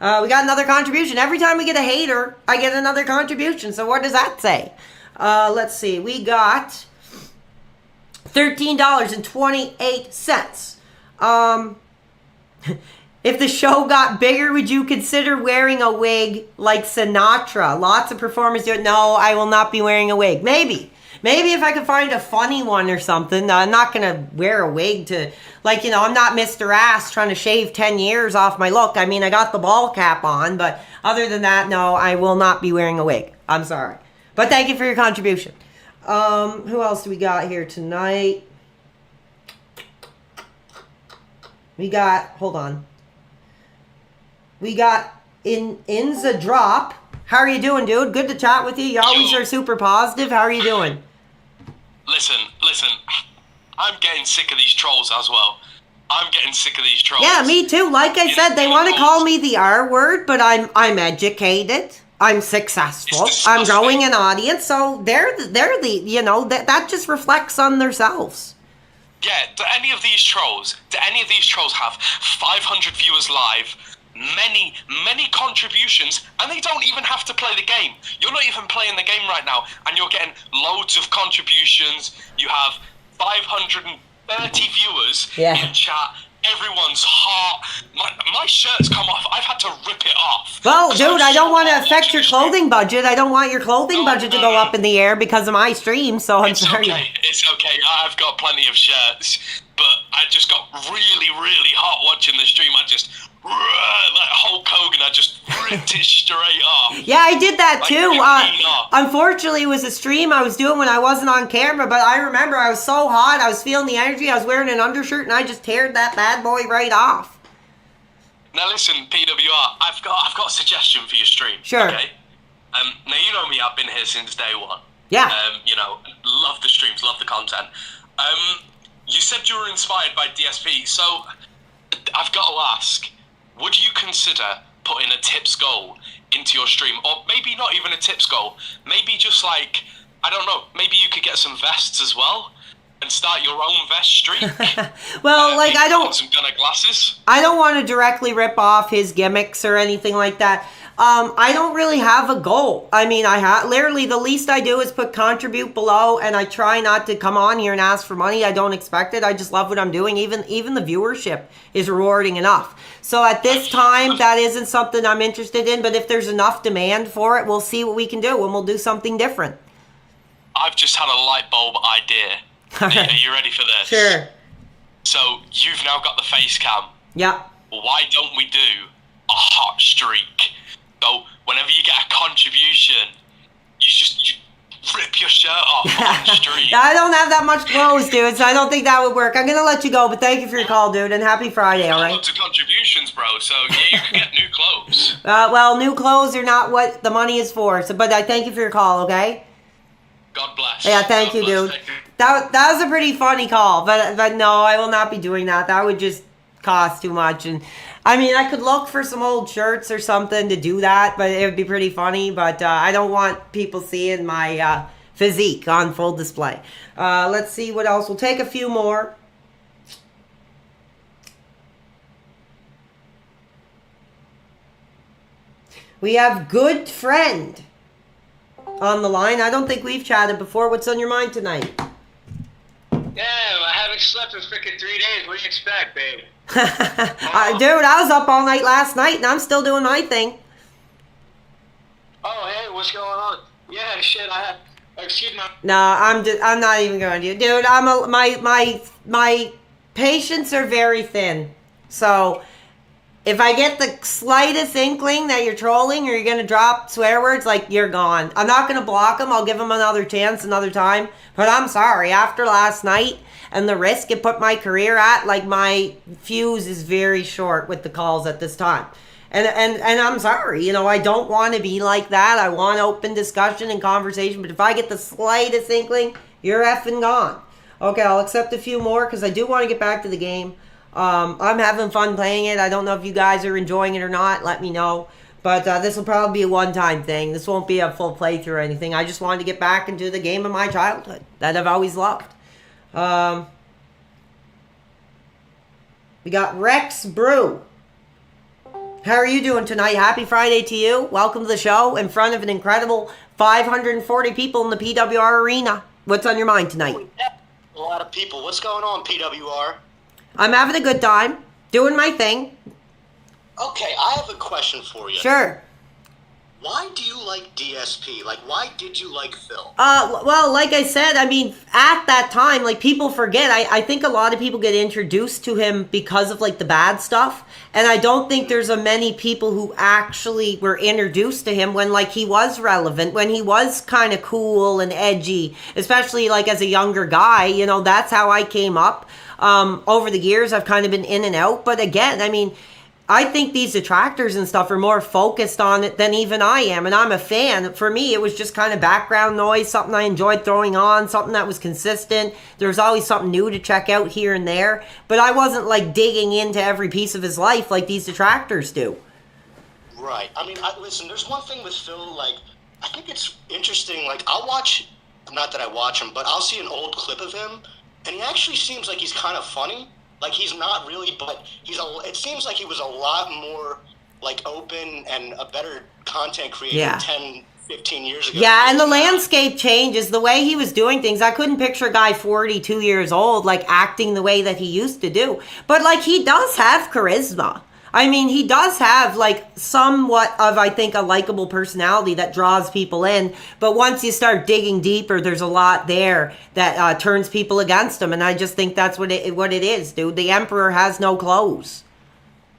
We got another contribution. Every time we get a hater, I get another contribution. So what does that say? Let's see. We got $13.28. If the show got bigger, would you consider wearing a wig like Sinatra? Lots of performers do it. No, I will not be wearing a wig. Maybe if I could find a funny one or something. I'm not going to wear a wig to, like, you know, I'm not Mr. Ass trying to shave 10 years off my look. I mean, I got the ball cap on, but other than that, no, I will not be wearing a wig. I'm sorry. But thank you for your contribution. Who else do we got here tonight? We got, hold on. We got Inza Drop. How are you doing, dude? Good to chat with you. You always are super positive. How are you doing? Listen. I'm getting sick of these trolls as well. I'm getting sick of these trolls. Yeah, me too. Like I said, they want to call me the R word, but I'm educated. I'm successful. I'm growing an audience. So they're the you know, that just reflects on themselves. Yeah, do any of these trolls have 500 viewers live, many contributions, and they don't even have to play the game? You're not even playing the game right now, and you're getting loads of contributions. You have 530 viewers in chat. Everyone's hot. My shirt's come off. I've had to rip it off. Well, dude, I don't want to affect your clothing budget. I don't want your clothing budget to go up in the air because of my stream, so I'm sorry. It's okay. I've got plenty of shirts, but I just got really, really hot watching the stream. I just, like Hulk Hogan, I just ripped it straight off. Yeah, I did that Like, too. clean off. Unfortunately, it was a stream I was doing when I wasn't on camera, but I remember I was so hot. I was feeling the energy. I was wearing an undershirt, and I just teared that bad boy right off. Now listen, PWR, I've got a suggestion for your stream. Sure. Okay. Now you know me. I've been here since day one. Yeah. You know, love the streams, love the content. You said you were inspired by DSP, so I've got to ask: would you consider putting a tips goal into your stream, or maybe not even a tips goal? Maybe just like, I don't know. Maybe you could get some vests as well and start your own vest streak. Well, like I don't. Some kind of glasses. I don't want to directly rip off his gimmicks or anything like that. I don't really have a goal. I mean, literally the least I do is put contribute below, and I try not to come on here and ask for money. I don't expect it. I just love what I'm doing. Even the viewership is rewarding enough. So at this time, that isn't something I'm interested in, but if there's enough demand for it, we'll see what we can do, and we'll do something different. I've just had a light bulb idea. Are you ready for this? Sure. So you've now got the face cam. Yeah. Why don't we do a hot streak? So whenever you get a contribution, you rip your shirt off on stream. I don't have that much clothes, dude, so I don't think that would work. I'm gonna let you go, but thank you for your call, dude, and happy Friday, all right? Lots of contributions, bro, so yeah, you can get new clothes. Well, new clothes are not what the money is for, so, but I thank you for your call, okay? God bless. Yeah, thank you, dude. That was a pretty funny call, but no, I will not be doing that. That would just cost too much. And I mean, I could look for some old shirts or something to do that, but it would be pretty funny. But I don't want people seeing my physique on full display. Let's see what else. We'll take a few more. We have Good Friend on the line. I don't think we've chatted before. What's on your mind tonight? Yeah, I haven't slept in freaking 3 days. What do you expect, babe? Dude, I was up all night last night, and I'm still doing my thing. Oh, hey, what's going on? Yeah, shit, excuse me. No, I'm not even going to. Dude, my patience are very thin. So if I get the slightest inkling that you're trolling or you're going to drop swear words, like, you're gone. I'm not going to block them. I'll give them another chance another time. But I'm sorry. After last night and the risk it put my career at, like, my fuse is very short with the calls at this time. And I'm sorry. You know, I don't want to be like that. I want open discussion and conversation. But if I get the slightest inkling, you're effing gone. Okay, I'll accept a few more because I do want to get back to the game. I'm having fun playing it. I don't know if you guys are enjoying it or not. Let me know. But this will probably be a one-time thing. This won't be a full playthrough or anything. I just wanted to get back into the game of my childhood that I've always loved. We got Rex Brew. How are you doing tonight? Happy Friday to you. Welcome to the show in front of an incredible 540 people in the PWR arena. What's on your mind tonight? A lot of people. What's going on, PWR? I'm having a good time, doing my thing. Okay, I have a question for you. Sure. Why do you like DSP? Like, why did you like Phil? Well, like I said, I mean, at that time, like, people forget. I think a lot of people get introduced to him because of, like, the bad stuff. And I don't think there's a many people who actually were introduced to him when, like, he was relevant, when he was kind of cool and edgy, especially, like, as a younger guy. You know, that's how I came up. Over the years, I've kind of been in and out. But again, I mean, I think these detractors and stuff are more focused on it than even I am. And I'm a fan. For me, it was just kind of background noise, something I enjoyed throwing on, something that was consistent. There was always something new to check out here and there. But I wasn't like digging into every piece of his life like these detractors do. Right. I mean, listen, there's one thing with Phil, like, I think it's interesting. Like, I'll watch, not that I watch him, but I'll see an old clip of him, and he actually seems like he's kind of funny. Like, he's not really, but it seems like he was a lot more, like, open and a better content creator 10, 15 years ago. Yeah, and the landscape changes, the way he was doing things. I couldn't picture a guy 42 years old, like, acting the way that he used to do. But, like, he does have charisma. I mean, he does have, like, somewhat of, I think, a likable personality that draws people in. But once you start digging deeper, there's a lot there that turns people against him. And I just think that's what it is, dude. The emperor has no clothes.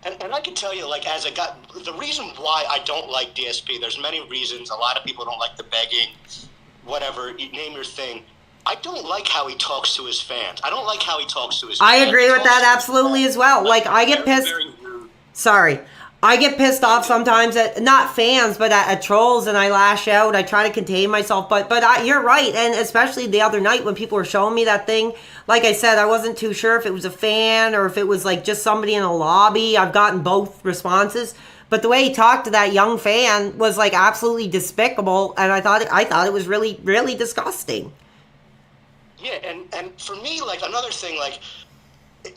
And I can tell you, like, as a guy, the reason why I don't like DSP, there's many reasons. A lot of people don't like the begging, whatever, name your thing. I don't like how he talks to his fans. I don't like how he talks to his fans. I agree with that absolutely as well. Like, I get pissed. Sorry. I get pissed off sometimes at, not fans, but at trolls, and I lash out. I try to contain myself, but you're right. And especially the other night when people were showing me that thing, like I said, I wasn't too sure if it was a fan or if it was like just somebody in a lobby. I've gotten both responses. But the way he talked to that young fan was like absolutely despicable, and I thought it was really, really disgusting. Yeah, and for me, like, another thing, like,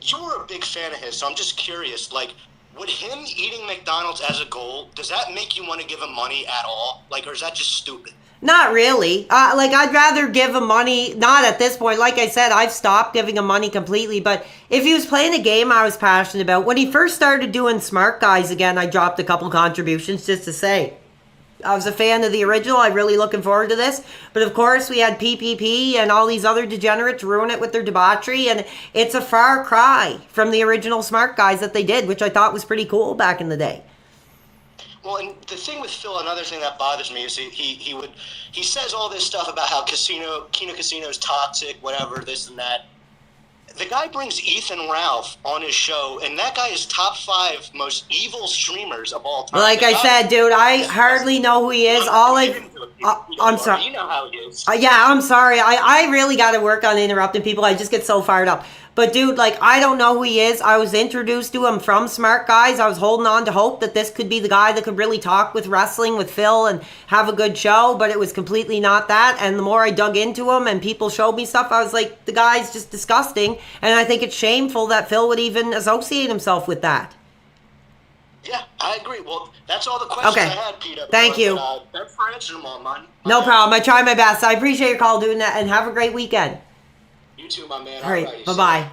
you were a big fan of his, so I'm just curious, like, would him eating McDonald's as a goal, does that make you want to give him money at all? Like, or is that just stupid? Not really. Like, I'd rather give him money, not at this point. Like I said, I've stopped giving him money completely. But if he was playing a game I was passionate about, when he first started doing Smart Guys again, I dropped a couple contributions just to say I was a fan of the original. I'm really looking forward to this. But of course, we had PPP and all these other degenerates ruin it with their debauchery. And it's a far cry from the original Smart Guys that they did, which I thought was pretty cool back in the day. Well, and the thing with Phil, another thing that bothers me is he says all this stuff about how Kino Casino is toxic, whatever, this and that. The guy brings Ethan Ralph on his show, and that guy is top 5 most evil streamers of all time. Like I said, dude, I hardly know who he is. I'm sorry. You know how he is. Yeah, I'm sorry. I really got to work on interrupting people. I just get so fired up. But dude, like, I don't know who he is. I was introduced to him from Smart Guys. I was holding on to hope that this could be the guy that could really talk with wrestling with Phil and have a good show, but it was completely not that. And the more I dug into him and people showed me stuff, I was like, the guy's just disgusting. And I think it's shameful that Phil would even associate himself with that. Yeah, I agree. Well, that's all the questions I had, Peter. Thank you. Thanks for answering them all, man. No problem. I try my best. I appreciate your call doing that, and have a great weekend. You too, my man. All right, bye-bye.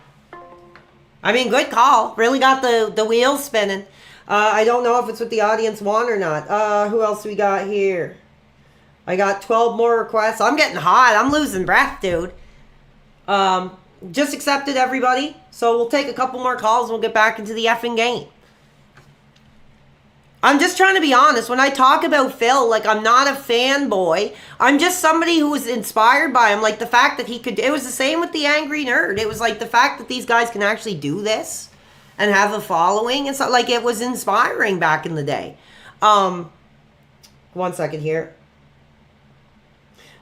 I mean, good call. Really got the wheels spinning. I don't know if it's what the audience want or not. Who else we got here? I got 12 more requests. I'm getting hot. I'm losing breath, dude. Just accepted everybody. So we'll take a couple more calls and we'll get back into the effing game. I'm just trying to be honest. When I talk about Phil, like, I'm not a fanboy. I'm just somebody who was inspired by him. Like, the fact that he could... It was the same with the Angry Nerd. It was like the fact that these guys can actually do this and have a following and stuff. Like, it was inspiring back in the day. 1 second here.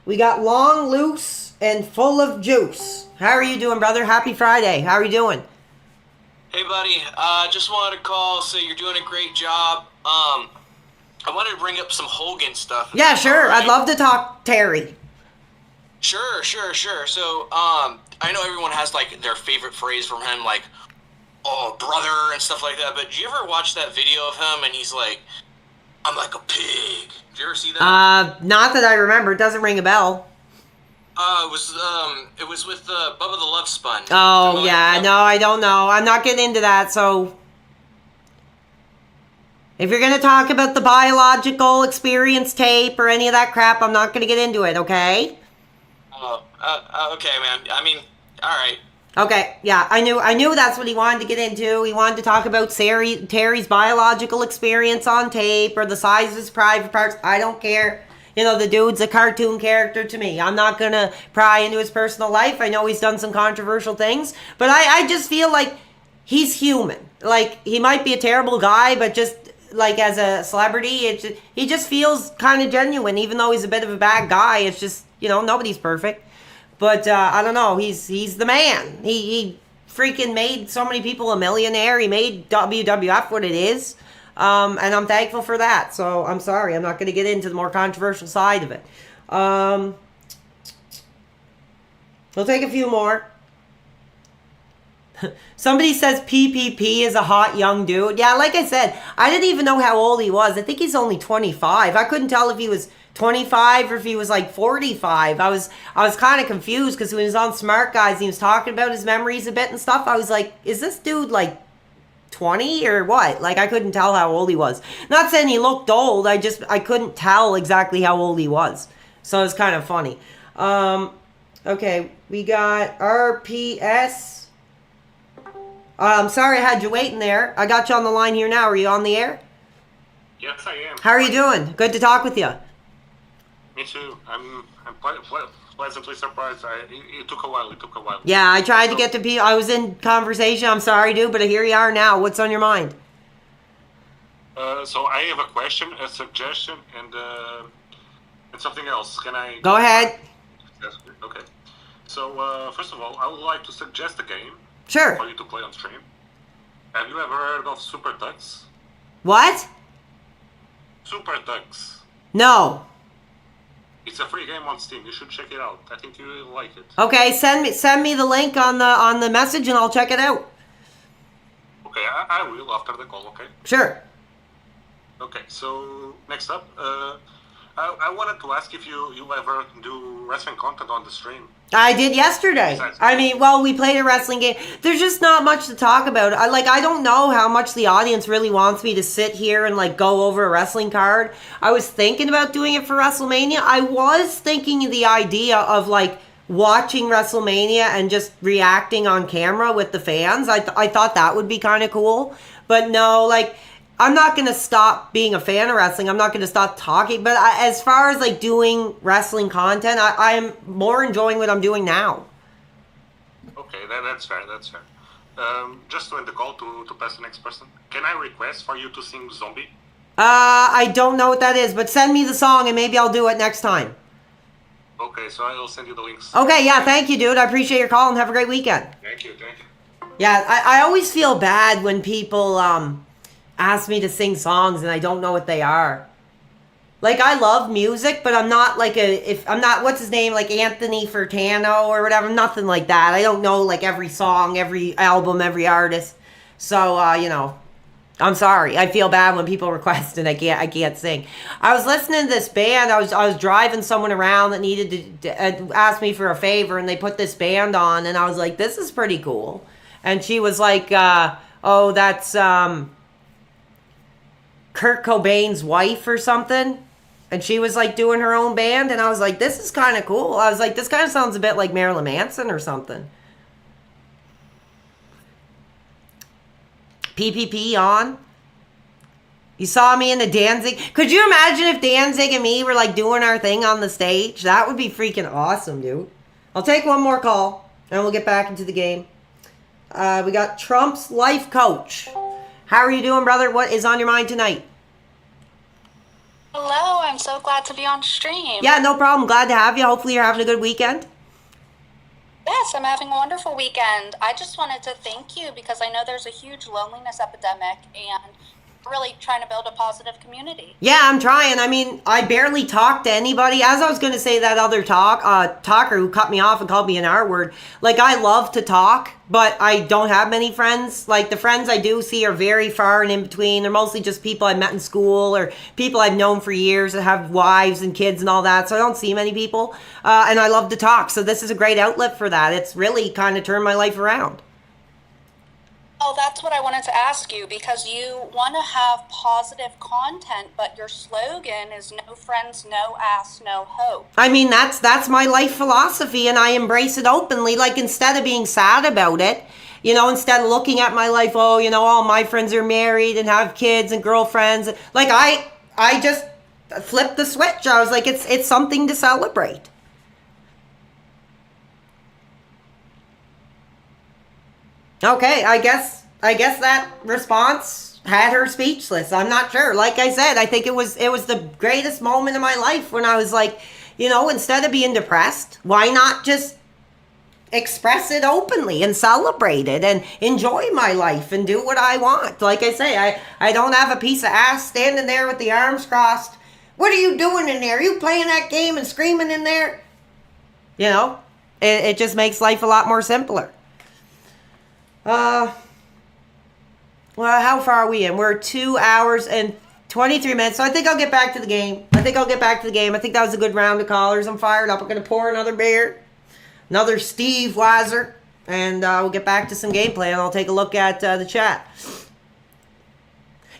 We got Long, Loose, and Full of Juice. How are you doing, brother? Happy Friday. How are you doing? Hey, buddy. Just wanted to call, say you're doing a great job. I wanted to bring up some Hogan stuff. Yeah, sure. I'd love to talk Terry. Sure. So, I know everyone has like their favorite phrase from him, like, "Oh, brother" and stuff like that. But did you ever watch that video of him and he's like, "I'm like a pig"? Did you ever see that? Not that I remember. It doesn't ring a bell. It was with Bubba the Love Sponge. Oh, yeah. No, I don't know. I'm not getting into that, so... If you're going to talk about the biological experience tape or any of that crap, I'm not going to get into it, okay? Okay, man. I mean, alright. Okay, yeah, I knew that's what he wanted to get into. He wanted to talk about Terry's biological experience on tape or the size of his private parts. I don't care. You know, the dude's a cartoon character to me. I'm not going to pry into his personal life. I know he's done some controversial things, but I just feel like he's human. Like, he might be a terrible guy, but just, like, as a celebrity, he just feels kind of genuine, even though he's a bit of a bad guy. It's just, you know, nobody's perfect. But, I don't know, he's the man. He freaking made so many people a millionaire. He made WWF what it is. And I'm thankful for that. So, I'm sorry. I'm not going to get into the more controversial side of it. We'll take a few more. Somebody says PPP is a hot young dude. Yeah, like I said, I didn't even know how old he was. I think he's only 25. I couldn't tell if he was 25 or if he was like 45. I was kind of confused because when he was on Smart Guys, he was talking about his memories a bit and stuff. I was like, is this dude like 20 or what? Like, I couldn't tell how old he was. Not saying he looked old. I couldn't tell exactly how old he was. So it's kind of funny. Okay, we got RPS. I'm sorry I had you waiting there. I got you on the line here now. Are you on the air? Yes, I am. How are you doing? Good to talk with you. Me too. I'm pleasantly surprised. It took a while. Yeah, I tried to get to people. I was in conversation. I'm sorry, dude, but here you are now. What's on your mind? So I have a question, a suggestion, and something else. Can I? Go ahead. Yes. Okay. So first of all, I would like to suggest a game. Sure. For you to play on stream. Have you ever heard of Super Tux? What? Super Tux. No. It's a free game on Steam. You should check it out. I think you will like it. Okay, send me the link on the message and I'll check it out. Okay, I will after the call. Okay. Sure. Okay. So next up, I wanted to ask if you ever do wrestling content on the stream. I did yesterday. I mean, well, we played a wrestling game. There's just not much to talk about. I don't know how much the audience really wants me to sit here and like go over a wrestling card. I was thinking about doing it for WrestleMania. I was thinking the idea of like watching WrestleMania and just reacting on camera with the fans. I thought that would be kind of cool. But no, like, I'm not going to stop being a fan of wrestling. I'm not going to stop talking. But as far as like doing wrestling content, I'm more enjoying what I'm doing now. Okay, that's fair. Just to end the call to pass the next person, can I request for you to sing Zombie? I don't know what that is, but send me the song and maybe I'll do it next time. Okay, so I'll send you the links. Okay, yeah, thank you, dude. I appreciate your call and have a great weekend. Thank you. Yeah, I always feel bad when people ask me to sing songs and I don't know what they are. Like, I love music, but I'm not like what's his name, like Anthony Furtado or whatever, nothing like that. I don't know like every song, every album, every artist. So, you know, I'm sorry. I feel bad when people request and I can't sing. I was listening to this band. I was driving someone around that needed to ask me for a favor, and they put this band on, and I was like, this is pretty cool. And she was like, oh, that's Kurt Cobain's wife or something. And she was like doing her own band, and I was like, this is kind of cool. I was like, this kind of sounds a bit like Marilyn Manson or something. PPP on. You saw me in the Danzig. Could you imagine if Danzig and me were like doing our thing on the stage? That would be freaking awesome, dude. I'll take one more call, and we'll get back into the game. We got Trump's life coach. How are you doing, brother? What is on your mind tonight? Hello, I'm so glad to be on stream. Yeah, no problem. Glad to have you. Hopefully you're having a good weekend. Yes, I'm having a wonderful weekend. I just wanted to thank you because I know there's a huge loneliness epidemic, and really trying to build a positive community. Yeah, I'm trying. I mean, I barely talk to anybody. As I was going to say, that other talker who cut me off and called me an R word. Like, I love to talk, but I don't have many friends. Like, the friends I do see are very far and in between. They're mostly just people I met in school or people I've known for years that have wives and kids and all that. So I don't see many people. And I love to talk. So this is a great outlet for that. It's really kind of turned my life around. Oh, that's what I wanted to ask you, because you want to have positive content, but your slogan is no friends, no ass, no hope. I mean, that's my life philosophy, and I embrace it openly. Like, instead of being sad about it, you know, instead of looking at my life, oh, you know, all my friends are married and have kids and girlfriends. Like, I just flipped the switch. I was like, it's something to celebrate. Okay, I guess that response had her speechless. I'm not sure. Like I said, I think it was the greatest moment of my life when I was like, you know, instead of being depressed, why not just express it openly and celebrate it and enjoy my life and do what I want. Like I say, I don't have a piece of ass standing there with the arms crossed. What are you doing in there? Are you playing that game and screaming in there? You know, it just makes life a lot more simpler. Well, how far are we in? We're 2 hours and 23 minutes, so I think I'll get back to the game. I think that was a good round of callers. I'm fired up. I'm going to pour another beer, another Steve Weiser, and we'll get back to some gameplay, and I'll take a look at the chat.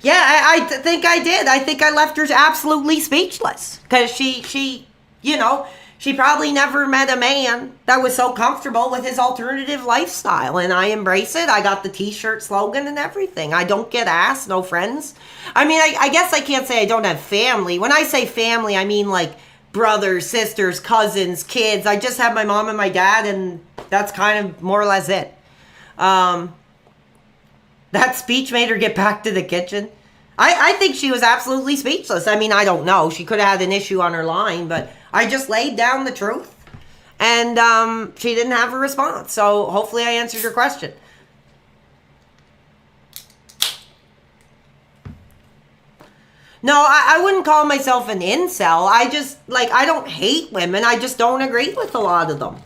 Yeah, I think I did. I think I left her absolutely speechless, because she, you know, she probably never met a man that was so comfortable with his alternative lifestyle, and I embrace it. I got the t-shirt slogan and everything. I don't get ass, no friends. I mean, I guess I can't say I don't have family. When I say family, I mean like brothers, sisters, cousins, kids. I just have my mom and my dad, and that's kind of more or less it. That speech made her get back to the kitchen. I think she was absolutely speechless. I mean, I don't know. She could have had an issue on her line, but I just laid down the truth, and she didn't have a response. So hopefully I answered your question. No, I wouldn't call myself an incel. I just, like, I don't hate women. I just don't agree with a lot of them.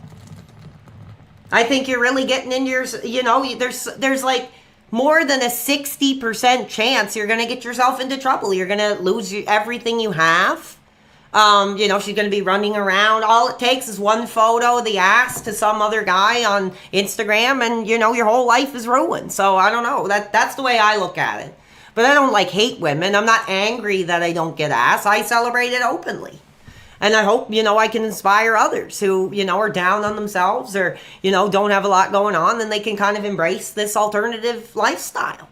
I think you're really getting into your, you know, there's like more than a 60% chance you're going to get yourself into trouble. You're going to lose everything you have. You know, she's going to be running around. All it takes is one photo of the ass to some other guy on Instagram, and, you know, your whole life is ruined. So I don't know. That's the way I look at it. But I don't, like, hate women. I'm not angry that I don't get ass. I celebrate it openly. And I hope, you know, I can inspire others who, you know, are down on themselves or, you know, don't have a lot going on, and they can kind of embrace this alternative lifestyle.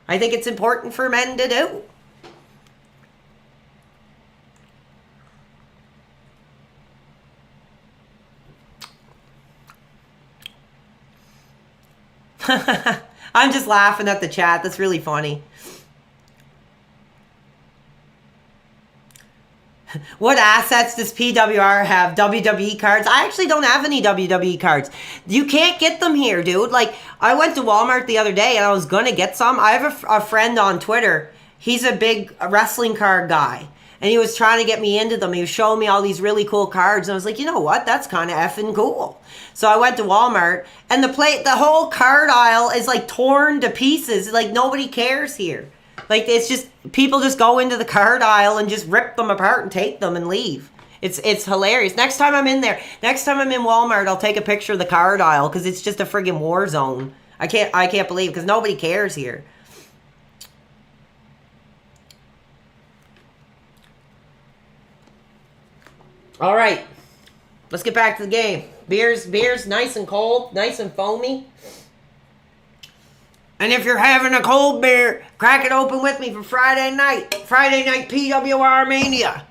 I think it's important for men to do. I'm just laughing at the chat. That's really funny. What assets does PWR have? WWE cards? I actually don't have any WWE cards. You can't get them here, dude. Like, I went to Walmart the other day and I was going to get some. I have a friend on Twitter. He's a big wrestling card guy. And he was trying to get me into them. He was showing me all these really cool cards. And I was like, you know what? That's kind of effing cool. So I went to Walmart. And the whole card aisle is like torn to pieces. Like, nobody cares here. Like, it's just, people just go into the card aisle and just rip them apart and take them and leave. It's hilarious. Next time I'm in Walmart, I'll take a picture of the card aisle, because it's just a friggin' war zone. I can't believe, because nobody cares here. All right, let's get back to the game. Beer's nice and cold, nice and foamy. And if you're having a cold beer, crack it open with me for Friday night. Friday night PWR Mania.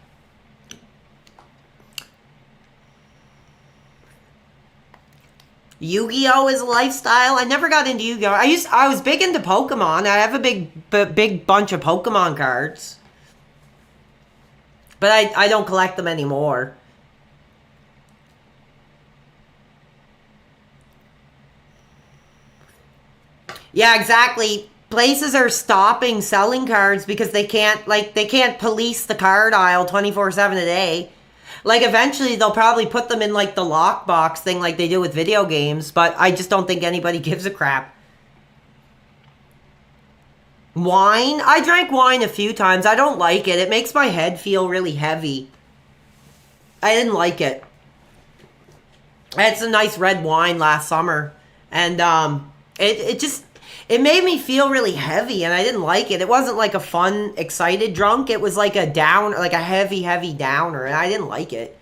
Yu-Gi-Oh is a lifestyle. I never got into Yu-Gi-Oh. I was big into Pokemon. I have a big bunch of Pokemon cards. But I don't collect them anymore. Yeah, exactly. places are stopping selling cards because they can't police the card aisle 24/7 a day. Like, eventually they'll probably put them in like the lockbox thing like they do with video games, but I just don't think anybody gives a crap. Wine? I drank wine a few times. I don't like it. It makes my head feel really heavy. I didn't like it. I had some nice red wine last summer, and it made me feel really heavy, and I didn't like it. It wasn't like a fun, excited drunk. It was like a down, like a heavy, heavy downer, and I didn't like it.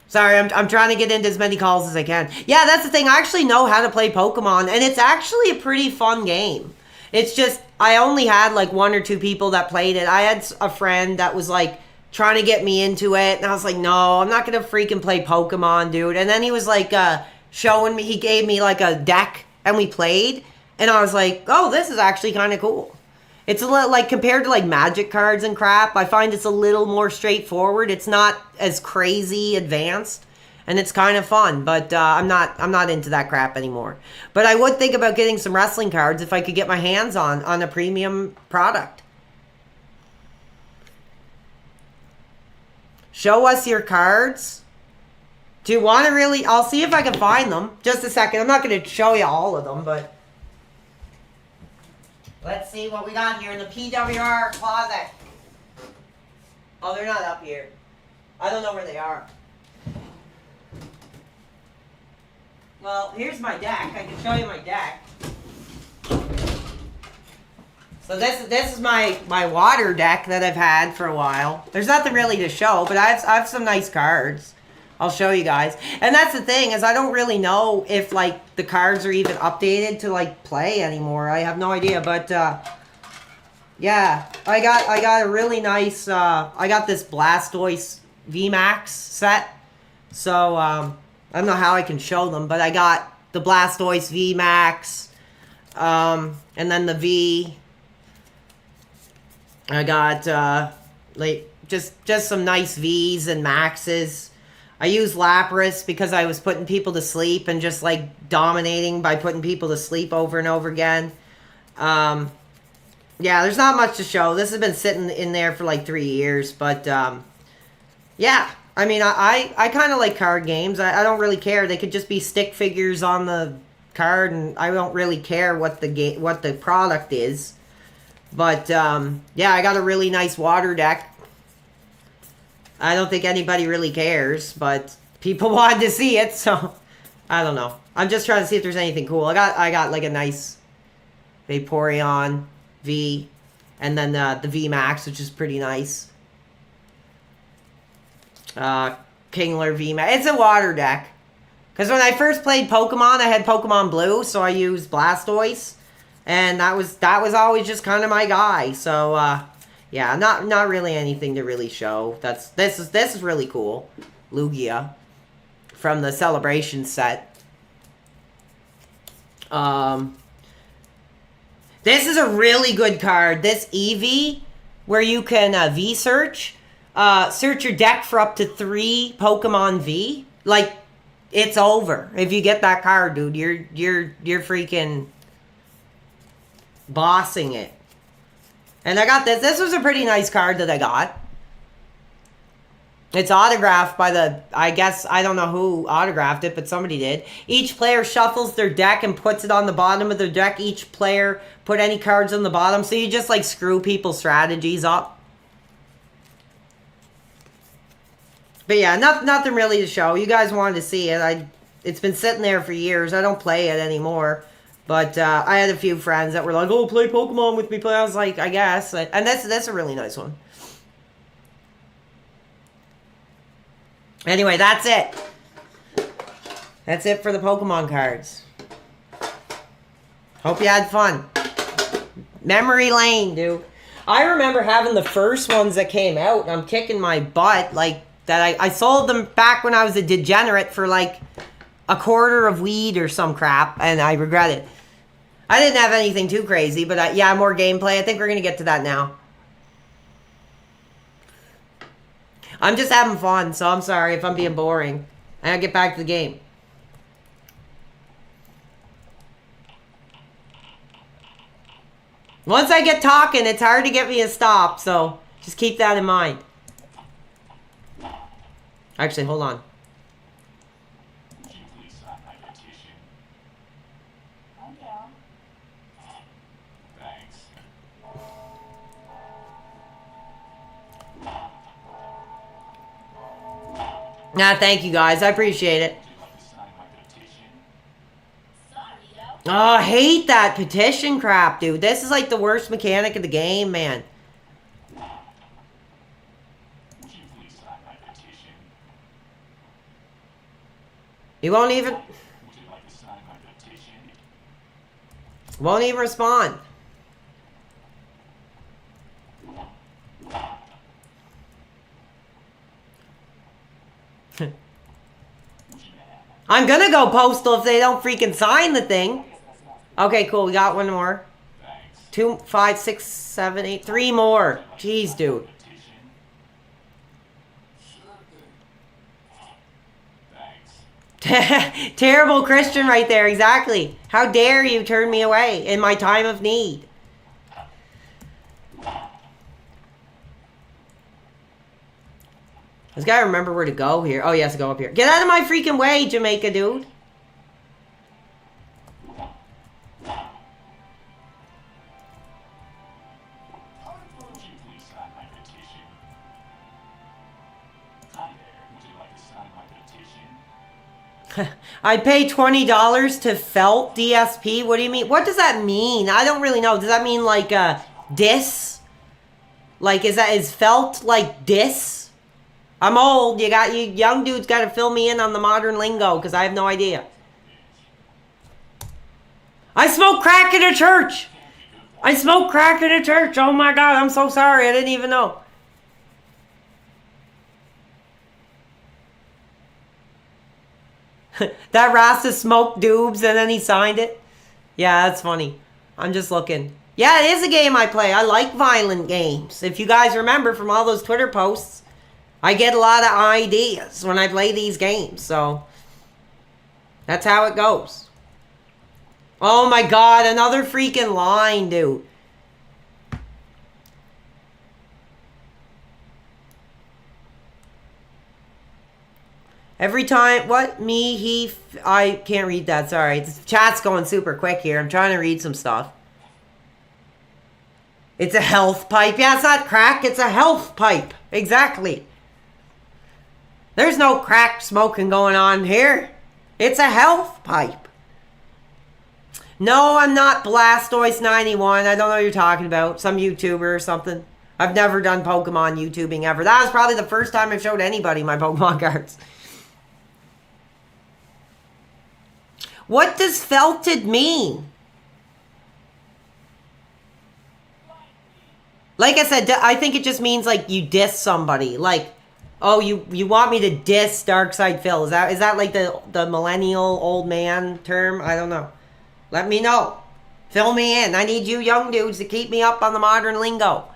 Sorry, I'm trying to get into as many calls as I can. Yeah, that's the thing. I actually know how to play Pokemon, and it's actually a pretty fun game. It's just, I only had like 1 or 2 people that played it. I had a friend that was like trying to get me into it, and I was like, no, I'm not gonna freaking play Pokemon, dude. And then he was like showing me, he gave me like a deck, and we played, and I was like, oh, this is actually kind of cool. It's a little, like, compared to like Magic cards and crap, I find it's a little more straightforward. It's not as crazy advanced, and it's kind of fun, but I'm not into that crap anymore. But I would think about getting some wrestling cards if I could get my hands on a premium product. Show us your cards. Do you want to really? I'll see if I can find them. Just a second. I'm not going to show you all of them, but let's see what we got here in the PWR closet. Oh, they're not up here. I don't know where they are. Well, here's my deck. I can show you my deck. So this is my water deck that I've had for a while. There's nothing really to show, but I have some nice cards. I'll show you guys. And that's the thing, is I don't really know if like the cards are even updated to like play anymore. I have no idea, but yeah, I got a really nice I got this Blastoise VMAX set. So I don't know how I can show them, but I got the Blastoise VMAX and then the V. I got like just some nice V's and Maxes. I use Lapras because I was putting people to sleep and just like dominating by putting people to sleep over and over again. Yeah, there's not much to show. This has been sitting in there for like 3 years, but yeah, I mean, I kind of like card games. I don't really care. They could just be stick figures on the card, and I don't really care what the product is. But yeah, I got a really nice water deck. I don't think anybody really cares, but people wanted to see it, so I don't know. I'm just trying to see if there's anything cool. I got like a nice Vaporeon V, and then the V Max, which is pretty nice. Kingler V Max. It's a water deck. Because when I first played Pokemon, I had Pokemon Blue, so I used Blastoise. And that was always just kind of my guy. So yeah, not really anything to really show. This is really cool. Lugia from the Celebration set. This is a really good card. This Eevee, where you can V search your deck for up to 3 Pokemon V. Like, it's over if you get that card, dude. You're freaking bossing it. And I got this. This was a pretty nice card that I got. It's autographed by I guess, I don't know who autographed it, but somebody did. Each player shuffles their deck and puts it on the bottom of their deck. Each player put any cards on the bottom. So you just like screw people's strategies up. But yeah, nothing really to show. You guys wanted to see it. It's been sitting there for years. I don't play it anymore. But I had a few friends that were like, oh, play Pokemon with me. I was like, I guess. And that's a really nice one. Anyway, that's it. That's it for the Pokemon cards. Hope you had fun. Memory lane, dude. I remember having the first ones that came out, and I'm kicking my butt. Like, that I sold them back when I was a degenerate for like a quarter of weed or some crap, and I regret it. I didn't have anything too crazy, but yeah, more gameplay. I think we're going to get to that now. I'm just having fun, so I'm sorry if I'm being boring. And I'll get back to the game. Once I get talking, it's hard to get me to stop, so just keep that in mind. Actually, hold on. Nah, thank you guys. I appreciate it. Oh, I hate that petition crap, dude. This is like the worst mechanic of the game, man. He won't even... Won't even respond. I'm gonna go Postal if they don't freaking sign the thing. Okay, cool. We got one more. 2, 5, 6, 7, 8. 3 more. Jeez, dude. Terrible Christian right there. Exactly. How dare you turn me away in my time of need? I just gotta remember where to go here. Oh, yes, go up here. Get out of my freaking way, Jamaica, dude. I pay $20 to Felt DSP. What do you mean? What does that mean? I don't really know. Does that mean like dis? Like is Felt like dis? I'm old. You young dudes got to fill me in on the modern lingo because I have no idea. I smoked crack in a church. I smoked crack in a church. Oh my God, I'm so sorry. I didn't even know. That Rasta smoked doobs and then he signed it. Yeah, that's funny. I'm just looking. Yeah, it is a game I play. I like violent games. If you guys remember from all those Twitter posts, I get a lot of ideas when I play these games. So, that's how it goes. Oh my God, another freaking line, dude. Every time, what? Me, he, I can't read that, sorry. The chat's going super quick here. I'm trying to read some stuff. It's a health pipe. Yeah, it's not crack, it's a health pipe. Exactly. There's no crack smoking going on here. It's a health pipe. No, I'm not Blastoise91. I don't know what you're talking about. Some YouTuber or something. I've never done Pokemon YouTubing ever. That was probably the first time I showed anybody my Pokemon cards. What does felted mean? Like I said, I think it just means like you diss somebody. Like, oh, you want me to diss Darkside Phil. Is that like the millennial old man term? I don't know. Let me know. Fill me in. I need you young dudes to keep me up on the modern lingo.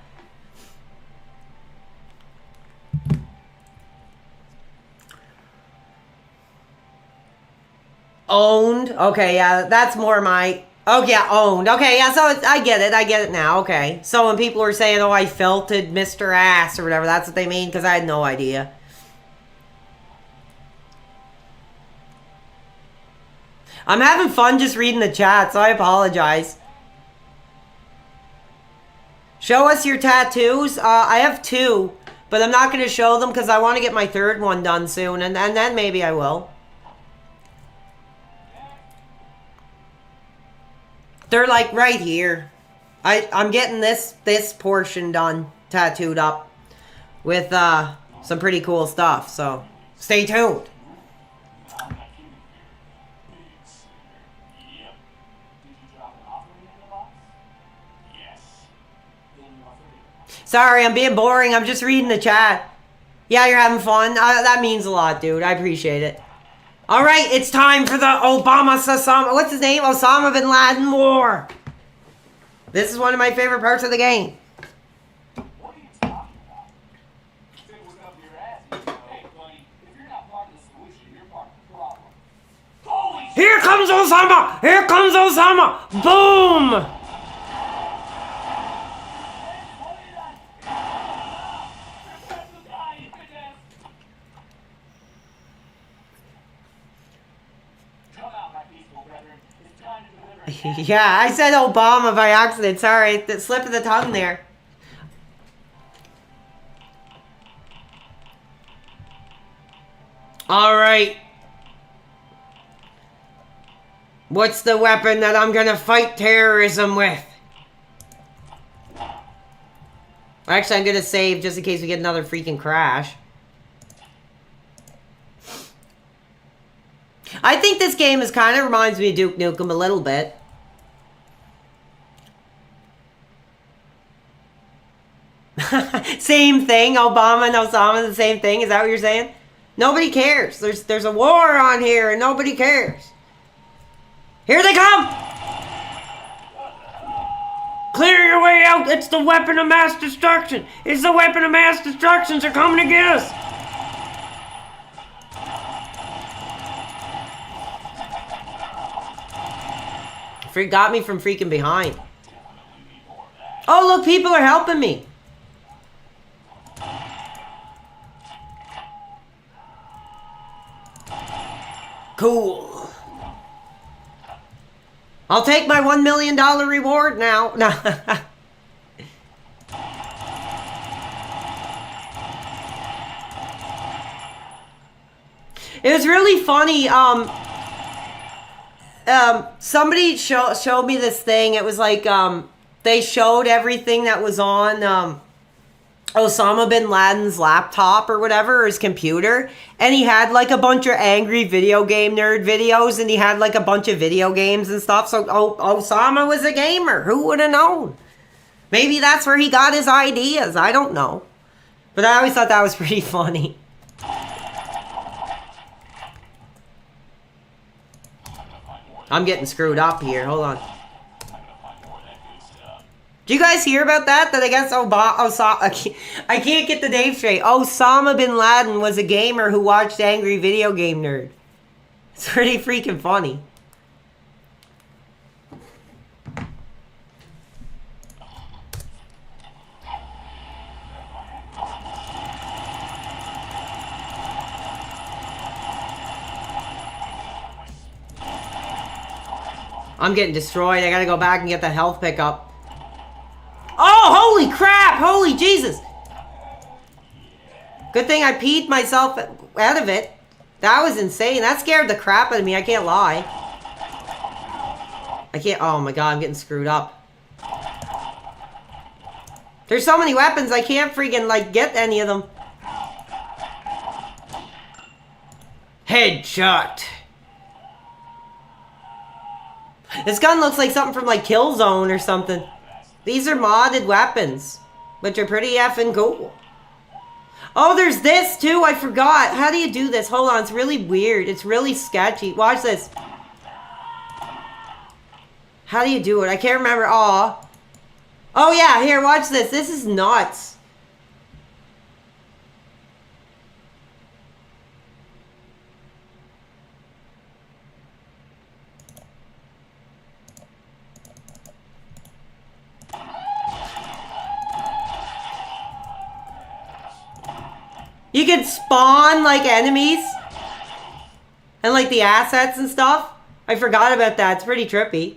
Owned. Okay, yeah, that's more my... Oh, yeah, owned. Okay, yeah, so I get it now. Okay. So when people are saying, oh, I felted Mr. Ass or whatever, that's what they mean? Because I had no idea. I'm having fun just reading the chat, so I apologize. Show us your tattoos. I have 2, but I'm not going to show them because I want to get my 3rd one done soon, and then maybe I will. They're like right here. I'm getting this portion done, tattooed up with some pretty cool stuff. So stay tuned. Sorry, I'm being boring. I'm just reading the chat. Yeah, you're having fun. That means a lot, dude. I appreciate it. All right, it's time for the Osama, what's his name? Osama bin Laden War. This is one of my favorite parts of the game. Here comes Osama! Here comes Osama! Boom! Yeah, I said Obama by accident. Sorry, the slip of the tongue there. All right. What's the weapon that I'm gonna fight terrorism with? Actually, I'm gonna save just in case we get another freaking crash. I think this game is kind of reminds me of Duke Nukem a little bit. Same thing, Obama and Osama, the same thing. Is that what you're saying? Nobody cares. There's a war on here and nobody cares. Here they come! Clear your way out. It's the weapon of mass destruction. It's the weapon of mass destruction. They're coming to get us. Got me from freaking behind. Oh, look, people are helping me. Cool. I'll take my $1 million reward now. No. It was really funny. Somebody showed me this thing. It was like, they showed everything that was on, Osama bin Laden's laptop or whatever, or his computer. And he had like a bunch of angry video game nerd videos, and he had like a bunch of video games and stuff. So Osama was a gamer. Who would have known? Maybe that's where he got his ideas. I don't know. But I always thought that was pretty funny. I'm getting screwed up here. Hold on. Did you guys hear about that? That I guess I can't get the name straight. Osama bin Laden was a gamer who watched Angry Video Game Nerd. It's pretty freaking funny. I'm getting destroyed. I gotta go back and get that health pickup. Oh, holy crap! Holy Jesus! Good thing I peed myself out of it. That was insane. That scared the crap out of me. I can't lie. I can't... Oh my god, I'm getting screwed up. There's so many weapons, I can't freaking, like, get any of them. Headshot. This gun looks like something from, like, Killzone or something. These are modded weapons, which are pretty effing cool. Oh, there's this, too. I forgot. How do you do this? Hold on. It's really weird. It's really sketchy. Watch this. How do you do it? I can't remember. Aw. Oh, yeah. Here, watch this. This is nuts. You can spawn, like, enemies. And, like, the assets and stuff. I forgot about that. It's pretty trippy.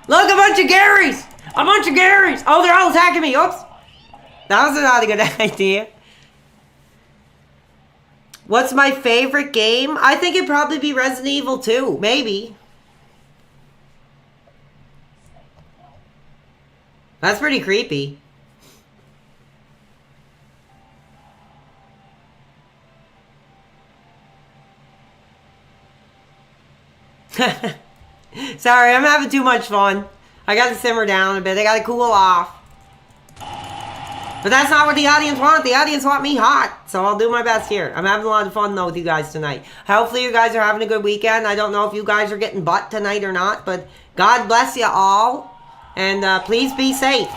Look, a bunch of Garys! A bunch of Garys! Oh, they're all attacking me. Oops. That was not a good idea. What's my favorite game? I think it'd probably be Resident Evil 2. Maybe. That's pretty creepy. Sorry, I'm having too much fun. I gotta simmer down a bit. I gotta cool off. But that's not what the audience want. The audience want me hot. So I'll do my best here. I'm having a lot of fun, though, with you guys tonight. Hopefully you guys are having a good weekend. I don't know if you guys are getting butt tonight or not. But God bless you all. And please be safe.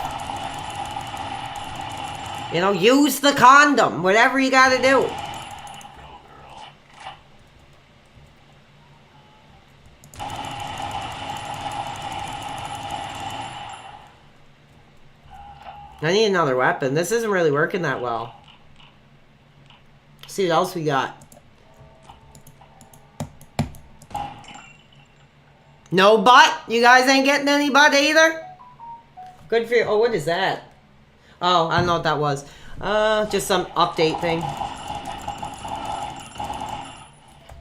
You know, use the condom. Whatever you gotta do. I need another weapon. This isn't really working that well. Let's see what else we got. No butt? You guys ain't getting any butt either? Good for you. Oh, what is that? Oh, I don't know what that was. Just some update thing.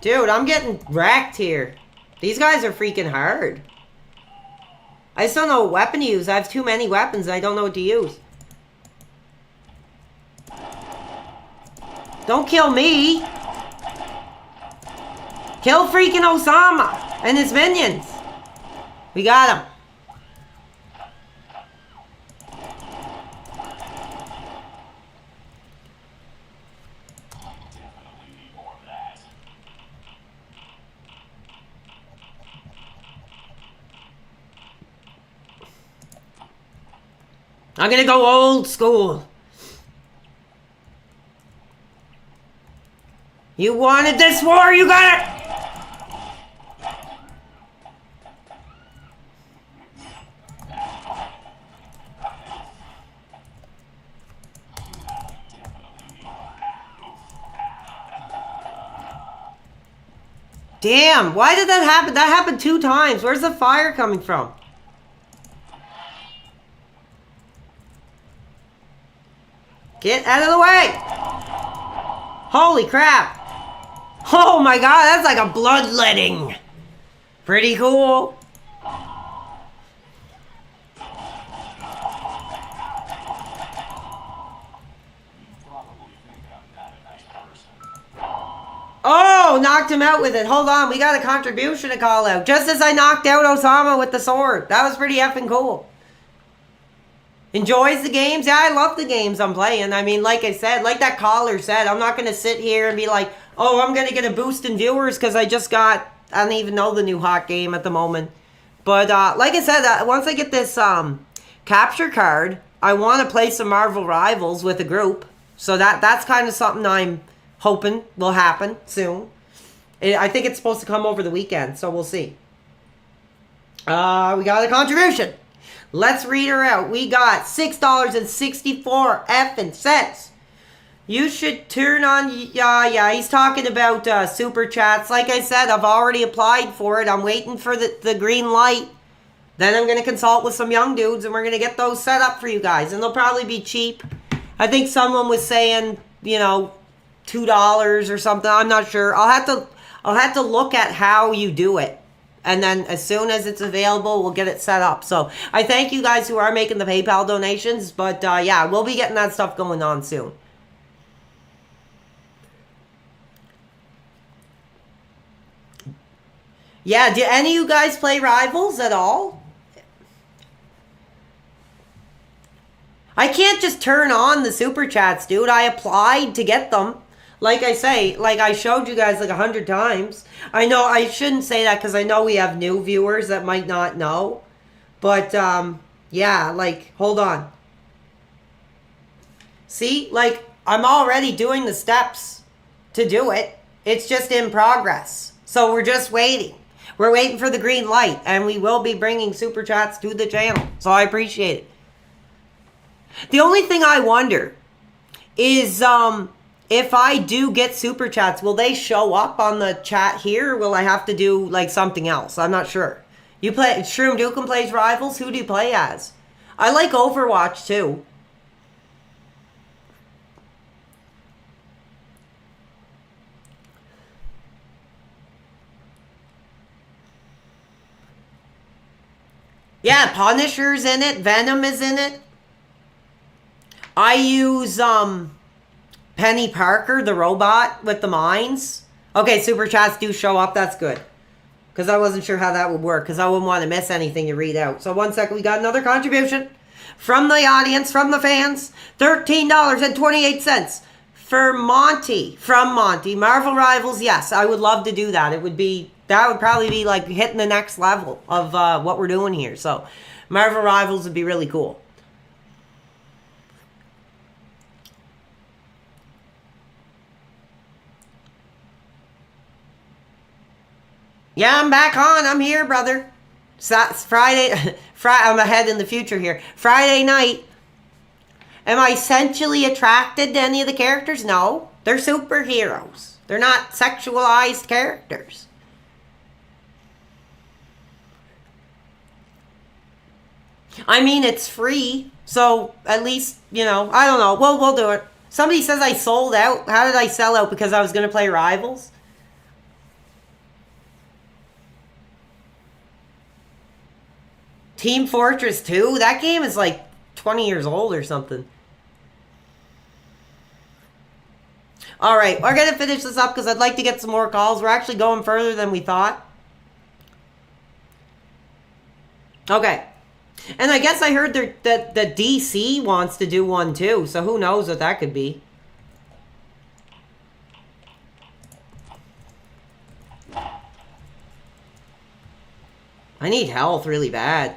Dude, I'm getting wrecked here. These guys are freaking hard. I just don't know what weapon to use. I have too many weapons and I don't know what to use. Don't kill me. Kill freaking Osama and his minions. We got him. I'm gonna go old school. You wanted this war, you got it! Damn, why did that happen? That happened 2 times. Where's the fire coming from? Get out of the way! Holy crap! Oh my god, that's like a bloodletting. Pretty cool. Oh, knocked him out with it. Hold on, we got a contribution to call out. Just as I knocked out Osama with the sword. That was pretty effing cool. Enjoys the games? Yeah, I love the games I'm playing. I mean, like I said, like that caller said, I'm not going to sit here and be like, oh, I'm going to get a boost in viewers because I don't even know the new hot game at the moment. But like I said, once I get this capture card, I want to play some Marvel Rivals with a group. So that's kind of something I'm hoping will happen soon. I think it's supposed to come over the weekend, so we'll see. We got a contribution. Let's read her out. We got $6.64 effing cents. You should turn on... Yeah, he's talking about super chats. Like I said, I've already applied for it. I'm waiting for the green light. Then I'm going to consult with some young dudes, and we're going to get those set up for you guys. And they'll probably be cheap. I think someone was saying, you know, $2 or something. I'm not sure. I'll have to look at how you do it. And then as soon as it's available, we'll get it set up. So I thank you guys who are making the PayPal donations. But yeah, we'll be getting that stuff going on soon. Yeah, do any of you guys play Rivals at all? I can't just turn on the super chats, dude. I applied to get them. Like I say, like I showed you guys like 100 times. I know I shouldn't say that because I know we have new viewers that might not know. But, yeah, like, hold on. See, like, I'm already doing the steps to do it. It's just in progress. So we're just waiting. We're waiting for the green light. And we will be bringing super chats to the channel. So I appreciate it. The only thing I wonder is, if I do get super chats, will they show up on the chat here? Or will I have to do like something else? I'm not sure. You play Shroom Dukin plays Rivals? Who do you play as? I like Overwatch too. Yeah, Punisher's in it. Venom is in it. I use Penny Parker, the robot with the mines. Okay, super chats do show up. That's good. Because I wasn't sure how that would work. Because I wouldn't want to miss anything to read out. So 1 second. We got another contribution from the audience, from the fans. $13.28 for Monty. From Monty. Marvel Rivals, yes. I would love to do that. That would probably be like hitting the next level of what we're doing here. So Marvel Rivals would be really cool. Yeah, I'm back on. I'm here, brother. Friday. I'm ahead in the future here. Friday night. Am I sensually attracted to any of the characters? No. They're superheroes. They're not sexualized characters. I mean, it's free, so at least, you know, I don't know. We'll do it. Somebody says I sold out. How did I sell out? Because I was going to play Rivals? Team Fortress 2? That game is like 20 years old or something. All right, we're going to finish this up because I'd like to get some more calls. We're actually going further than we thought. Okay. And I guess I heard that DC wants to do one too, so who knows what that could be. I need health really bad.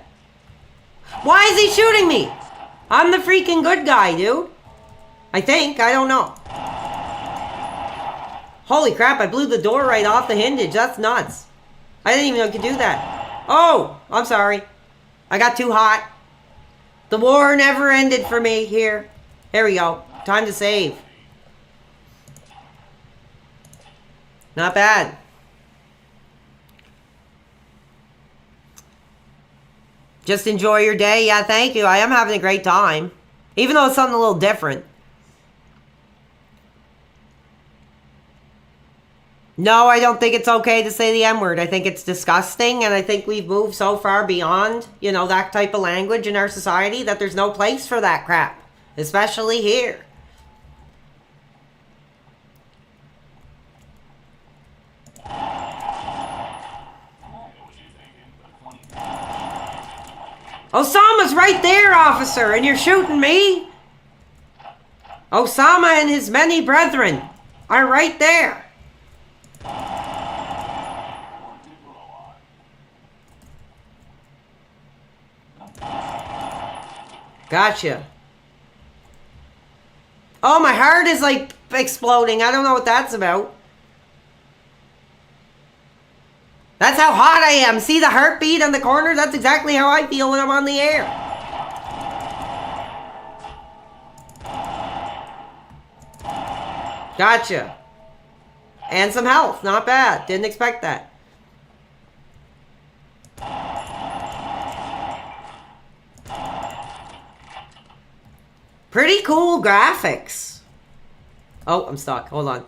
Why is he shooting me? I'm the freaking good guy, dude. I think. I don't know. Holy crap, I blew the door right off the hinge. That's nuts. I didn't even know I could do that. Oh, I'm sorry. I got too hot. The war never ended for me here. There we go. Time to save. Not bad. Just enjoy your day. Yeah, thank you. I am having a great time. Even though it's something a little different. No, I don't think it's okay to say the M-word. I think it's disgusting, and I think we've moved so far beyond, you know, that type of language in our society that there's no place for that crap. Especially here. Osama's right there, officer, and you're shooting me? Osama and his many brethren are right there. Gotcha. Oh, my heart is like exploding. I don't know what that's about. That's how hot I am. See the heartbeat on the corner? That's exactly how I feel when I'm on the air. Gotcha. And some health. Not bad. Didn't expect that. Pretty cool graphics. Oh, I'm stuck. Hold on.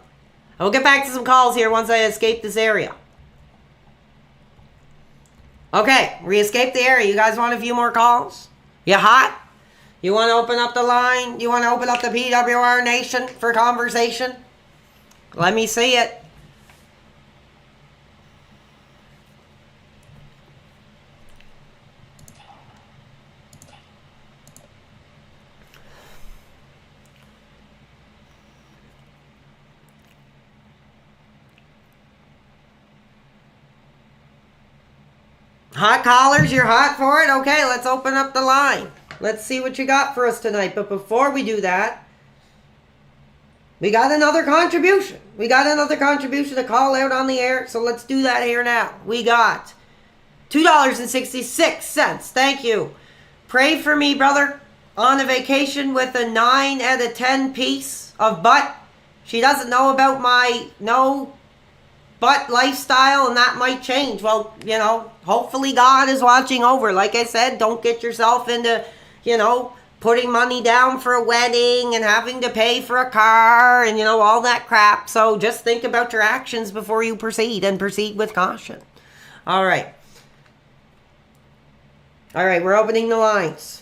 I will get back to some calls here once I escape this area. Okay, we escaped the area. You guys want a few more calls? You hot? You want to open up the line? You want to open up the PWR Nation for conversation? Let me see it. Hot collars, you're hot for it? Okay, let's open up the line. Let's see what you got for us tonight. But before we do that, we got another contribution. We got another contribution to call out on the air. So let's do that here now. We got $2.66. Thank you. Pray for me, brother. On a vacation with a 9 out of 10 piece of butt. She doesn't know about my no butt lifestyle, and that might change. Well, you know, hopefully God is watching over. Like I said, don't get yourself into, you know, putting money down for a wedding and having to pay for a car and, you know, all that crap. So just think about your actions before you proceed, and proceed with caution. All right. All right, we're opening the lines.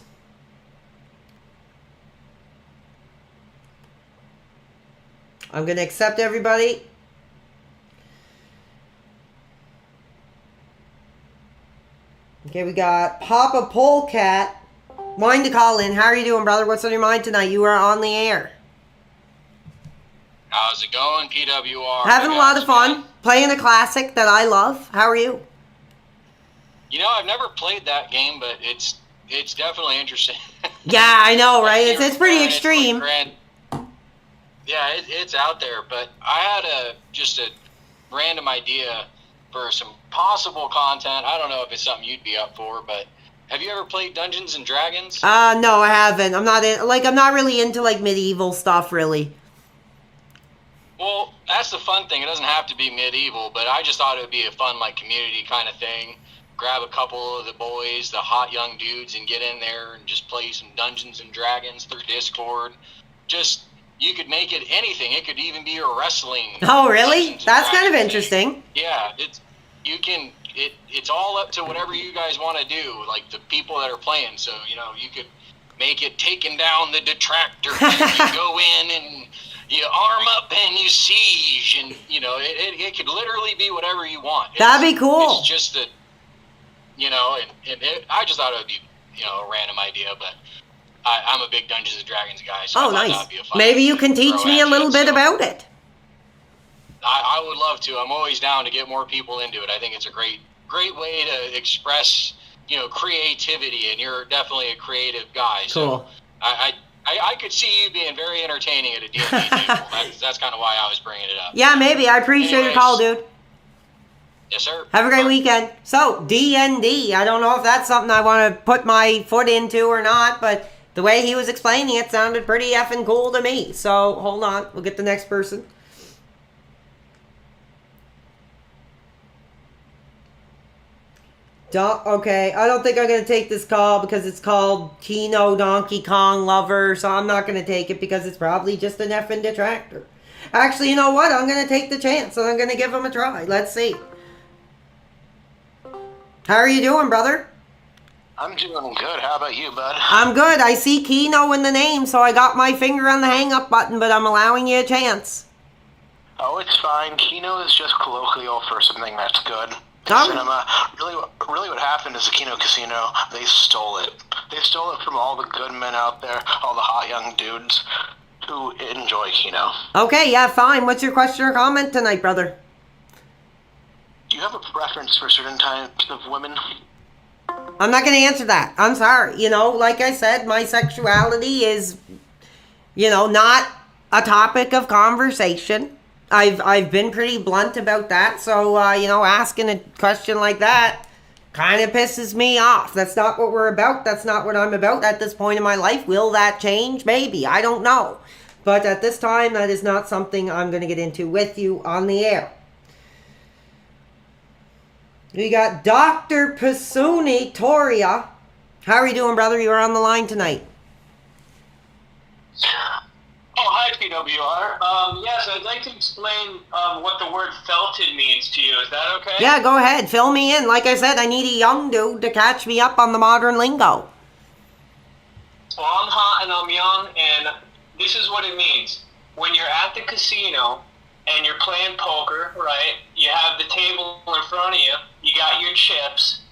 I'm going to accept everybody. Okay, we got Papa Polecat wanting to call in. How are you doing, brother? What's on your mind tonight? You are on the air. How's it going, PWR? Having a lot of fun. Playing a classic that I love. How are you? You know, I've never played that game, but it's definitely interesting. Yeah, I know, right? It's pretty extreme. Yeah, it's out there, but I had just a random idea for some possible content. I don't know if it's something you'd be up for, but have you ever played Dungeons and Dragons? No, I haven't. I'm not really into like medieval stuff, really. Well, that's the fun thing. It doesn't have to be medieval, but I just thought it would be a fun like community kind of thing. grab a couple of the boys, the hot young dudes, and get in there and just play some Dungeons and Dragons through Discord. Just, you could make it anything. It could even be a wrestling. Oh, really? That's kind of interesting. Yeah, it's all up to whatever you guys want to do, like the people that are playing. So, you know, you could make it taking down the detractor. You go in and you arm up and you siege, and, you know, it could literally be whatever you want. That'd be cool. It's just that, you know, I just thought it would be, you know, a random idea, but I'm a big Dungeons and Dragons guy, so I thought nice. that would be a fun Maybe you can teach me a little bit about it. I would love to. I'm always down to get more people into it. I think it's a great way to express, you know, creativity, and you're definitely a creative guy. Cool. So I could see you being very entertaining at a D&D table. That's kind of why I was bringing it up. Yeah, maybe. I appreciate your call, dude. Yes, sir. Have a great weekend. So, D&D. I don't know if that's something I want to put my foot into or not, but the way he was explaining it sounded pretty effing cool to me. So, hold on. We'll get the next person. Okay, I don't think I'm going to take this call because it's called Kino Donkey Kong Lover, so I'm not going to take it because it's probably just an effing detractor. Actually, you know what? I'm going to take the chance and I'm going to give him a try. Let's see. How are you doing, brother? I'm doing good. How about you, bud? I'm good. I see Kino in the name, so I got my finger on the hang-up button, but I'm allowing you a chance. Oh, it's fine. Kino is just colloquial for something that's good. Oh. Cinema. Really what happened is the Kino Casino, they stole it. They stole it from all the good men out there, all the hot young dudes who enjoy Kino. Okay, yeah, fine. What's your question or comment tonight, brother? Do you have a preference for certain types of women? I'm not going to answer that. I'm sorry. You know, like I said, my sexuality is, you know, not a topic of conversation. I've been pretty blunt about that, so, you know, asking a question like that kind of pisses me off. That's not what we're about. That's not what I'm about at this point in my life. Will that change? Maybe. I don't know. But at this time, that is not something I'm going to get into with you on the air. We got Dr. Pasuni Toria. How are you doing, brother? You are on the line tonight. Oh, hi, PWR. Yes, I'd like to explain what the word felted means to you. Is that okay? Yeah, go ahead. Fill me in. Like I said, I need a young dude to catch me up on the modern lingo. Well, I'm hot and I'm young, and this is what it means. When you're at the casino and you're playing poker, right, you have the table in front of you, you got your chips,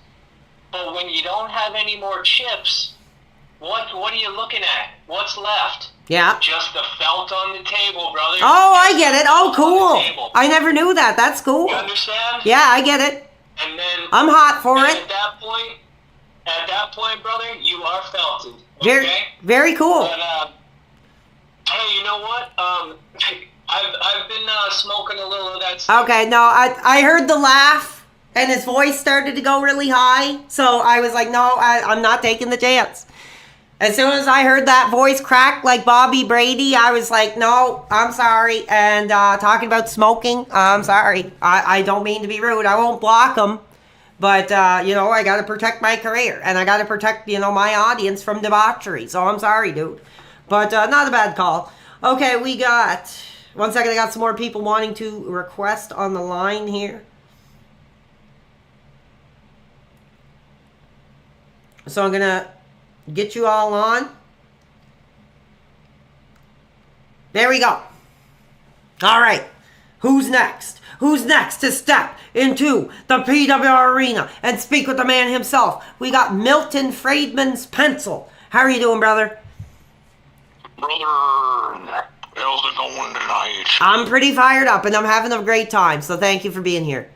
but when you don't have any more chips, what are you looking at? What's left? Yeah. Just the felt on the table, brother. Oh, I get it. Oh, cool. I never knew that. That's cool. You understand? Yeah, I get it. And then I'm hot for it. At that point, brother, you are felted. Very, very cool. But, hey, you know what? I've been smoking a little of that stuff. Okay, no, I heard the laugh, and his voice started to go really high, so I was like, no, I'm not taking the chance. As soon as I heard that voice crack like Bobby Brady, I was like, no, I'm sorry. And talking about smoking, I'm sorry. I don't mean to be rude. I won't block them. But, you know, I got to protect my career. And I got to protect, you know, my audience from debauchery. So I'm sorry, dude. But not a bad call. Okay, we got... One second, I got some more people wanting to request on the line here. So I'm going to get you all on. There we go. All right. Who's next? Who's next to step into the PWR arena and speak with the man himself? We got Milton Friedman's pencil. How are you doing, brother? Brother, how's it going tonight? I'm pretty fired up and I'm having a great time, so thank you for being here.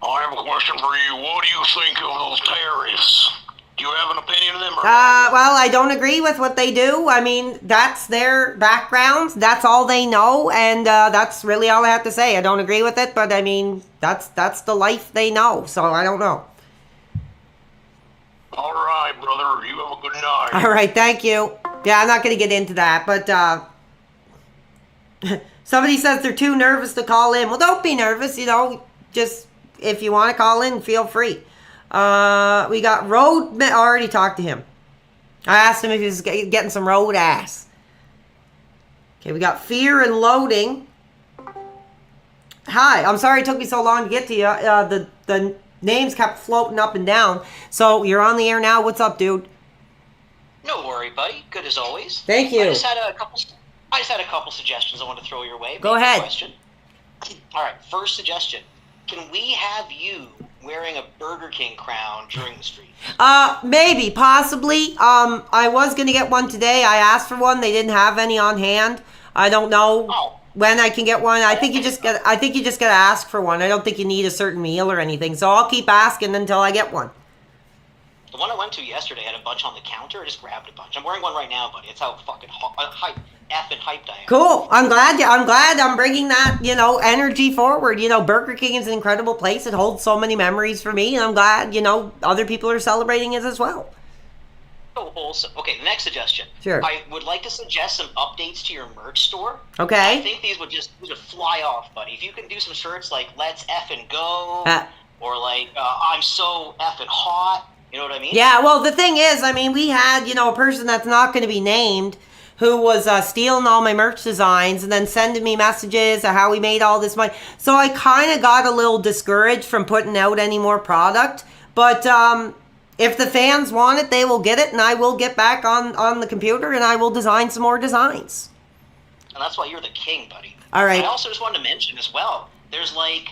I have a question for you. What do you think of those tariffs? Do you have an opinion of them? Well, I don't agree with what they do. I mean, that's their backgrounds. That's all they know, and that's really all I have to say. I don't agree with it, but I mean, that's the life they know, so I don't know. All right, brother. You have a good night. All right, thank you. Yeah, I'm not going to get into that, but somebody says they're too nervous to call in. Well, don't be nervous, you know, just if you want to call in, feel free. We got Road. I already talked to him. I asked him if he was getting some road ass. Okay, we got Fear and Loading. Hi, I'm sorry it took me so long to get to you. The names kept floating up and down. So you're on the air now. What's up, dude? No worry, buddy. Good as always. Thank you. I just had a couple suggestions I want to throw your way. Go Maybe a ahead. Question. All right. First suggestion: can we have you wearing a Burger King crown during the stream? Maybe, possibly. I was gonna get one today. I asked for one. They didn't have any on hand. I don't know when I can get one. I think you just gotta ask for one. I don't think you need a certain meal or anything. So I'll keep asking until I get one. The one I went to yesterday had a bunch on the counter. I just grabbed a bunch. I'm wearing one right now, buddy. It's how fucking effing hyped I am. Cool. I'm glad I'm bringing that, energy forward. Burger King is an incredible place. It holds so many memories for me, and I'm glad, other people are celebrating it as well. So awesome. Okay, the next suggestion. Sure. I would like to suggest some updates to your merch store. Okay. I think these would fly off, buddy. If you can do some shirts like "Let's effing go" or like "I'm so effing hot," you know what I mean? Yeah. Well, the thing is, we had, a person that's not going to be named who was stealing all my merch designs and then sending me messages of how we made all this money. So I kind of got a little discouraged from putting out any more product. But if the fans want it, they will get it, and I will get back on the computer and I will design some more designs. And that's why you're the king, buddy. All right. I also just wanted to mention as well, there's I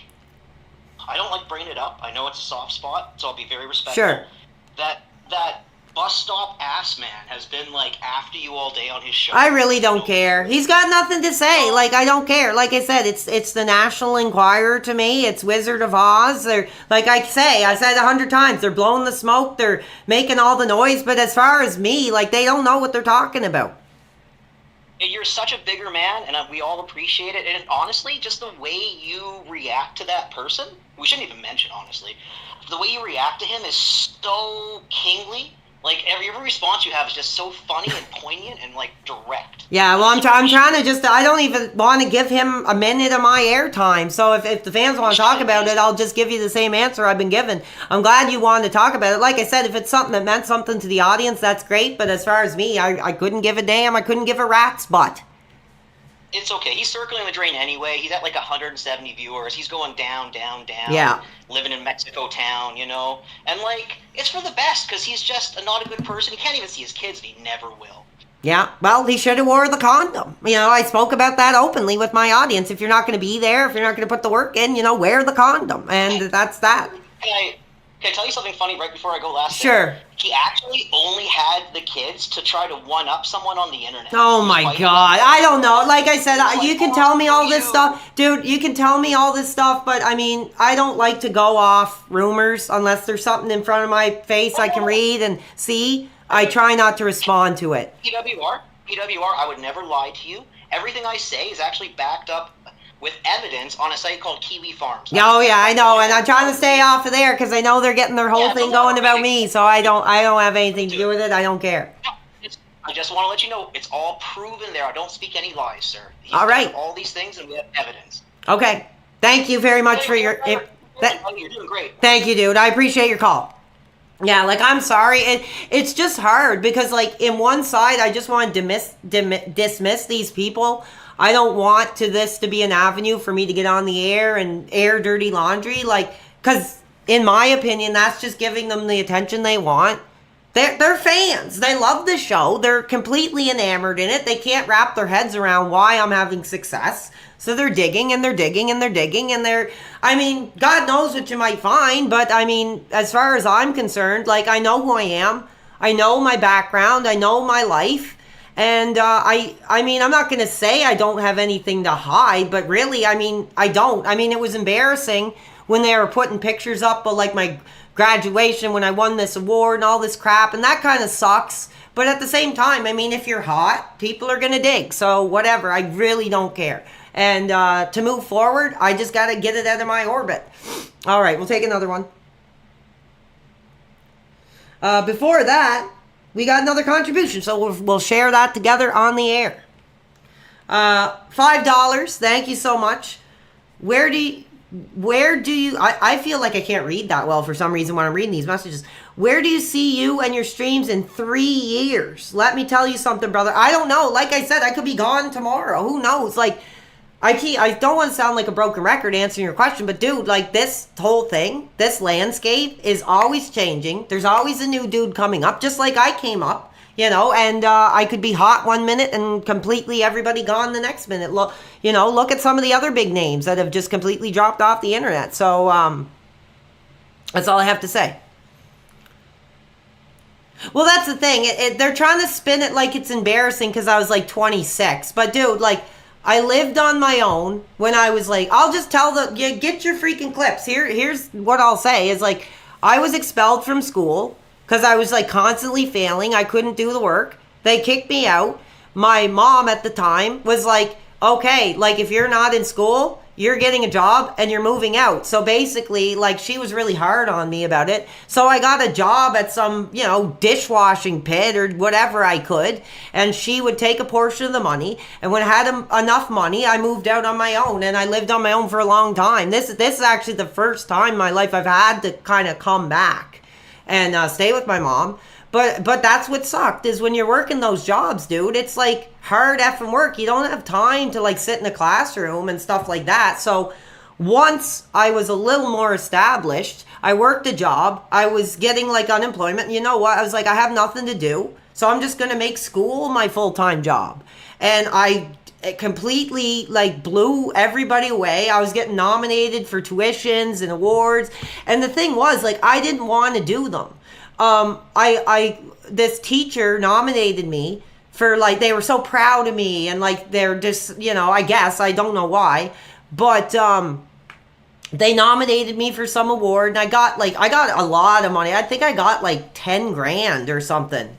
don't like bringing it up. I know it's a soft spot, so I'll be very respectful. Sure. That bus stop ass man has been after you all day on his show. I really don't care. He's got nothing to say. I don't care. Like I said, it's the National Enquirer to me. It's Wizard of Oz. They're I said 100 times, they're blowing the smoke. They're making all the noise. But as far as me, they don't know what they're talking about. You're such a bigger man, and we all appreciate it. And honestly, just the way you react to that person, we shouldn't even mention, honestly, the way you react to him is so kingly. Every response you have is just so funny and poignant and direct. Yeah, well, I'm trying to I don't even want to give him a minute of my airtime. So if the fans want to talk about it, I'll just give you the same answer I've been given. I'm glad you wanted to talk about it. Like I said, if it's something that meant something to the audience, that's great. But as far as me, I couldn't give a damn. I couldn't give a rat's butt. It's okay. He's circling the drain anyway. He's at 170 viewers. He's going down, down, down. Yeah. Living in Mexico town, And it's for the best because he's just not a good person. He can't even see his kids, and he never will. Yeah, well, he should have wore the condom. I spoke about that openly with my audience. If you're not going to be there, if you're not going to put the work in, wear the condom. And that's that. Can I tell you something funny right before I go last? Sure. He actually only had the kids to try to one-up someone on the internet. Oh my God. I don't know. Like I said, you can tell me all this stuff. Dude, you can tell me all this stuff, but I don't like to go off rumors unless there's something in front of my face I can read and see. I try not to respond to it. PWR, I would never lie to you. Everything I say is actually backed up with evidence on a site called Kiwi Farms. Oh yeah, I know, and I'm trying to stay off of there because I know they're getting their whole thing going about me, so I don't have anything to do with it. I don't care. I just want to let you know it's all proven there. I don't speak any lies, sir. All right. All these things, and we have evidence. Okay. Thank you very much for your. You're doing great. Thank you, dude. I appreciate your call. Yeah, I'm sorry. It's just hard because, in one side, I just want to dismiss these people. I don't want this to be an avenue for me to get on the air and air dirty laundry. Because in my opinion, that's just giving them the attention they want. They're fans. They love the show. They're completely enamored in it. They can't wrap their heads around why I'm having success. So they're digging and they're digging and they're digging and God knows what you might find. But as far as I'm concerned, I know who I am. I know my background. I know my life. And I'm not going to say I don't have anything to hide, but really, I don't. It was embarrassing when they were putting pictures up of my graduation when I won this award and all this crap, and that kind of sucks. But at the same time, if you're hot, people are going to dig. So whatever, I really don't care. And to move forward, I just got to get it out of my orbit. All right, we'll take another one. Before that, we got another contribution, so we'll share that together on the air. $5, thank you so much. Where do where do you, I feel like I can't read that well for some reason when I'm reading these messages. Where do you see you and your streams in 3 years? Let me tell you something, brother. I don't know. Like I said, I could be gone tomorrow. Who knows? Like, I don't want to sound like a broken record answering your question, but dude, like this whole thing, this landscape is always changing. There's always a new dude coming up, just like I came up, you know, and I could be hot 1 minute and completely everybody gone the next minute. Look, you know, look at some of the other big names that have just completely dropped off the internet. So that's all I have to say. Well, that's the thing. They're trying to spin it like it's embarrassing because I was like 26. But dude, like, I lived on my own when I was like, I'll just tell get your freaking clips. Here's what I'll say is like, I was expelled from school because I was like constantly failing. I couldn't do the work. They kicked me out. My mom at the time was like, okay, like if you're not in school, you're getting a job and you're moving out. So basically, like, she was really hard on me about it. So I got a job at some, you know, dishwashing pit or whatever I could. And she would take a portion of the money. And when I had enough money, I moved out on my own. And I lived on my own for a long time. This is actually the first time in my life I've had to kind of come back and stay with my mom. But that's what sucked is when you're working those jobs, dude, it's like hard effing work. You don't have time to like sit in a classroom and stuff like that. So once I was a little more established, I worked a job. I was getting like unemployment. And you know what? I was like, I have nothing to do. So I'm just going to make school my full-time job. And it completely like blew everybody away. I was getting nominated for tuitions and awards. And the thing was, like, I didn't want to do them. This teacher nominated me for like, they were so proud of me and like, they're just, you know, I guess, I don't know why, but, they nominated me for some award and I got a lot of money. I think I got like 10 grand or something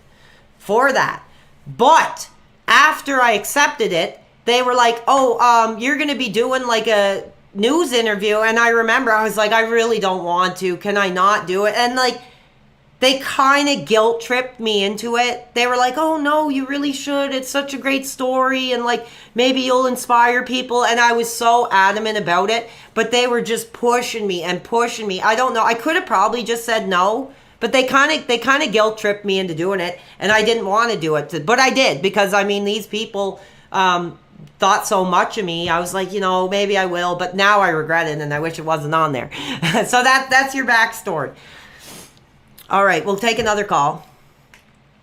for that. But after I accepted it, they were like, oh, you're going to be doing like a news interview. And I remember I was like, I really don't want to, can I not do it? And like, they kind of guilt tripped me into it. They were like, oh no, you really should. It's such a great story. And like, maybe you'll inspire people. And I was so adamant about it, but they were just pushing me and pushing me. I don't know. I could have probably just said no, but they kind of guilt tripped me into doing it. And I didn't want to do it, but I did because I mean, these people, thought so much of me. I was like, you know, maybe I will, but now I regret it. And I wish it wasn't on there. So that's your backstory. All right, we'll take another call.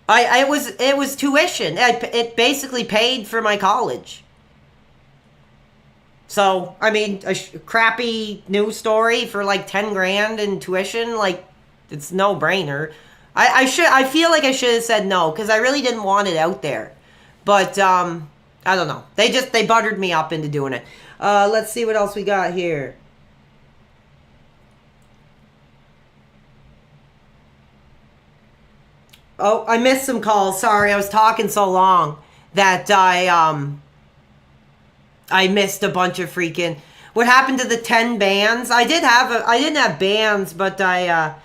It was tuition. It basically paid for my college. So, I mean, a crappy news story for like 10 grand in tuition, like, it's no brainer. I feel like I should have said no because I really didn't want it out there. But I don't know. They buttered me up into doing it. Let's see what else we got here. Oh, I missed some calls. Sorry, I was talking so long that I missed a bunch of freaking. What happened to the 10 bands? I didn't have bands, but I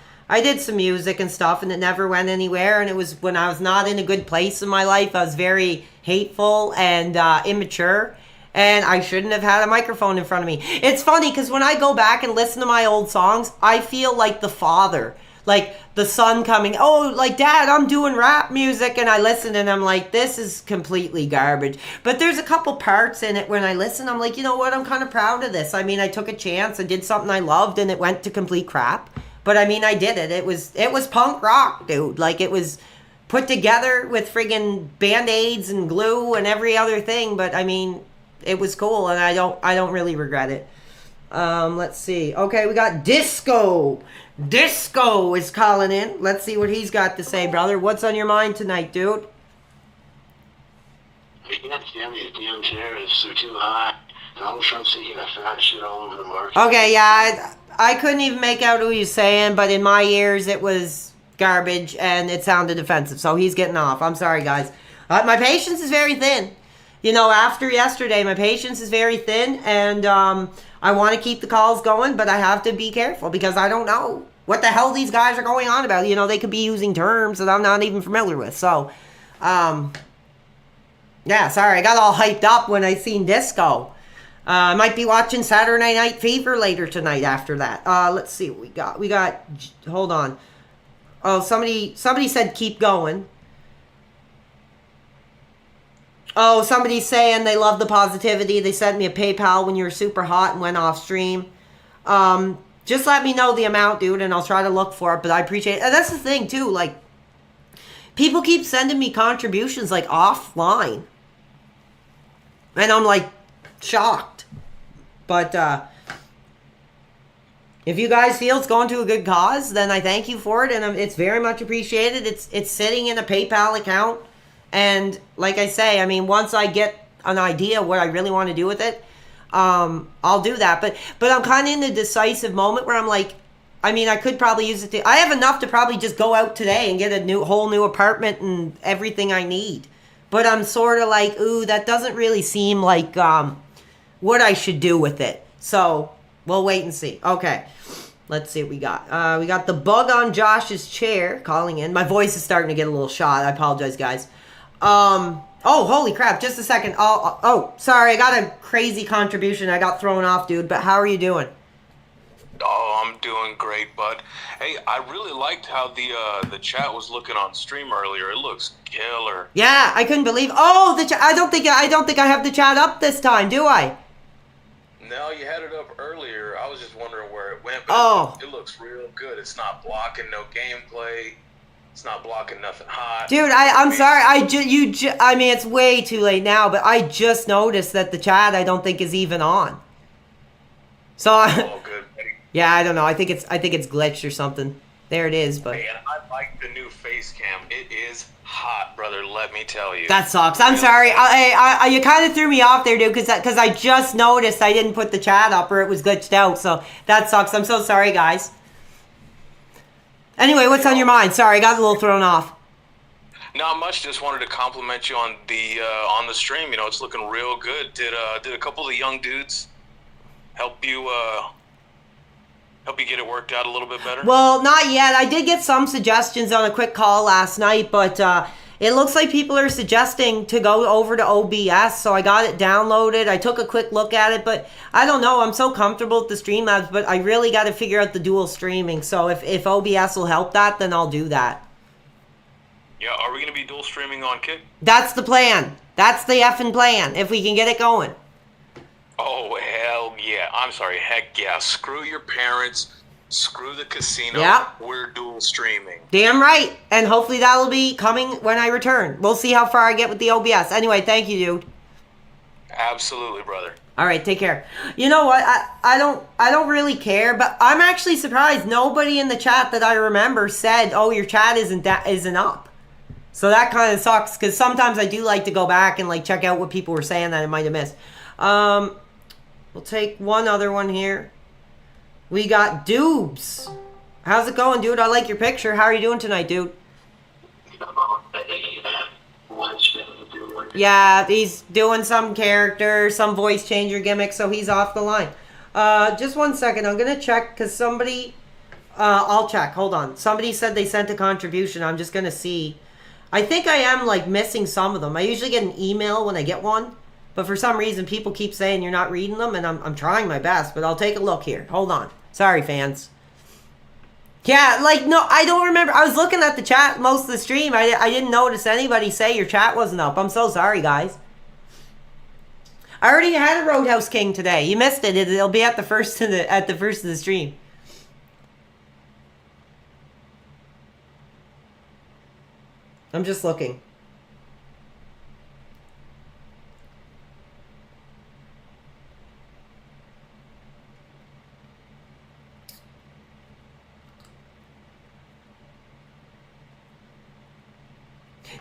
did some music and stuff, and it never went anywhere. And it was when I was not in a good place in my life. I was very hateful and immature, and I shouldn't have had a microphone in front of me. It's funny because when I go back and listen to my old songs, I feel like the father. Like the son coming, oh, like, Dad, I'm doing rap music. And I listen and I'm like, this is completely garbage. But there's a couple parts in it when I listen, I'm like, you know what? I'm kind of proud of this. I mean, I took a chance. I did something I loved and it went to complete crap. But I mean, I did it. It was punk rock, dude. Like, it was put together with friggin' Band-Aids and glue and every other thing. But I mean, it was cool and I don't really regret it. Let's see. Okay, we got Disco. Disco is calling in. Let's see what he's got to say, brother. What's on your mind tonight, dude? The damn chairs are too high. Donald Trump's taking a fat shit all over the market. Okay, yeah, I couldn't even make out who he's saying, but in my ears it was garbage and it sounded offensive. So he's getting off. I'm sorry, guys. My patience is very thin. You know, after yesterday, my patience is very thin, and I want to keep the calls going, but I have to be careful because I don't know what the hell these guys are going on about. You know, they could be using terms that I'm not even familiar with. So, yeah, sorry, I got all hyped up when I seen Disco. I might be watching Saturday Night Fever later tonight after that. Let's see what we got. We got, hold on. Oh, somebody said keep going. Oh, somebody's saying they love the positivity. They sent me a PayPal when you were super hot and went off stream. Just let me know the amount, dude, and I'll try to look for it, but I appreciate it. And that's the thing, too, like, people keep sending me contributions, like, offline. And I'm, like, shocked. But, if you guys feel it's going to a good cause, then I thank you for it, and it's very much appreciated. It's sitting in a PayPal account, and like I say, I mean, once I get an idea what I really want to do with it, I'll do that. But I'm kind of in a decisive moment where I'm like, I mean, I could probably use it I have enough to probably just go out today and get a whole new apartment and everything I need. But I'm sort of like, ooh, that doesn't really seem like what I should do with it. So we'll wait and see. Okay, let's see what we got. We got the bug on Josh's chair calling in. My voice is starting to get a little shot. I apologize, guys. Oh, holy crap. Just a second. Oh, sorry. I got a crazy contribution. I got thrown off, dude. But how are you doing? Oh, I'm doing great, bud. Hey, I really liked how the chat was looking on stream earlier. It looks killer. Yeah, I couldn't believe. Oh, the chat. I don't think I have the chat up this time, do I? No, you had it up earlier. I was just wondering where it went. But Oh, it looks real good. It's not blocking no gameplay. It's not blocking nothing hot. dude, I'm sorry. I mean, it's way too late now, but I just noticed that the chat I don't think is even on. So All good, buddy. yeah, I don't know. I think it's glitched or something. There it is, but Hey, and I like the new face cam. It is hot, brother. Let me tell you. that sucks. I'm sorry. You kind of threw me off there, dude, because I just noticed I didn't put the chat up or it was glitched out. So that sucks. I'm so sorry, guys. Anyway, what's on your mind? Sorry, I got a little thrown off. Not much. Just wanted to compliment you on the stream. You know, it's looking real good. Did a couple of young dudes help you get it worked out a little bit better? Well, not yet. I did get some suggestions on a quick call last night, but it looks like people are suggesting to go over to OBS, so I got it downloaded. I took a quick look at it, but I don't know. I'm so comfortable with the Streamlabs, but I really got to figure out the dual streaming. So if OBS will help that, then I'll do that. Yeah, are we going to be dual streaming on Kick? That's the plan. That's the effing plan, if we can get it going. Oh, hell yeah. I'm sorry, heck yeah. Screw your parents. Screw the casino. Yep. We're dual streaming. Damn right. And hopefully that'll be coming when I return. We'll see how far I get with the OBS. Anyway, thank you, dude. Absolutely, brother. All right, take care. You know what? I don't really care, but I'm actually surprised nobody in the chat that I remember said, "Oh, your chat isn't up." So that kind of sucks because sometimes I do like to go back and like check out what people were saying that I might have missed. We'll take one other one here. We got Doobs. How's it going, dude? I like your picture. How are you doing tonight, dude? Yeah, he's doing some character, some voice changer gimmick, so he's off the line. Just one second. I'm going to check because somebody... I'll check. Hold on. Somebody said they sent a contribution. I'm just going to see. I think I am, like, missing some of them. I usually get an email when I get one. But for some reason, people keep saying you're not reading them, and I'm trying my best, but I'll take a look here. Hold on. Sorry, fans. Yeah, like, no, I don't remember. I was looking at the chat most of the stream. I didn't notice anybody say your chat wasn't up. I'm so sorry, guys. I already had a Roadhouse King today. You missed it. It'll be at the first of the stream. I'm just looking.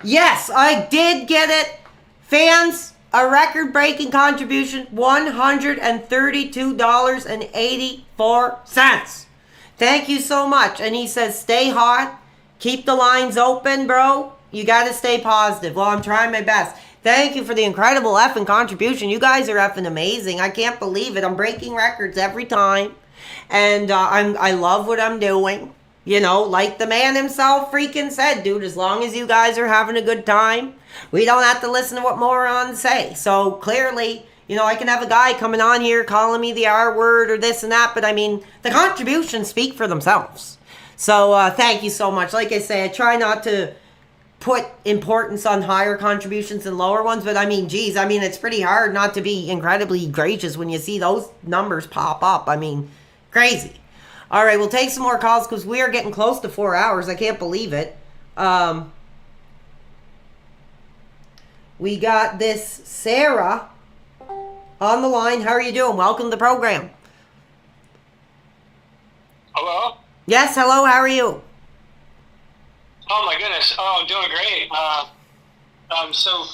Yes, I did get it. Fans, a record-breaking contribution, $132.84. Thank you so much. And he says, stay hot. Keep the lines open, bro. You got to stay positive. Well, I'm trying my best. Thank you for the incredible effing contribution. You guys are effing amazing. I can't believe it. I'm breaking records every time. And I love what I'm doing. You know, like the man himself freaking said, dude, as long as you guys are having a good time, we don't have to listen to what morons say. So clearly, You know, I can have a guy coming on here calling me the R word or this and that, but I mean, the contributions speak for themselves. So thank you so much. Like I say, I try not to put importance on higher contributions than lower ones, but I mean, geez, I mean, it's pretty hard not to be incredibly gracious when you see those numbers pop up. I mean, crazy. All right, we'll take some more calls because we are getting close to 4 hours. I can't believe it. We got this Sarah on the line. How are you doing? Welcome to the program. Hello? Yes, hello. How are you? Oh my goodness. Oh, I'm doing great. So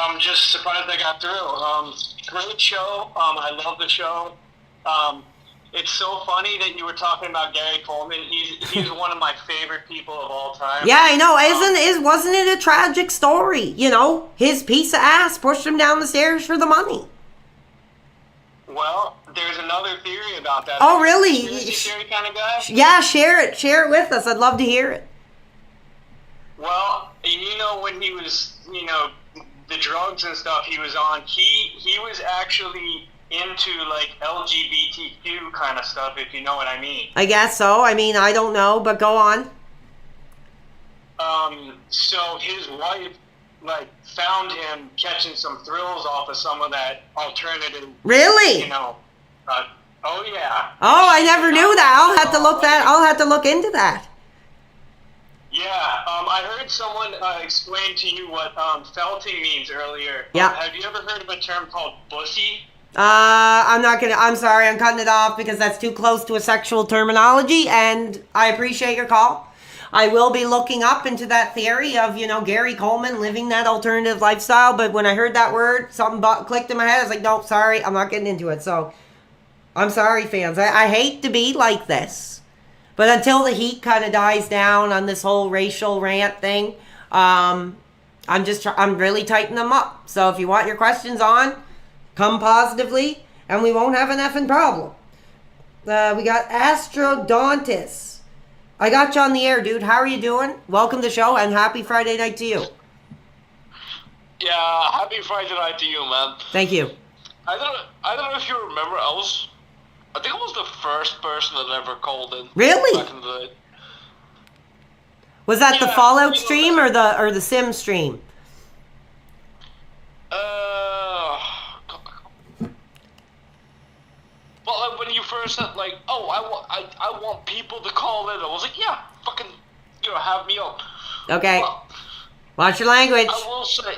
I'm just surprised I got through. Great show. I love the show. It's so funny that you were talking about Gary Coleman. He's one of my favorite people of all time. Yeah, I know. Wasn't it a tragic story? You know, his piece of ass pushed him down the stairs for the money. Well, there's another theory about that. Oh, really? Conspiracy theory kind of guy? Yeah, share it. Share it with us. I'd love to hear it. Well, you know, when he was, you know, the drugs and stuff he was on, he was actually into like LGBTQ kind of stuff, if you know what I mean. I guess so. I mean, I don't know, but go on. So his wife like found him catching some thrills off of some of that alternative. Really? You know. Oh yeah. Oh, I never knew that. I'll have to look into that. Yeah, I heard someone explain to you what felting means earlier. Yeah. Have you ever heard of a term called bussy? I'm sorry, I'm cutting it off because that's too close to a sexual terminology, and I appreciate your call. I will be looking up into that theory of, you know, Gary Coleman living that alternative lifestyle, but when I heard that word, something clicked in my head. I was like, no, sorry, I'm not getting into it. So, I'm sorry, fans. I hate to be like this, but until the heat kind of dies down on this whole racial rant thing, I'm really tightening them up. So, if you want your questions on, come positively, and we won't have an effing problem. We got Astrodontis. I got you on the air, dude. How are you doing? Welcome to the show, and happy Friday night to you. Yeah, happy Friday night to you, man. Thank you. I don't know if you remember. I think I was the first person that ever called in. Really? Back in the day. Was that the Fallout stream or the Sim stream? Well, like when you first said like, oh, I want people to call in, I was like, yeah, fucking, you know, have me on. Okay. Well, watch your language. I will say.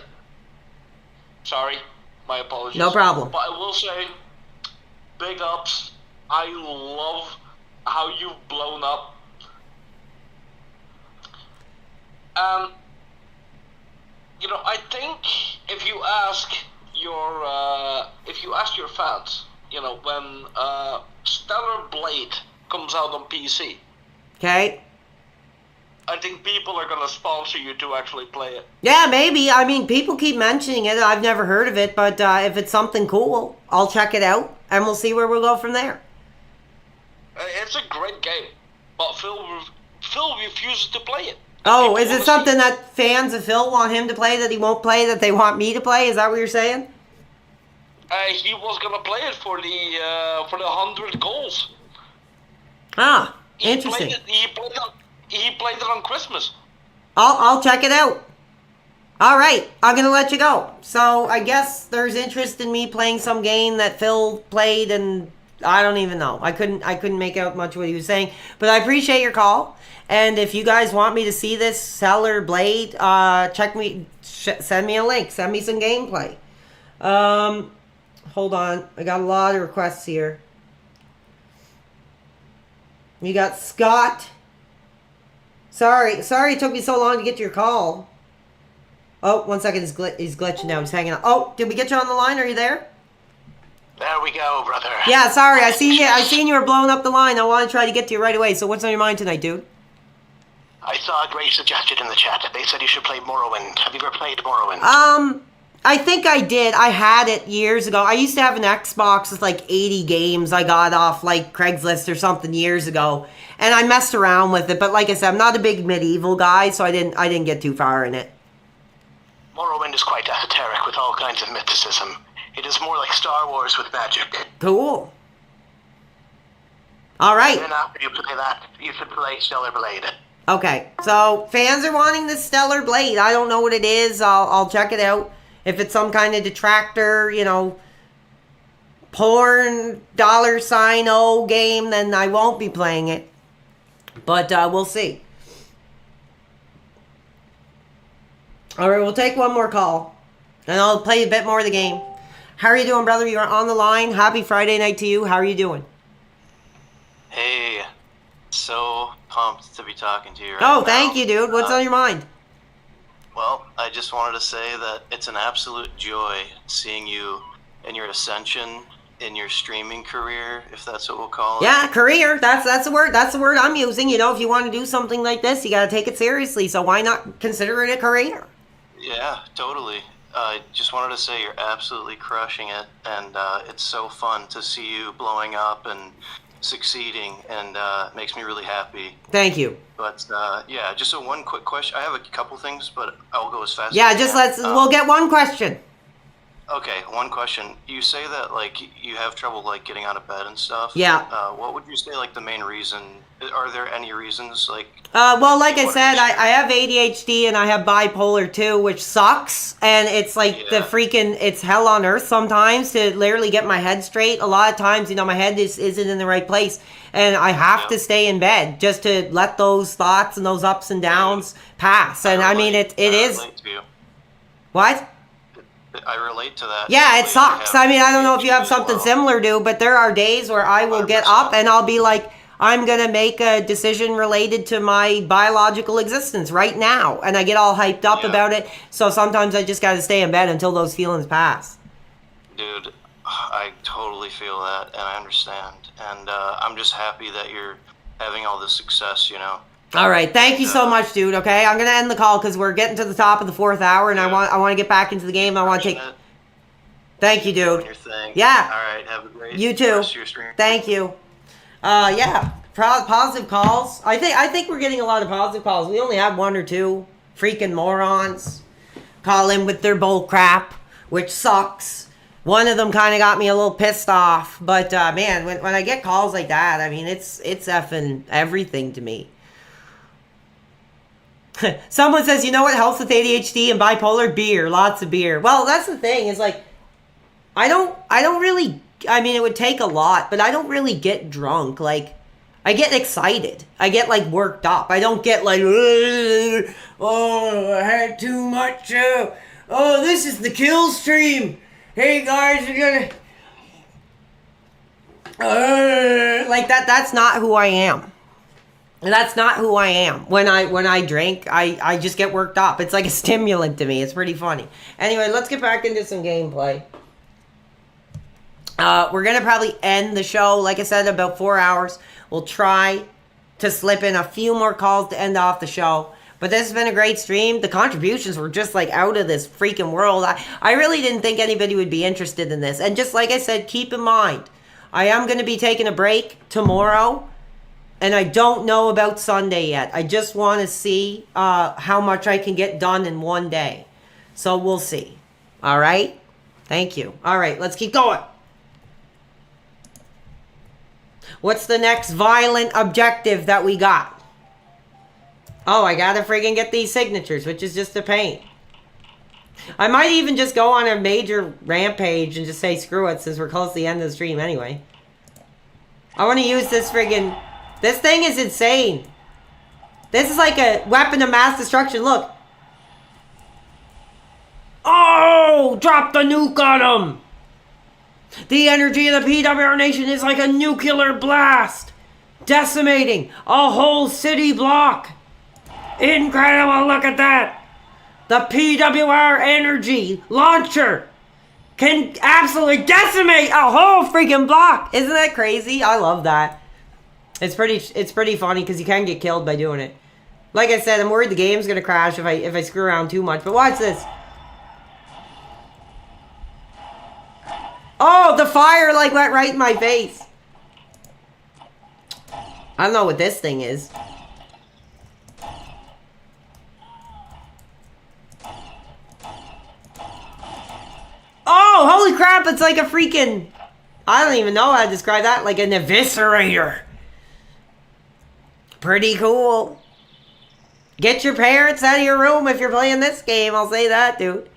Sorry, my apologies. No problem. But I will say, big ups. I love how you've blown up. You know, I think if you ask your fans, you know, when Stellar Blade comes out on PC, Okay. I think people are gonna sponsor you to actually play it. Yeah, maybe. I mean, people keep mentioning it. I've never heard of it, but if it's something cool, I'll check it out, and we'll see where we'll go from there. It's a great game, but Phil refuses to play it. Oh, is it something that fans of Phil want him to play that he won't play that they want me to play? Is that what you're saying? He was gonna play it for the 100 goals. Ah, interesting. He played it on Christmas. I'll check it out. All right, I'm gonna let you go. So I guess there's interest in me playing some game that Phil played, and I don't even know. I couldn't make out much what he was saying, but I appreciate your call. And if you guys want me to see this Stellar Blade, send me a link. Send me some gameplay. Hold on, I got a lot of requests here. You got Scott. Sorry it took me so long to get to your call. Oh, 1 second, he's glitching now. He's hanging out. Oh, did we get you on the line? Are you there? There we go, brother. Yeah, sorry. I seen you were blowing up the line. I want to try to get to you right away. So what's on your mind tonight, dude? I saw a great suggestion in the chat. They said you should play Morrowind. Have you ever played Morrowind? I think I did. I had it years ago. I used to have an Xbox with like 80 games I got off like Craigslist or something years ago. And I messed around with it. But like I said, I'm not a big medieval guy, so I didn't get too far in it. Morrowind is quite esoteric with all kinds of mysticism. It is more like Star Wars with magic. Cool. All right. And after you play that, you should play Stellar Blade. Okay, so fans are wanting the Stellar Blade. I don't know what it is. I'll check it out. If it's some kind of detractor, you know, porn $O game, then I won't be playing it. But we'll see. All right, we'll take one more call, and I'll play a bit more of the game. How are you doing, brother? You're on the line. Happy Friday night to you. How are you doing? Hey, so pumped to be talking to you right Oh, now. thank you, dude. What's on your mind? Well, I just wanted to say that it's an absolute joy seeing you in your ascension in your streaming career, if that's what we'll call it. Yeah, career. That's the word. That's the word I'm using. You know, if you want to do something like this, you got to take it seriously. So why not consider it a career? Yeah, totally. I just wanted to say you're absolutely crushing it, and it's so fun to see you blowing up and succeeding, and it makes me really happy. Thank you. But yeah, just one quick question. I have a couple things, but I'll go as fast Yeah, as I just can. we'll get one question. Okay, one question. You say that like you have trouble like getting out of bed and stuff. Yeah. What would you say like the main reason? Are there any reasons like? Well, like I said, I have ADHD and I have bipolar too, which sucks. And it's like the freaking, it's hell on earth sometimes to literally get my head straight. A lot of times, you know, my head isn't in the right place. And I have to stay in bed just to let those thoughts and those ups and downs pass. And I mean, it is. Relate to you. What? I relate to that. Yeah, it sucks. I mean, I don't know if you have something similar to, but there are days where I will get up and I'll be like, I'm going to make a decision related to my biological existence right now. And I get all hyped up about it. So sometimes I just got to stay in bed until those feelings pass. Dude, I totally feel that and I understand. And I'm just happy that you're having all this success, you know. All right. Thank you so much, dude. Okay. I'm going to end the call because we're getting to the top of the 4th hour and I want to get back into the game. I want to take. Thank you, dude. Your thing. Yeah. All right. Have a great You too. rest of your stream. Thank you. Yeah. Positive calls. I think we're getting a lot of positive calls. We only have one or two freaking morons call in with their bull crap, which sucks. One of them kind of got me a little pissed off. But man, when I get calls like that, I mean, it's effing everything to me. Someone says, you know what helps with ADHD and bipolar? Beer. Lots of beer. Well, that's the thing is like, I don't really, I mean, it would take a lot, but I don't really get drunk. Like, I get excited. I get like worked up. I don't get like, oh, I had too much. Oh, this is the kill stream. Hey guys, we're gonna, like that. That's not who I am. And that's not who I am. When I drink, I just get worked up. It's like a stimulant to me. It's pretty funny. Anyway, let's get back into some gameplay. We're going to probably end the show, like I said, in about 4 hours. We'll try to slip in a few more calls to end off the show. But this has been a great stream. The contributions were just like out of this freaking world. I really didn't think anybody would be interested in this. And just like I said, keep in mind, I am going to be taking a break tomorrow. And I don't know about Sunday yet. I just want to see how much I can get done in one day. So we'll see. All right? Thank you. All right, let's keep going. What's the next violent objective that we got? Oh, I gotta friggin' get these signatures, which is just a pain. I might even just go on a major rampage and just say screw it since we're close to the end of the stream anyway. I want to use this friggin'... This thing is insane. This is like a weapon of mass destruction. Look. Oh! Drop the nuke on him! The energy of the PWR Nation is like a nuclear blast. Decimating a whole city block. Incredible, look at that. The PWR energy launcher can absolutely decimate a whole freaking block. Isn't that crazy? I love that. It's pretty funny because you can get killed by doing it. Like I said, I'm worried the game's gonna crash if I screw around too much. But watch this. Oh, the fire like went right in my face. I don't know what this thing is. Oh, Oh, holy crap, it's like a freaking... I don't even know how to describe that. Like an eviscerator. Pretty cool. Get your parents out of your room if you're playing this game. I'll say that, dude.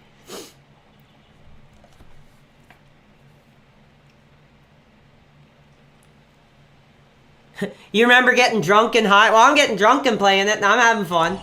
You remember getting drunk and high? Well, I'm getting drunk and playing it, and I'm having fun.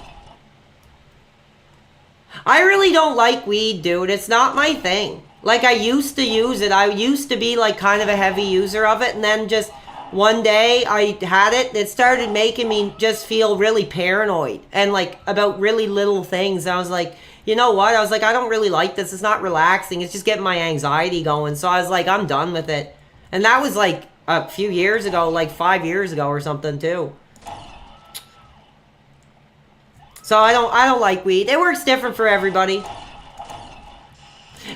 I really don't like weed, dude. It's not my thing. Like, I used to use it. I used to be, like, kind of a heavy user of it, and then just one day I had it. It started making me just feel really paranoid and, like, about really little things. And I was like, you know what? I was like, I don't really like this. It's not relaxing. It's just getting my anxiety going. So I was like, I'm done with it. And that was, like, a few years ago, like 5 years ago or something, too. So I don't like weed. It works different for everybody.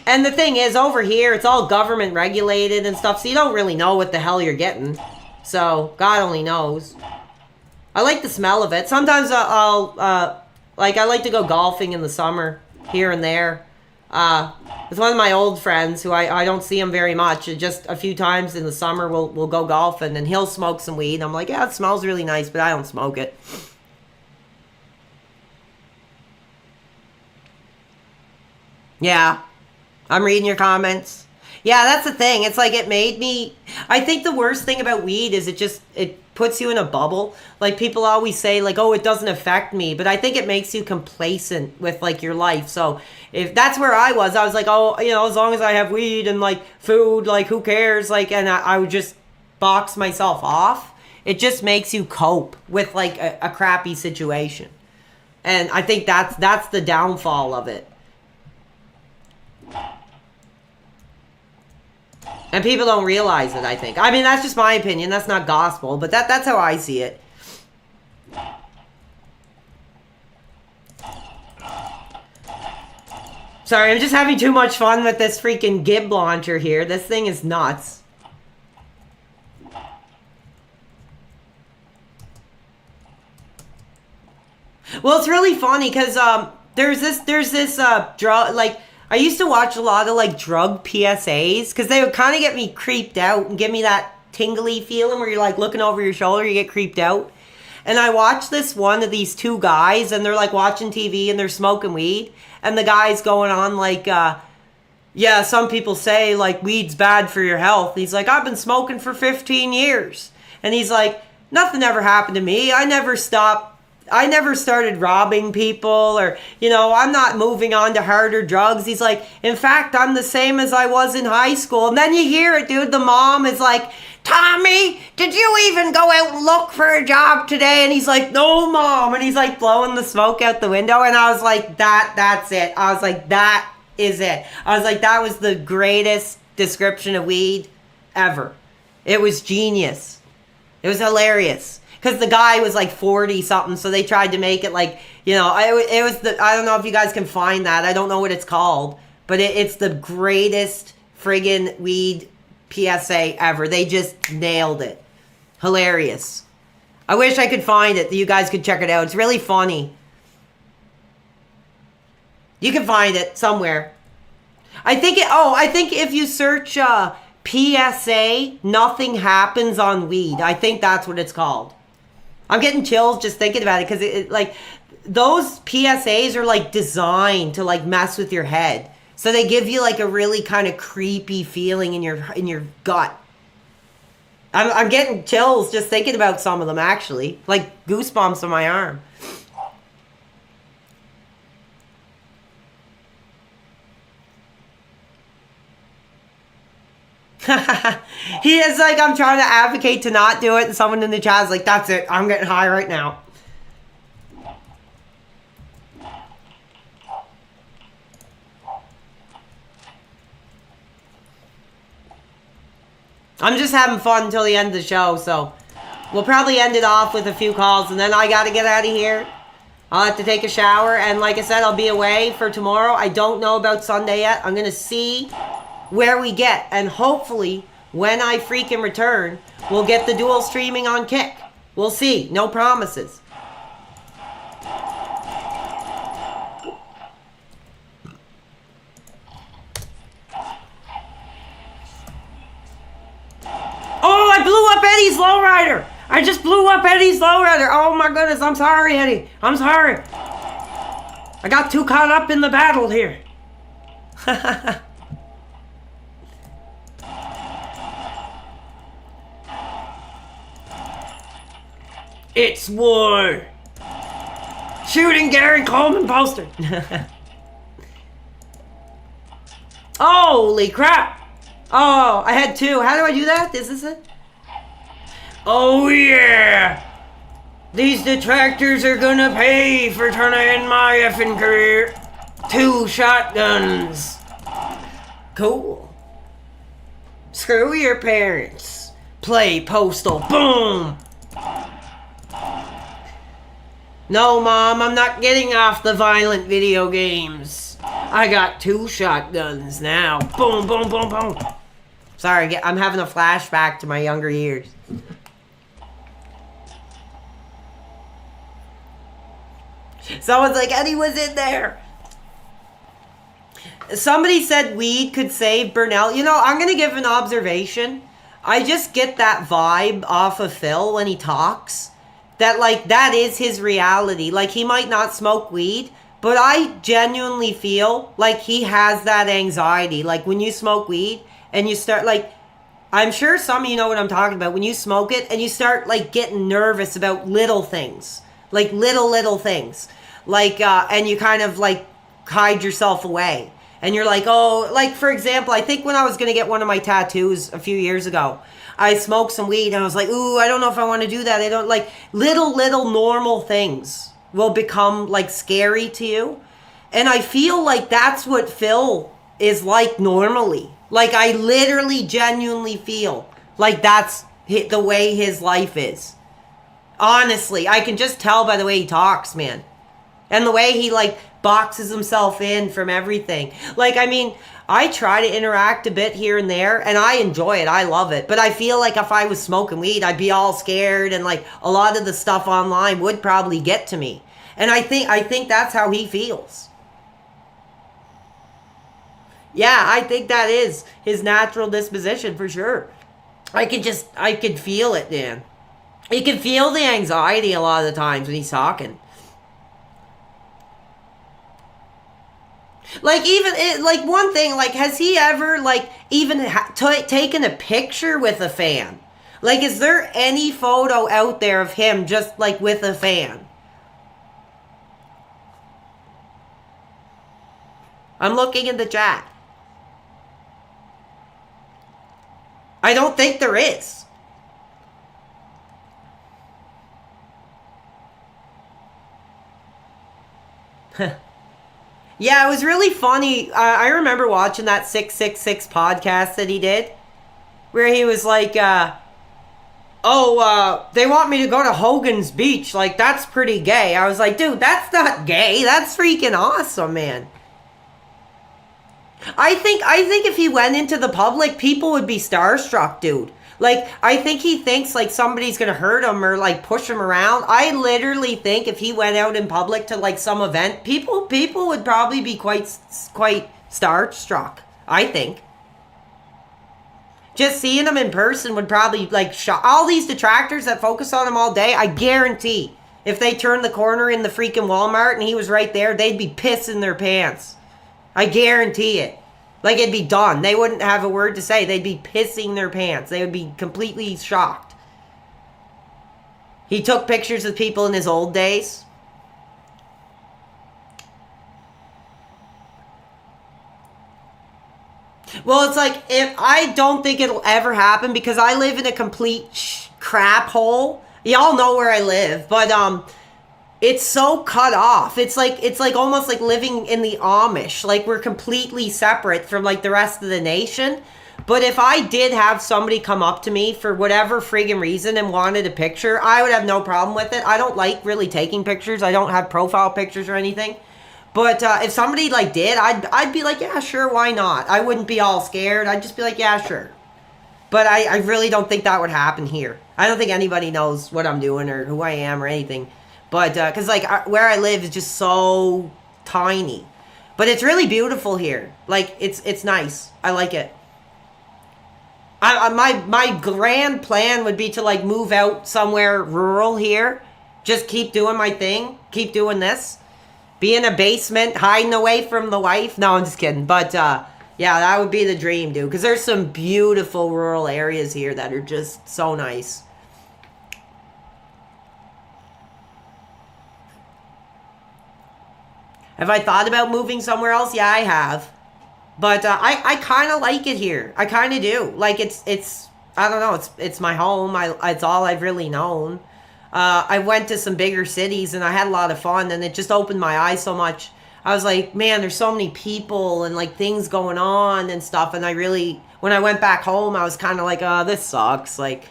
And the thing is, over here, it's all government regulated and stuff, so you don't really know what the hell you're getting. So, God only knows. I like the smell of it. Sometimes I like to go golfing in the summer, here and there. It's one of my old friends who I don't see him very much. Just a few times in the summer, we'll go golfing, and he'll smoke some weed. I'm like, yeah, it smells really nice, but I don't smoke it. Yeah. I'm reading your comments. Yeah, that's the thing. It's like it made me... I think the worst thing about weed is it puts you in a bubble. Like, people always say, like, oh, it doesn't affect me. But I think it makes you complacent with, like, your life. So, if that's where I was like, oh, you know, as long as I have weed and, like, food, like, who cares? Like, and I would just box myself off. It just makes you cope with, like, a crappy situation. And I think that's the downfall of it. And people don't realize it, I think. I mean, that's just my opinion. That's not gospel, but that's how I see it. Sorry, I'm just having too much fun with this freaking Gib launcher here. This thing is nuts. Well, it's really funny because there's this drug, like, I used to watch a lot of, like, drug PSAs because they would kind of get me creeped out and give me that tingly feeling where you're, like, looking over your shoulder, you get creeped out. And I watched this one of these two guys, and they're, like, watching TV, and they're smoking weed. And the guy's going on, like, yeah, some people say, like, weed's bad for your health. And he's like, I've been smoking for 15 years. And he's like, nothing ever happened to me. I never started robbing people, or, you know, I'm not moving on to harder drugs. He's like, in fact, I'm the same as I was in high school. And then you hear it, dude. The mom is like, Tommy, did you even go out and look for a job today? And he's like, no, Mom. And he's like blowing the smoke out the window. And I was like, that's it. I was like, that is it. I was like, that was the greatest description of weed ever. It was genius. It was hilarious. Because the guy was like 40 something, so they tried to make it like, you know, it was the, I don't know if you guys can find that. I don't know what it's called, but it's the greatest friggin' weed PSA ever. They just nailed it. Hilarious. I wish I could find it, that you guys could check it out. It's really funny. You can find it somewhere. I think if you search PSA, nothing happens on weed. I think that's what it's called. I'm getting chills just thinking about it because it like those PSAs are like designed to like mess with your head. So they give you like a really kind of creepy feeling in your gut. I'm getting chills just thinking about some of them actually, like goosebumps on my arm. He is like, I'm trying to advocate to not do it, and someone in the chat is like, that's it, I'm getting high right now. I'm just having fun until the end of the show, so we'll probably end it off with a few calls, and then I gotta get out of here. I'll have to take a shower, and like I said, I'll be away for tomorrow. I don't know about Sunday yet. I'm gonna see where we get, and hopefully when I freaking return, we'll get the dual streaming on Kick. We'll see. No promises. Eddie's lowrider. I just blew up Eddie's lowrider. Oh my goodness, I'm sorry, Eddie. I'm sorry. I got too caught up in the battle here. It's war. Shooting Gary Coleman poster. Holy crap. Oh, I had two. How do I do that? Is this it? Oh yeah. These detractors are gonna pay for turning my effing career. 2 shotguns. Cool. Screw your parents. Play Postal. Boom. No, Mom, I'm not getting off the violent video games. I got 2 shotguns now. Boom, boom, boom, boom. Sorry, I'm having a flashback to my younger years. Someone's like, Eddie was in there. Somebody said weed could save Burnell. You know, I'm going to give an observation. I just get that vibe off of Phil when he talks. That, like, that is his reality. Like, he might not smoke weed, but I genuinely feel like he has that anxiety. Like, when you smoke weed and you start, like, I'm sure some of you know what I'm talking about. When you smoke it and you start, like, getting nervous about little things. Like, little things. Like, and you kind of, like, hide yourself away. And you're like, oh, like, for example, I think when I was going to get one of my tattoos a few years ago, I smoked some weed and I was like, ooh, I don't know if I want to do that. I don't, like, little normal things will become, like, scary to you. And I feel like that's what Phil is like normally. Like, I literally genuinely feel like that's the way his life is. Honestly, I can just tell by the way he talks, man. And the way he, like, boxes himself in from everything. Like, I mean, I try to interact a bit here and there, and I enjoy it. I love it. But I feel like if I was smoking weed, I'd be all scared, and, like, a lot of the stuff online would probably get to me. And I think that's how he feels. Yeah, I think that is his natural disposition for sure. I could feel it, man. You can feel the anxiety a lot of the times when he's talking. Like, even, like, one thing, like, has he ever, like, even taken a picture with a fan? Like, is there any photo out there of him just, like, with a fan? I'm looking in the chat. I don't think there is. Yeah, it was really funny. I remember watching that 666 podcast that he did, where he was like, they want me to go to Hogan's Beach. Like, that's pretty gay. I was like, dude, that's not gay. That's freaking awesome, man. I think if he went into the public, people would be starstruck, dude. Like, I think he thinks, like, somebody's gonna hurt him or, like, push him around. I literally think if he went out in public to, like, some event, people would probably be quite starstruck. I think. Just seeing him in person would probably, like, shock. All these detractors that focus on him all day, I guarantee, if they turned the corner in the freaking Walmart and he was right there, they'd be pissing their pants. I guarantee it. Like, it'd be done. They wouldn't have a word to say. They'd be pissing their pants. They would be completely shocked. He took pictures of people in his old days. Well, it's like, I don't think it'll ever happen because I live in a complete crap hole. Y'all know where I live, but it's so cut off. It's like almost like living in the Amish. Like, we're completely separate from, like, the rest of the nation. But if I did have somebody come up to me for whatever friggin' reason and wanted a picture, I would have no problem with it. I don't like really taking pictures. I don't have profile pictures or anything. But if somebody, like, did, I'd be like, yeah, sure, why not? I wouldn't be all scared. I'd just be like, yeah, sure. But I really don't think that would happen here. I don't think anybody knows what I'm doing or who I am or anything. But, because, like, where I live is just so tiny. But it's really beautiful here. Like, it's nice. I like it. My grand plan would be to like move out somewhere rural here, just keep doing my thing, keep doing this, be in a basement hiding away from the wife. No, I'm just kidding. But yeah, that would be the dream, dude. Because there's some beautiful rural areas here that are just so nice. Have I thought about moving somewhere else? Yeah, I have. But I kind of like it here. I kind of do. Like it's I don't know. It's my home. It's all I've really known. I went to some bigger cities and I had a lot of fun, and it just opened my eyes so much. I was like, man, there's so many people and like things going on and stuff. And I really, when I went back home, I was kind of like, oh, this sucks. Like,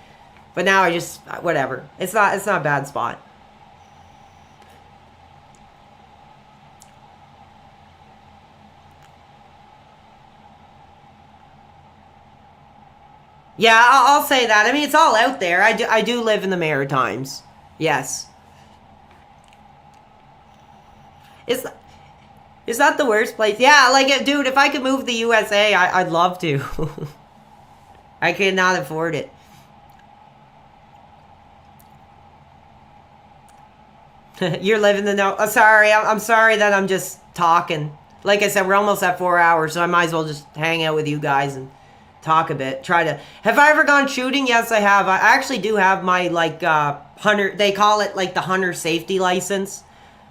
but now I just whatever. It's not a bad spot. Yeah, I'll say that. I mean, it's all out there. I do live in the Maritimes. Yes. Is that the worst place? Yeah, like, dude, if I could move to the USA, I'd love to. I cannot afford it. You're living the no. Oh, sorry, I'm sorry that I'm just talking. Like I said, we're almost at 4 hours, so I might as well just hang out with you guys and talk a bit. Have I ever gone shooting? Yes, I have. I actually do have my, like, hunter, they call it, like, the hunter safety license.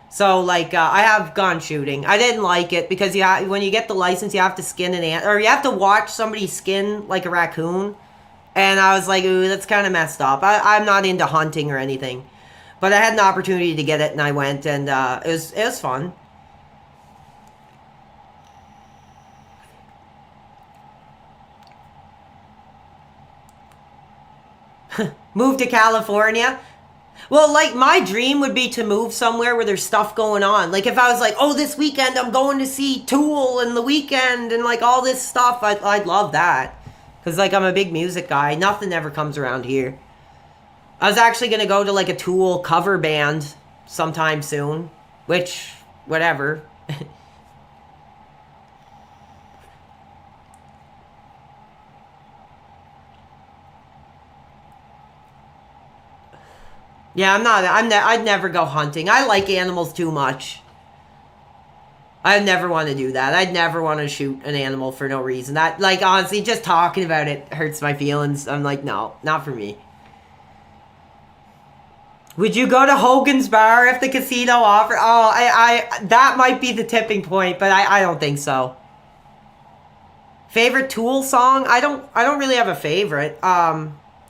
So, like, I have gone shooting. I didn't like it because when you get the license, you have to skin an ant, or you have to watch somebody skin, like, a raccoon. And I was like, ooh, that's kind of messed up. I'm not into hunting or anything. But I had an opportunity to get it, and I went, and it was fun. Move to California? Well, like, my dream would be to move somewhere where there's stuff going on. Like, if I was like, oh, this weekend I'm going to see Tool and The Weeknd and, like, all this stuff, I'd love that. Because, like, I'm a big music guy. Nothing ever comes around here. I was actually going to go to, like, a Tool cover band sometime soon. Which, whatever. Yeah, I'd never go hunting. I like animals too much. I'd never want to do that. I'd never want to shoot an animal for no reason. That, like, honestly, just talking about it hurts my feelings. I'm like, no, not for me. Would you go to Hogan's Bar if the casino offered? Oh, that might be the tipping point, but I don't think so. Favorite Tool song? I don't really have a favorite.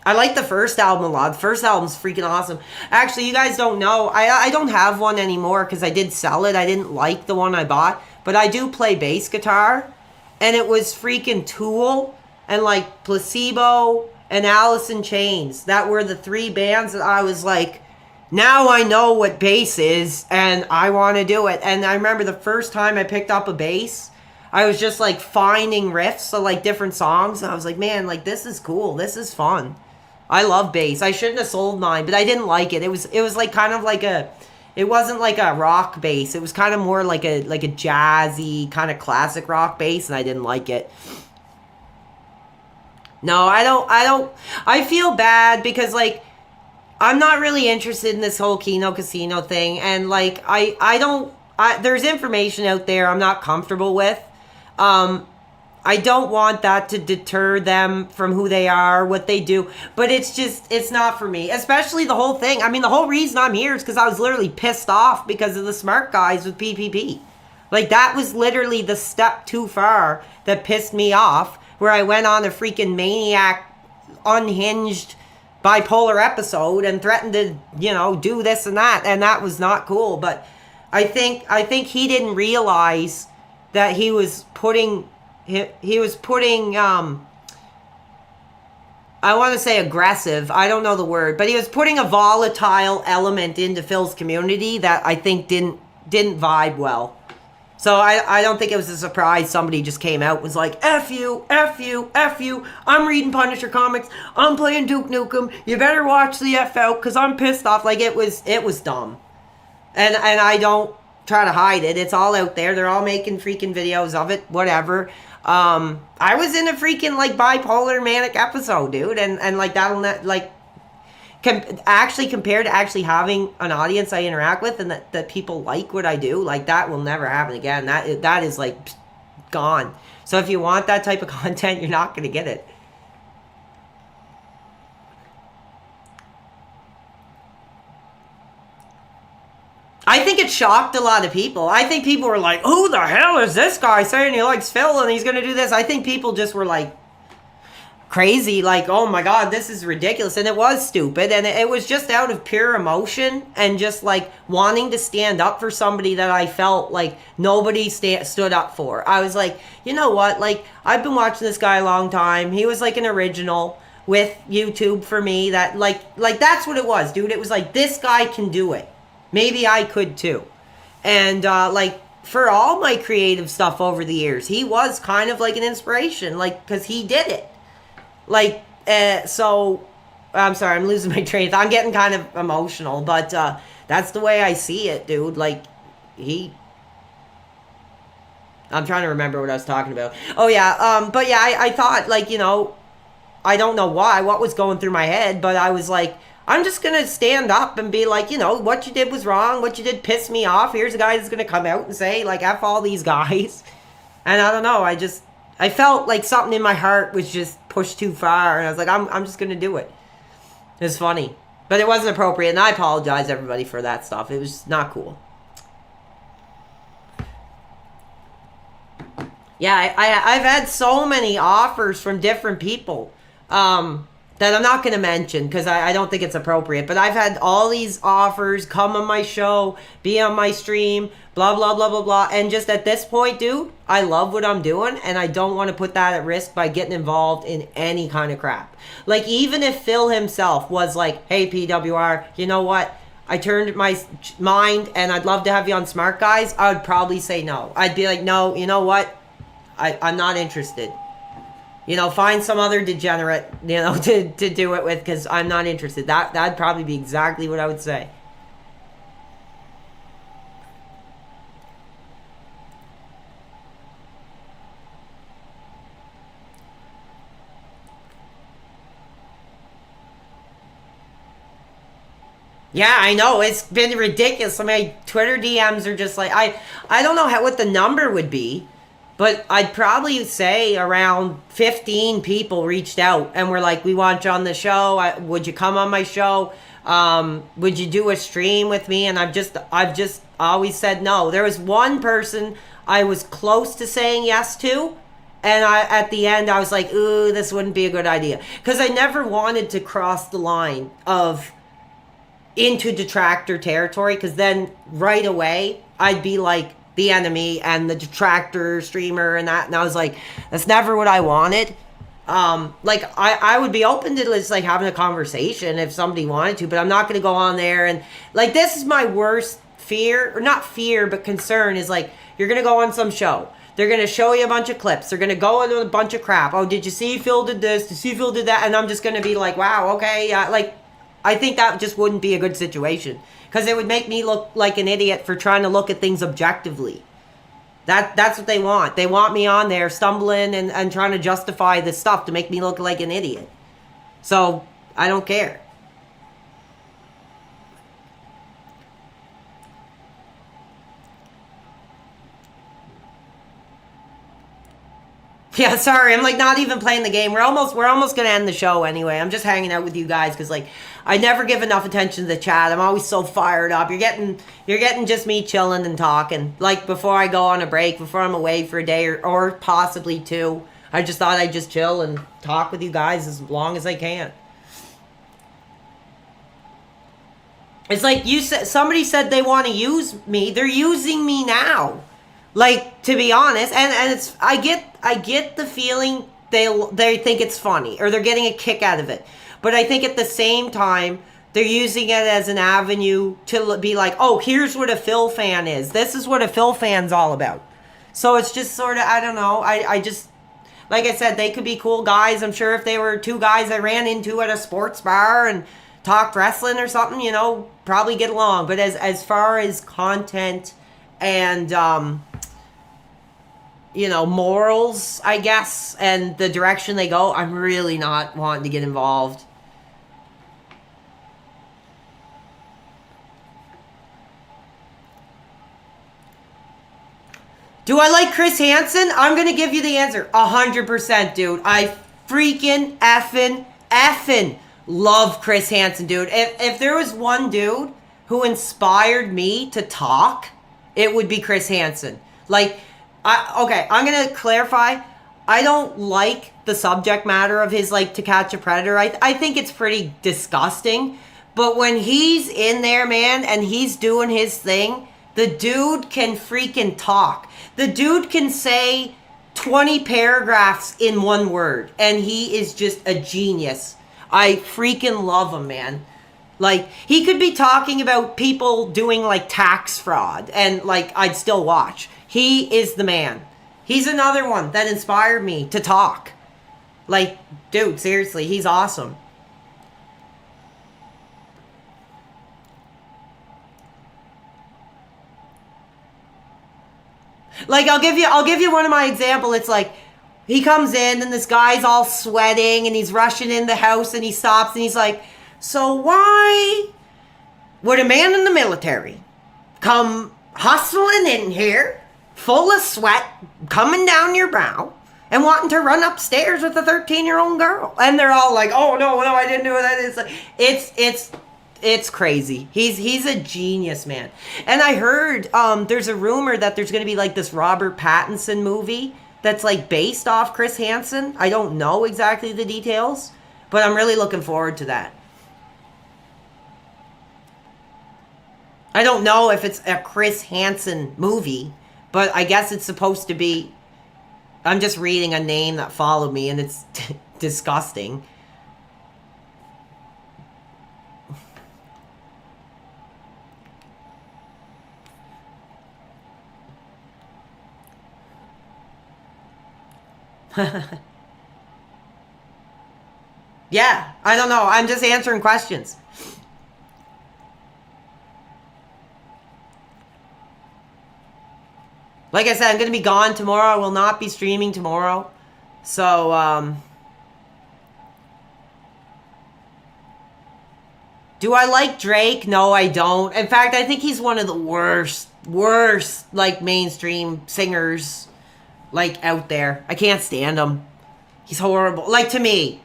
I like the first album a lot. The first album's freaking awesome. Actually, you guys don't know. I don't have one anymore because I did sell it. I didn't like the one I bought. But I do play bass guitar. And it was freaking Tool and, like, Placebo and Alice in Chains. That were the three bands that I was like, now I know what bass is and I want to do it. And I remember the first time I picked up a bass, I was just, like, finding riffs of, like, different songs. And I was like, man, like, this is cool. This is fun. I love bass. I shouldn't have sold mine, but I didn't like it. It was like kind of like it wasn't like a rock bass. It was kind of more like a jazzy kind of classic rock bass, and I didn't like it. No, I feel bad because, like, I'm not really interested in this whole Keno Casino thing, and, like, there's information out there I'm not comfortable with. I don't want that to deter them from who they are, what they do. But it's not for me. Especially the whole thing. I mean, the whole reason I'm here is because I was literally pissed off because of the smart guys with PPP. Like, that was literally the step too far that pissed me off. Where I went on a freaking maniac, unhinged, bipolar episode and threatened to, do this and that. And that was not cool. But I think he didn't realize that he was putting... He was putting, I want to say aggressive. I don't know the word. But he was putting a volatile element into Phil's community that I think didn't vibe well. So I don't think it was a surprise somebody just came out and was like, F you, F you, F you. I'm reading Punisher comics. I'm playing Duke Nukem. You better watch the F out because I'm pissed off. Like, it was dumb. And I don't try to hide it. It's all out there. They're all making freaking videos of it, whatever. I was in a freaking, like, bipolar manic episode, dude, and like, that'll not, like, actually, compared to actually having an audience I interact with and that people like what I do, like, that will never happen again. That is, like, gone. So if you want that type of content, you're not going to get it. I think it shocked a lot of people. I think people were like, who the hell is this guy saying he likes Phil and he's going to do this? I think people just were like crazy, like, oh my God, this is ridiculous. And it was stupid. And it was just out of pure emotion and just like wanting to stand up for somebody that I felt like nobody stood up for. I was like, you know what? Like, I've been watching this guy a long time. He was like an original with YouTube for me. That like that's what it was, dude. It was like, this guy can do it. Maybe I could too. And like, for all my creative stuff over the years, he was kind of like an inspiration, like, because he did it. Like, so, I'm sorry, I'm losing my train of thought. I'm getting kind of emotional, but that's the way I see it, dude. Like, I'm trying to remember what I was talking about. Oh, yeah, but yeah, I thought, like, you know, I don't know what was going through my head, but I was like, I'm just going to stand up and be like, you know, what you did was wrong. What you did pissed me off. Here's a guy that's going to come out and say, like, F all these guys. And I don't know. I felt like something in my heart was just pushed too far. And I was like, I'm just going to do it. It's funny. But it wasn't appropriate. And I apologize, everybody, for that stuff. It was not cool. Yeah, I've had so many offers from different people. That I'm not going to mention because I don't think it's appropriate. But I've had all these offers, come on my show, be on my stream, blah, blah, blah, blah, blah. And just at this point, dude, I love what I'm doing. And I don't want to put that at risk by getting involved in any kind of crap. Like, even if Phil himself was like, hey, PWR, you know what? I turned my mind and I'd love to have you on Smart Guys. I would probably say no. I'd be like, no, you know what? I'm not interested. You know, find some other degenerate, you know, to do it with, because I'm not interested. That'd probably be exactly what I would say. Yeah, I know. It's been ridiculous. My Twitter DMs are just like, I don't know what the number would be. But I'd probably say around 15 people reached out and were like, we want you on the show. Would you come on my show? Would you do a stream with me? And I've just always said no. There was one person I was close to saying yes to. And at the end, I was like, ooh, this wouldn't be a good idea. Because I never wanted to cross the line of into detractor territory. Because then right away, I'd be like, the enemy and the detractor streamer and that, and I was like, that's never what I wanted. Like, I would be open to just like having a conversation if somebody wanted to, but I'm not going to go on there and like, this is my worst fear, or not fear, but concern is like, you're going to go on some show. They're going to show you a bunch of clips. They're going to go into a bunch of crap. Oh, did you see Phil did this? Did you see Phil did that? And I'm just going to be like, wow, okay. Like, I think that just wouldn't be a good situation. Because it would make me look like an idiot for trying to look at things objectively. That's what they want. They want me on there stumbling and trying to justify this stuff to make me look like an idiot. So, I don't care. Yeah, sorry, I'm like not even playing the game. We're almost gonna end the show anyway. I'm just hanging out with you guys because like I never give enough attention to the chat. I'm always so fired up. You're getting just me chilling and talking. Like before I go on a break, before I'm away for a day or possibly two. I just thought I'd just chill and talk with you guys as long as I can. It's like somebody said they want to use me. They're using me now. Like, to be honest, and it's I get the feeling they think it's funny or they're getting a kick out of it. But I think at the same time they're using it as an avenue to be like, "Oh, here's what a Phil fan is. This is what a Phil fan's all about." So it's just sort of, I don't know. I just, like I said, they could be cool guys. I'm sure if they were two guys I ran into at a sports bar and talked wrestling or something, you know, probably get along. But as far as content and you know, morals, I guess, and the direction they go, I'm really not wanting to get involved. Do I like Chris Hansen? I'm going to give you the answer. 100%, dude. I freaking effing love Chris Hansen, dude. If there was one dude who inspired me to talk, it would be Chris Hansen. Like, okay, I'm going to clarify. I don't like the subject matter of his, like, To Catch a Predator. I think it's pretty disgusting. But when he's in there, man, and he's doing his thing, the dude can freaking talk. The dude can say 20 paragraphs in one word, and he is just a genius. I freaking love him, man. Like, he could be talking about people doing, like, tax fraud, and, like, I'd still watch. He is the man. He's another one that inspired me to talk. Like, dude, seriously, he's awesome. Like, I'll give you one of my example. It's like, he comes in and this guy's all sweating and he's rushing in the house and he stops and he's like, so why would a man in the military come hustling in here, full of sweat, coming down your brow, and wanting to run upstairs with a 13-year-old girl? And they're all like, oh, no, I didn't do that. It's like, it's crazy. He's a genius, man. And I heard there's a rumor that there's going to be like this Robert Pattinson movie that's like based off Chris Hansen. I don't know exactly the details, but I'm really looking forward to that. I don't know if it's a Chris Hansen movie, but I guess it's supposed to be. I'm just reading a name that followed me and it's disgusting. Yeah, I don't know. I'm just answering questions. Like I said, I'm going to be gone tomorrow. I will not be streaming tomorrow. So, do I like Drake? No, I don't. In fact, I think he's one of the worst, like, mainstream singers, like, out there. I can't stand him. He's horrible. Like, to me.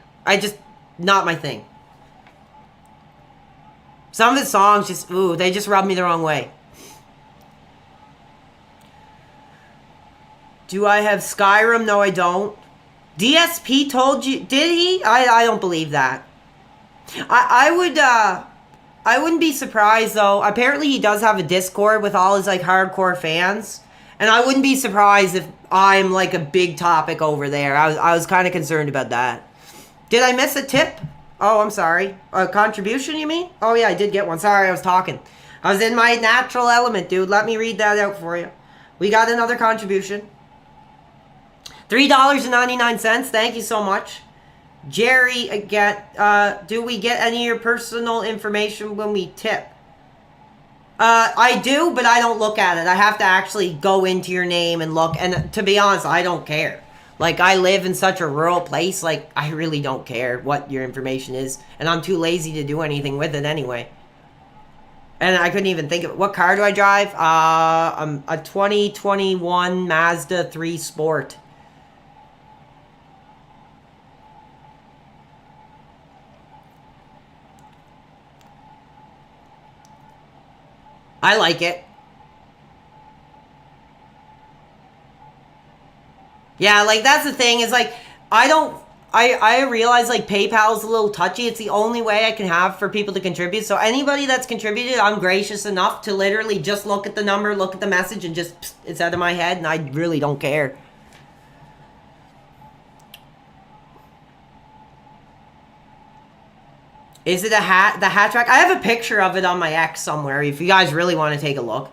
Not my thing. Some of his songs just, they just rub me the wrong way. Do I have Skyrim? No, I don't. DSP told you, did he? I don't believe that. I wouldn't be surprised, though. Apparently, he does have a Discord with all his, like, hardcore fans. And I wouldn't be surprised if I'm, like, a big topic over there. I was kind of concerned about that. Did I miss a tip? Oh, I'm sorry. A contribution, you mean? Oh, yeah, I did get one. Sorry, I was talking. I was in my natural element, dude. Let me read that out for you. We got another contribution. $3.99. Thank you so much. Jerry, again, do we get any of your personal information when we tip? I do, but I don't look at it. I have to actually go into your name and look. And to be honest, I don't care. Like, I live in such a rural place, like, I really don't care what your information is. And I'm too lazy to do anything with it anyway. And I couldn't even think of it. What car do I drive? A 2021 Mazda 3 Sport. I like it. Yeah, like, that's the thing, is, like, I realize, like, PayPal's a little touchy. It's the only way I can have for people to contribute. So anybody that's contributed, I'm gracious enough to literally just look at the number, look at the message, and just, it's out of my head, and I really don't care. Is it a hat? The hat track? I have a picture of it on my X somewhere if you guys really want to take a look.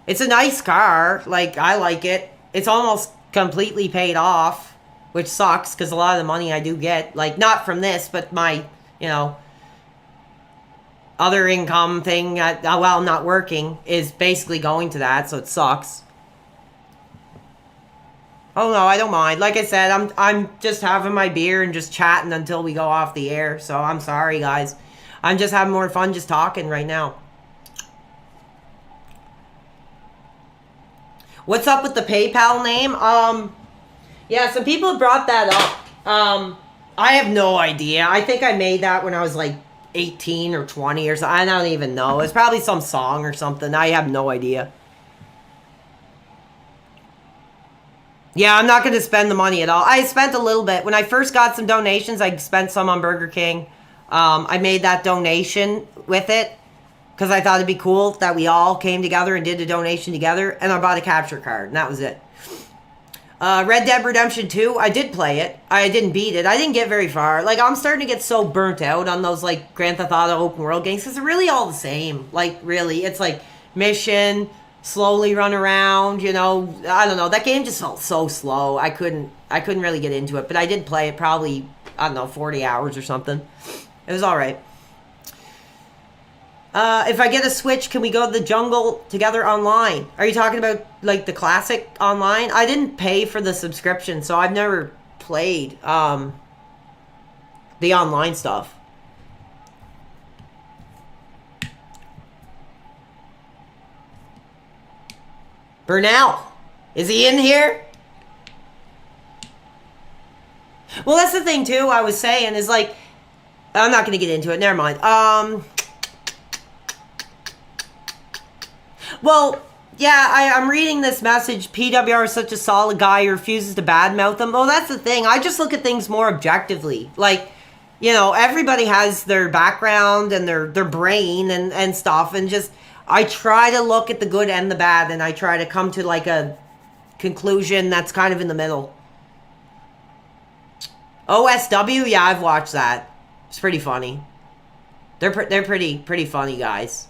It's a nice car. Like, I like it. It's almost completely paid off, which sucks because a lot of the money I do get, like, not from this, but my, you know, other income thing while I'm not working is basically going to that, so it sucks. Oh no, I don't mind. Like I said, I'm just having my beer and just chatting until we go off the air. So I'm sorry, guys. I'm just having more fun just talking right now. What's up with the PayPal name? Yeah, some people have brought that up. I have no idea. I think I made that when I was like 18 or 20 or something. I don't even know. It's probably some song or something. I have no idea. Yeah, I'm not going to spend the money at all. I spent a little bit. When I first got some donations, I spent some on Burger King. I made that donation with it because I thought it'd be cool that we all came together and did a donation together. And I bought a capture card, and that was it. Red Dead Redemption 2, I did play it. I didn't beat it. I didn't get very far. Like, I'm starting to get so burnt out on those, like, Grand Theft Auto open world games because they're really all the same. Like, really. It's like mission, slowly run around, you know. I don't know. That game just felt so slow. I couldn't really get into it. But I did play it probably, I don't know, 40 hours or something. It was all right. If I get a Switch, can we go to the jungle together online? Are you talking about, like, the classic online? I didn't pay for the subscription, so I've never played the online stuff. Burnell, is he in here? Well, that's the thing, too, I was saying, is, like, I'm not going to get into it. Never mind. Well, yeah, I'm reading this message. PWR is such a solid guy who refuses to badmouth them. Well, that's the thing. I just look at things more objectively. Like, you know, everybody has their background and their brain and stuff. And just, I try to look at the good and the bad. And I try to come to, like, a conclusion that's kind of in the middle. OSW? Yeah, I've watched that. It's pretty funny. They're pretty funny guys.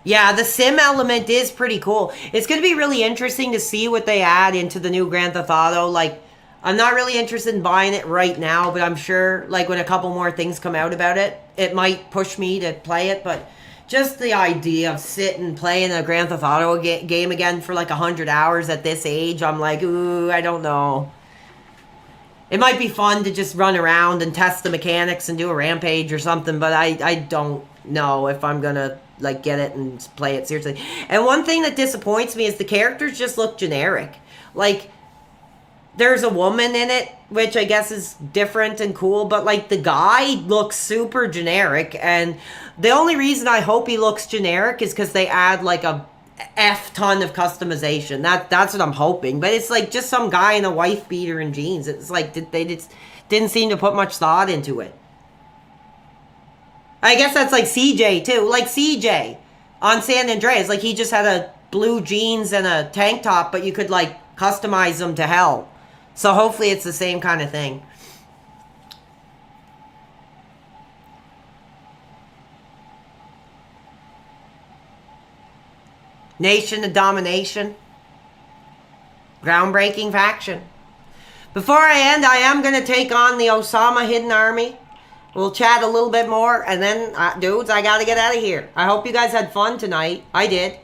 Yeah, the sim element is pretty cool. It's going to be really interesting to see what they add into the new Grand Theft Auto. Like, I'm not really interested in buying it right now, but I'm sure, like, when a couple more things come out about it, it might push me to play it. But just the idea of sitting playing a Grand Theft Auto game again for, like, 100 hours at this age, I'm like, ooh, I don't know. It might be fun to just run around and test the mechanics and do a rampage or something, but I don't know if I'm going to, like, get it and play it seriously. And one thing that disappoints me is the characters just look generic. Like, there's a woman in it, which I guess is different and cool, but, like, the guy looks super generic, and the only reason I hope he looks generic is because they add, like, a F ton of customization. That's what I'm hoping. But it's, like, just some guy in a wife beater and jeans. It's like, they just didn't seem to put much thought into it. I guess that's like CJ too. Like CJ on San Andreas. Like he just had a blue jeans and a tank top, but you could like customize them to hell. So hopefully it's the same kind of thing. Nation of Domination. Groundbreaking faction. Before I end, I am going to take on the Osama Hidden Army. We'll chat a little bit more, and then, dudes, I gotta get out of here. I hope you guys had fun tonight. I did.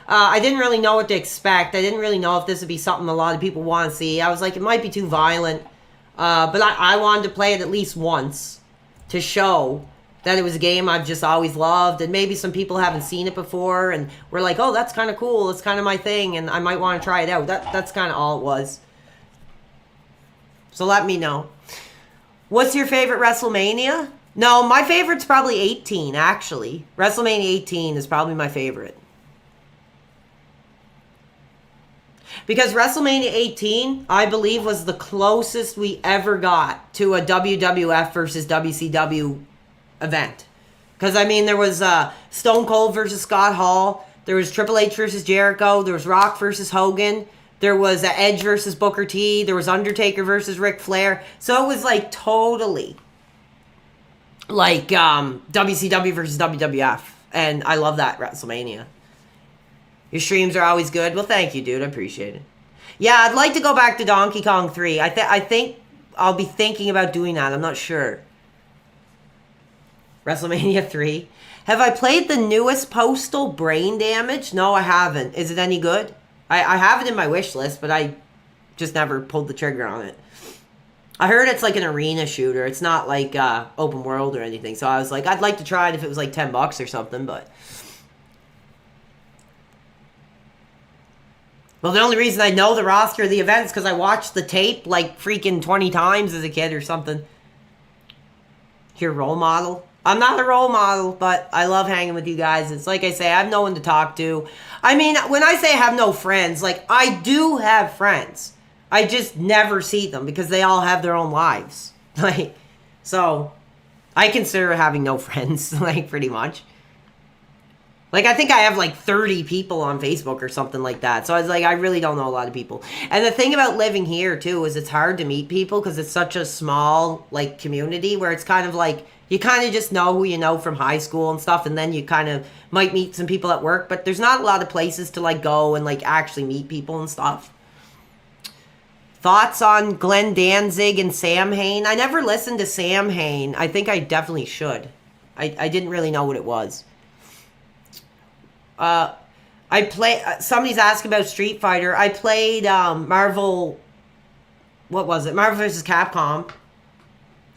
I didn't really know what to expect. I didn't really know if this would be something a lot of people want to see. I was like, it might be too violent. But I wanted to play it at least once to show that it was a game I've just always loved, and maybe some people haven't seen it before, and we're like, oh, that's kind of cool. It's kind of my thing, and I might want to try it out. That's kind of all it was. So let me know. What's your favorite WrestleMania? No, my favorite's probably 18, actually. WrestleMania 18 is probably my favorite. Because WrestleMania 18, I believe, was the closest we ever got to a WWF versus WCW event. Because, I mean, there was Stone Cold versus Scott Hall. There was Triple H versus Jericho. There was Rock versus Hogan. There was Edge versus Booker T. There was Undertaker versus Ric Flair. So it was like totally like WCW versus WWF. And I love that WrestleMania. Your streams are always good. Well, thank you, dude. I appreciate it. Yeah, I'd like to go back to Donkey Kong 3. I think I'll be thinking about doing that. I'm not sure. WrestleMania 3. Have I played the newest Postal Brain Damage? No, I haven't. Is it any good? I have it in my wish list, but I just never pulled the trigger on it. I heard it's like an arena shooter. It's not like open world or anything. So I was like, I'd like to try it if it was like $10 or something, but... Well, the only reason I know the roster of the events is because I watched the tape like freaking 20 times as a kid or something. Your role model? I'm not a role model, but I love hanging with you guys. It's like I say, I have no one to talk to. I mean, when I say I have no friends, like, I do have friends. I just never see them because they all have their own lives. Like, so, I consider having no friends, like, pretty much. Like, I think I have, like, 30 people on Facebook or something like that. So, I was like, I really don't know a lot of people. And the thing about living here, too, is it's hard to meet people because it's such a small, like, community where it's kind of like, you kind of just know who you know from high school and stuff, and then you kind of might meet some people at work, but there's not a lot of places to, like, go and, like, actually meet people and stuff. Thoughts on Glenn Danzig and Sam Hain? I never listened to Sam Hain. I think I definitely should. I didn't really know what it was. Somebody's asking about Street Fighter. I played Marvel, what was it? Marvel vs. Capcom.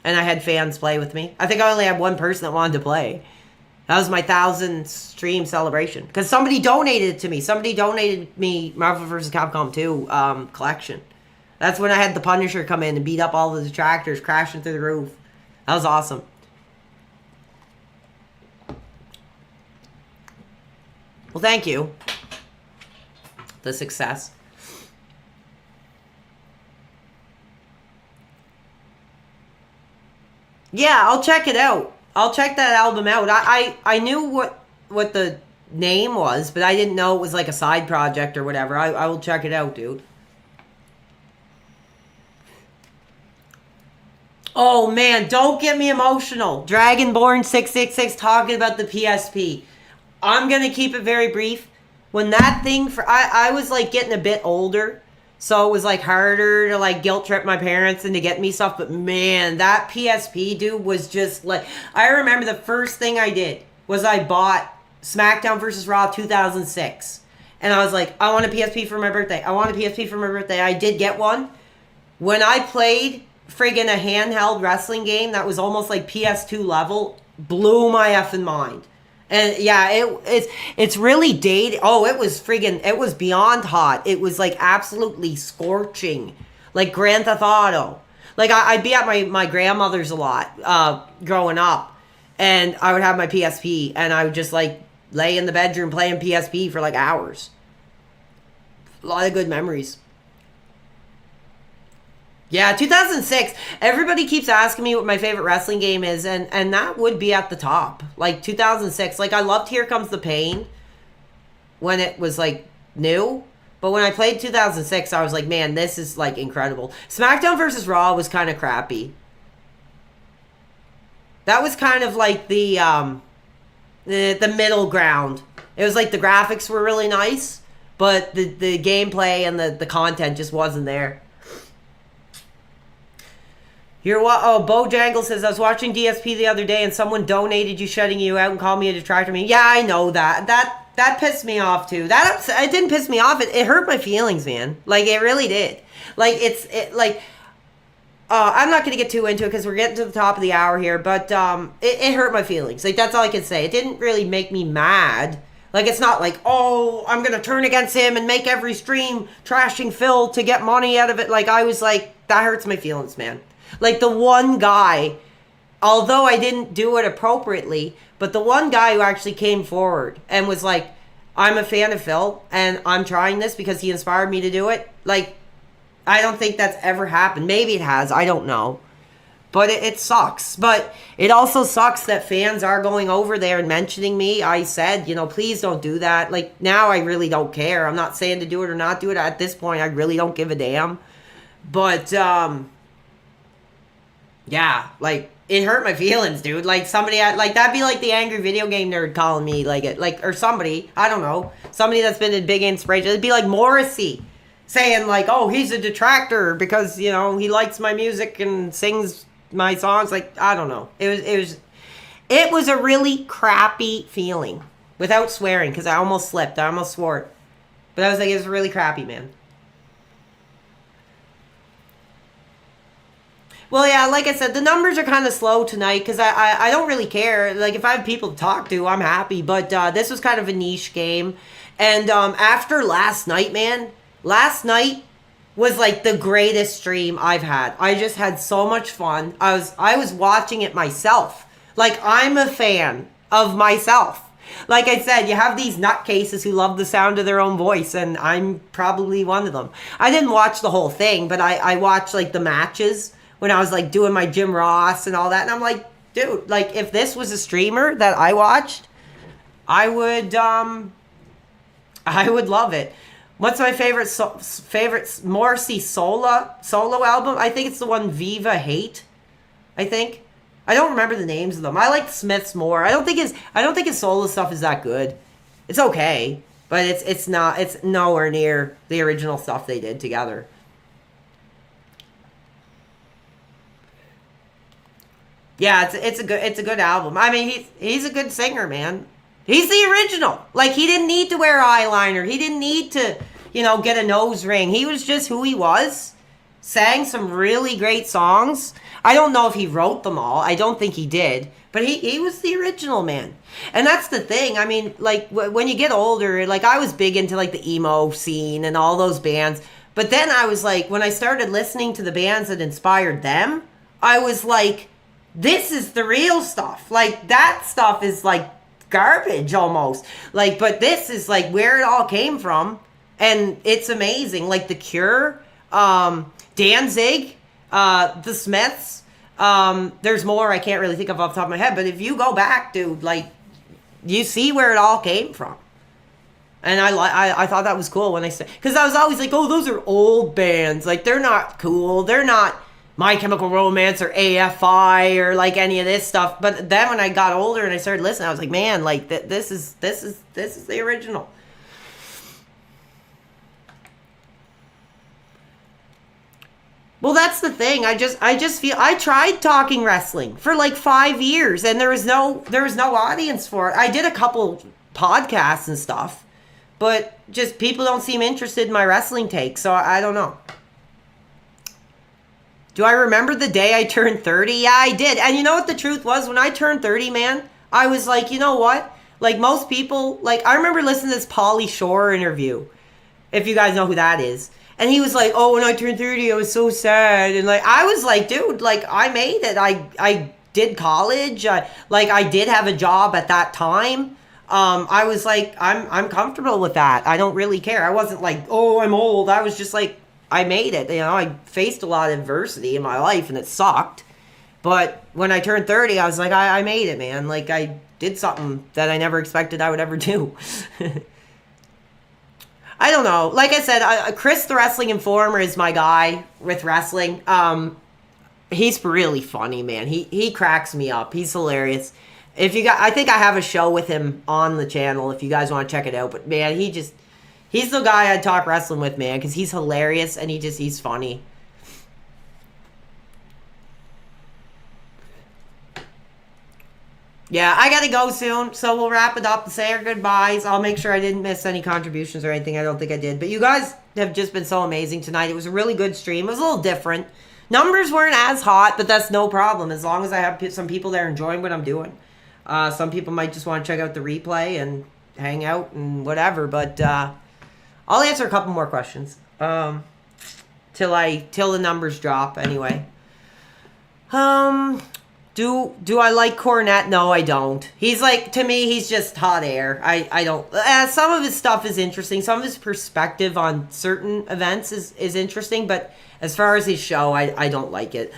And I had fans play with me. I think I only had one person that wanted to play. That was my 1,000 stream celebration. Because somebody donated it to me. Somebody donated me Marvel vs. Capcom 2 collection. That's when I had the Punisher come in and beat up all the detractors crashing through the roof. That was awesome. Well, thank you. The success. Yeah, I'll check it out. I'll check that album out. I knew what the name was, but I didn't know it was like a side project or whatever. I will check it out, dude. Oh, man, don't get me emotional. Dragonborn666 talking about the PSP. I'm going to keep it very brief. When that thing, I was like getting a bit older, so it was like harder to like guilt trip my parents into getting me stuff. But man, that PSP, dude, was just like, I remember the first thing I did was I bought SmackDown vs. Raw 2006. And I was like, I want a PSP for my birthday. I want a PSP for my birthday. I did get one. When I played friggin' a handheld wrestling game that was almost like PS2 level, blew my effing mind. And yeah, it's really dated. Oh, it was beyond hot. It was like absolutely scorching. Like Grand Theft Auto. Like I'd be at my grandmother's a lot, growing up. And I would have my PSP and I would just like lay in the bedroom playing PSP for like hours. A lot of good memories. Yeah, 2006. Everybody keeps asking me what my favorite wrestling game is, and that would be at the top. Like, 2006. Like, I loved Here Comes the Pain when it was, like, new. But when I played 2006, I was like, man, this is, like, incredible. SmackDown vs. Raw was kind of crappy. That was kind of like the middle ground. It was like the graphics were really nice, but the gameplay and the content just wasn't there. Bojangle says, I was watching DSP the other day and someone donated you shutting you out and called me a detractor. Yeah, I know that. That pissed me off too. It didn't piss me off. It hurt my feelings, man. Like, it really did. Like, I'm not going to get too into it because we're getting to the top of the hour here, but it hurt my feelings. Like, that's all I can say. It didn't really make me mad. Like, it's not like, oh, I'm going to turn against him and make every stream trashing Phil to get money out of it. Like, I was like, that hurts my feelings, man. Like, the one guy, although I didn't do it appropriately, but the one guy who actually came forward and was like, I'm a fan of Phil, and I'm trying this because he inspired me to do it. Like, I don't think that's ever happened. Maybe it has. I don't know. But it sucks. But it also sucks that fans are going over there and mentioning me. I said, please don't do that. Like, now I really don't care. I'm not saying to do it or not do it. At this point, I really don't give a damn. But, yeah, like, it hurt my feelings, dude. Like, somebody, like, that'd be like the angry video game nerd calling me, or somebody, I don't know, somebody that's been a big inspiration. It'd be like Morrissey saying like, oh, he's a detractor because, you know, he likes my music and sings my songs. Like, I don't know. It was a really crappy feeling, without swearing, because I almost slipped. I almost swore it. But I was like, it was really crappy, man. Well, yeah, like I said, the numbers are kind of slow tonight because I don't really care. Like, if I have people to talk to, I'm happy. But this was kind of a niche game. And after last night, man, last night was like the greatest stream I've had. I just had so much fun. I was watching it myself. Like, I'm a fan of myself. Like I said, you have these nutcases who love the sound of their own voice, and I'm probably one of them. I didn't watch the whole thing, but I watched like the matches when I was like doing my Jim Ross and all that. And I'm like, dude, like if this was a streamer that I watched, I would love it. What's my favorite Morrissey solo album? I think it's the one Viva Hate. I think. I don't remember the names of them. I like Smith's more. I don't think his solo stuff is that good. It's okay, but it's nowhere near the original stuff they did together. Yeah, it's a good album. I mean, he's a good singer, man. He's the original. Like, he didn't need to wear eyeliner. He didn't need to, you know, get a nose ring. He was just who he was. Sang some really great songs. I don't know if he wrote them all. I don't think he did. But he was the original, man. And that's the thing. I mean, like, when you get older, like, I was big into, like, the emo scene and all those bands. But then I was like, when I started listening to the bands that inspired them, I was like, this is the real stuff. Like, that stuff is, like, garbage almost. Like, but this is, like, where it all came from. And it's amazing. Like, The Cure, Danzig, the Smiths. There's more I can't really think of off the top of my head, but if you go back, dude, like, you see where it all came from. And I thought that was cool when I said, because I was always like, oh, those are old bands. Like, they're not cool. They're not My Chemical Romance or AFI or like any of this stuff. But then when I got older and I started listening, I was like, man, like this is the original. Well, that's the thing. I just feel I tried talking wrestling for like 5 years and there was no audience for it. I did a couple podcasts and stuff, but just people don't seem interested in my wrestling take, so I don't know. Do I remember the day I turned 30? Yeah, I did. And you know what the truth was? When I turned 30, man, I was like, you know what? Like most people, like I remember listening to this Pauly Shore interview, if you guys know who that is. And he was like, oh, when I turned 30, I was so sad. And like, I was like, dude, like I made it. I did college. I did have a job at that time. I was like, I'm comfortable with that. I don't really care. I wasn't like, oh, I'm old. I was just like, I made it. You know, I faced a lot of adversity in my life and it sucked. But when I turned 30, I was like, I made it, man. Like I did something that I never expected I would ever do. I don't know. Like I said, Chris the Wrestling Informer is my guy with wrestling. He's really funny, man. He cracks me up. He's hilarious. I think I have a show with him on the channel if you guys want to check it out. But man, he's the guy I'd talk wrestling with, man, because he's hilarious and he's funny. Yeah, I gotta go soon, so we'll wrap it up and say our goodbyes. I'll make sure I didn't miss any contributions or anything. I don't think I did. But you guys have just been so amazing tonight. It was a really good stream. It was a little different. Numbers weren't as hot, but that's no problem. As long as I have some people there enjoying what I'm doing. Some people might just want to check out the replay and hang out and whatever. But I'll answer a couple more questions till the numbers drop anyway. Do I like Cornette? No, I don't. He's like, to me, he's just hot air. I don't. Some of his stuff is interesting. Some of his perspective on certain events is interesting. But as far as his show, I don't like it.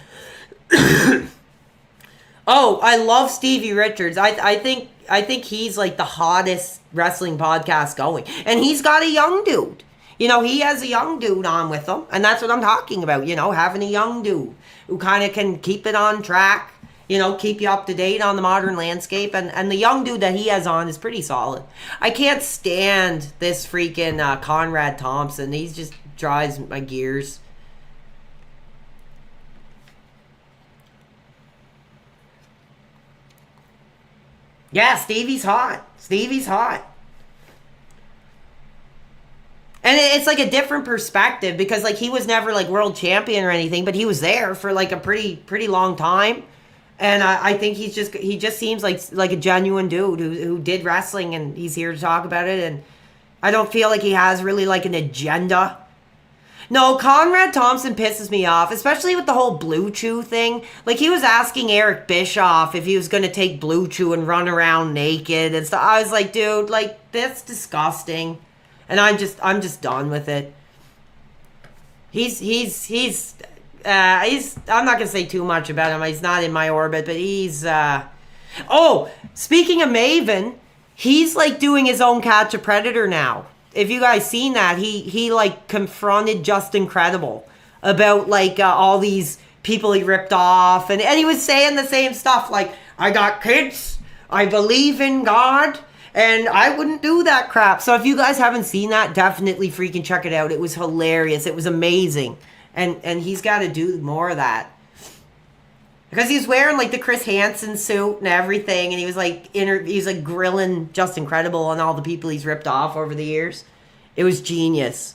Oh, I love Stevie Richards. I think he's like the hottest wrestling podcast going. And he's got a young dude. You know, he has a young dude on with him. And that's what I'm talking about, you know, having a young dude who kind of can keep it on track. You know, keep you up to date on the modern landscape. And the young dude that he has on is pretty solid. I can't stand this freaking Conrad Thompson. He's just drives my gears. Yeah, Stevie's hot. Stevie's hot. And it's like a different perspective because like he was never like world champion or anything, but he was there for like a pretty long time. And I think he just seems like a genuine dude who did wrestling, and he's here to talk about it. And I don't feel like he has really like an agenda. No, Conrad Thompson pisses me off, especially with the whole Blue Chew thing. Like, he was asking Eric Bischoff if he was going to take Blue Chew and run around naked and stuff. I was like, dude, like, that's disgusting. And I'm just done with it. He's I'm not going to say too much about him. He's not in my orbit, but he's, oh, speaking of Maven, he's, like, doing his own Catch a Predator now. If you guys seen that, he like confronted Just Incredible about like all these people he ripped off, and he was saying the same stuff like, I got kids, I believe in God, and I wouldn't do that crap. So if you guys haven't seen that, definitely freaking check it out. It was hilarious. It was amazing. And he's got to do more of that. Because he was wearing like the Chris Hansen suit and everything, and he was like grilling Just Incredible on all the people he's ripped off over the years. It was genius.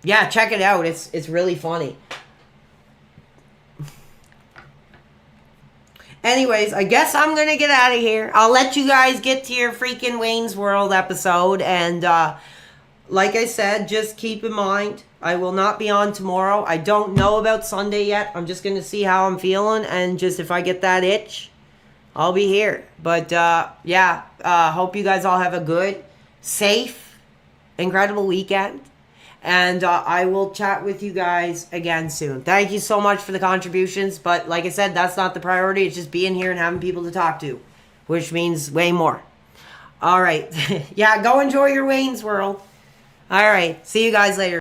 Yeah, check it out. It's really funny. Anyways, I guess I'm gonna get out of here. I'll let you guys get to your freaking Wayne's World episode, and like I said, just keep in mind, I will not be on tomorrow. I don't know about Sunday yet. I'm just going to see how I'm feeling, and just if I get that itch, I'll be here. But, yeah, hope you guys all have a good, safe, incredible weekend. And I will chat with you guys again soon. Thank you so much for the contributions. But like I said, that's not the priority. It's just being here and having people to talk to, which means way more. All right. Yeah, go enjoy your Wayne's World. All right. See you guys later.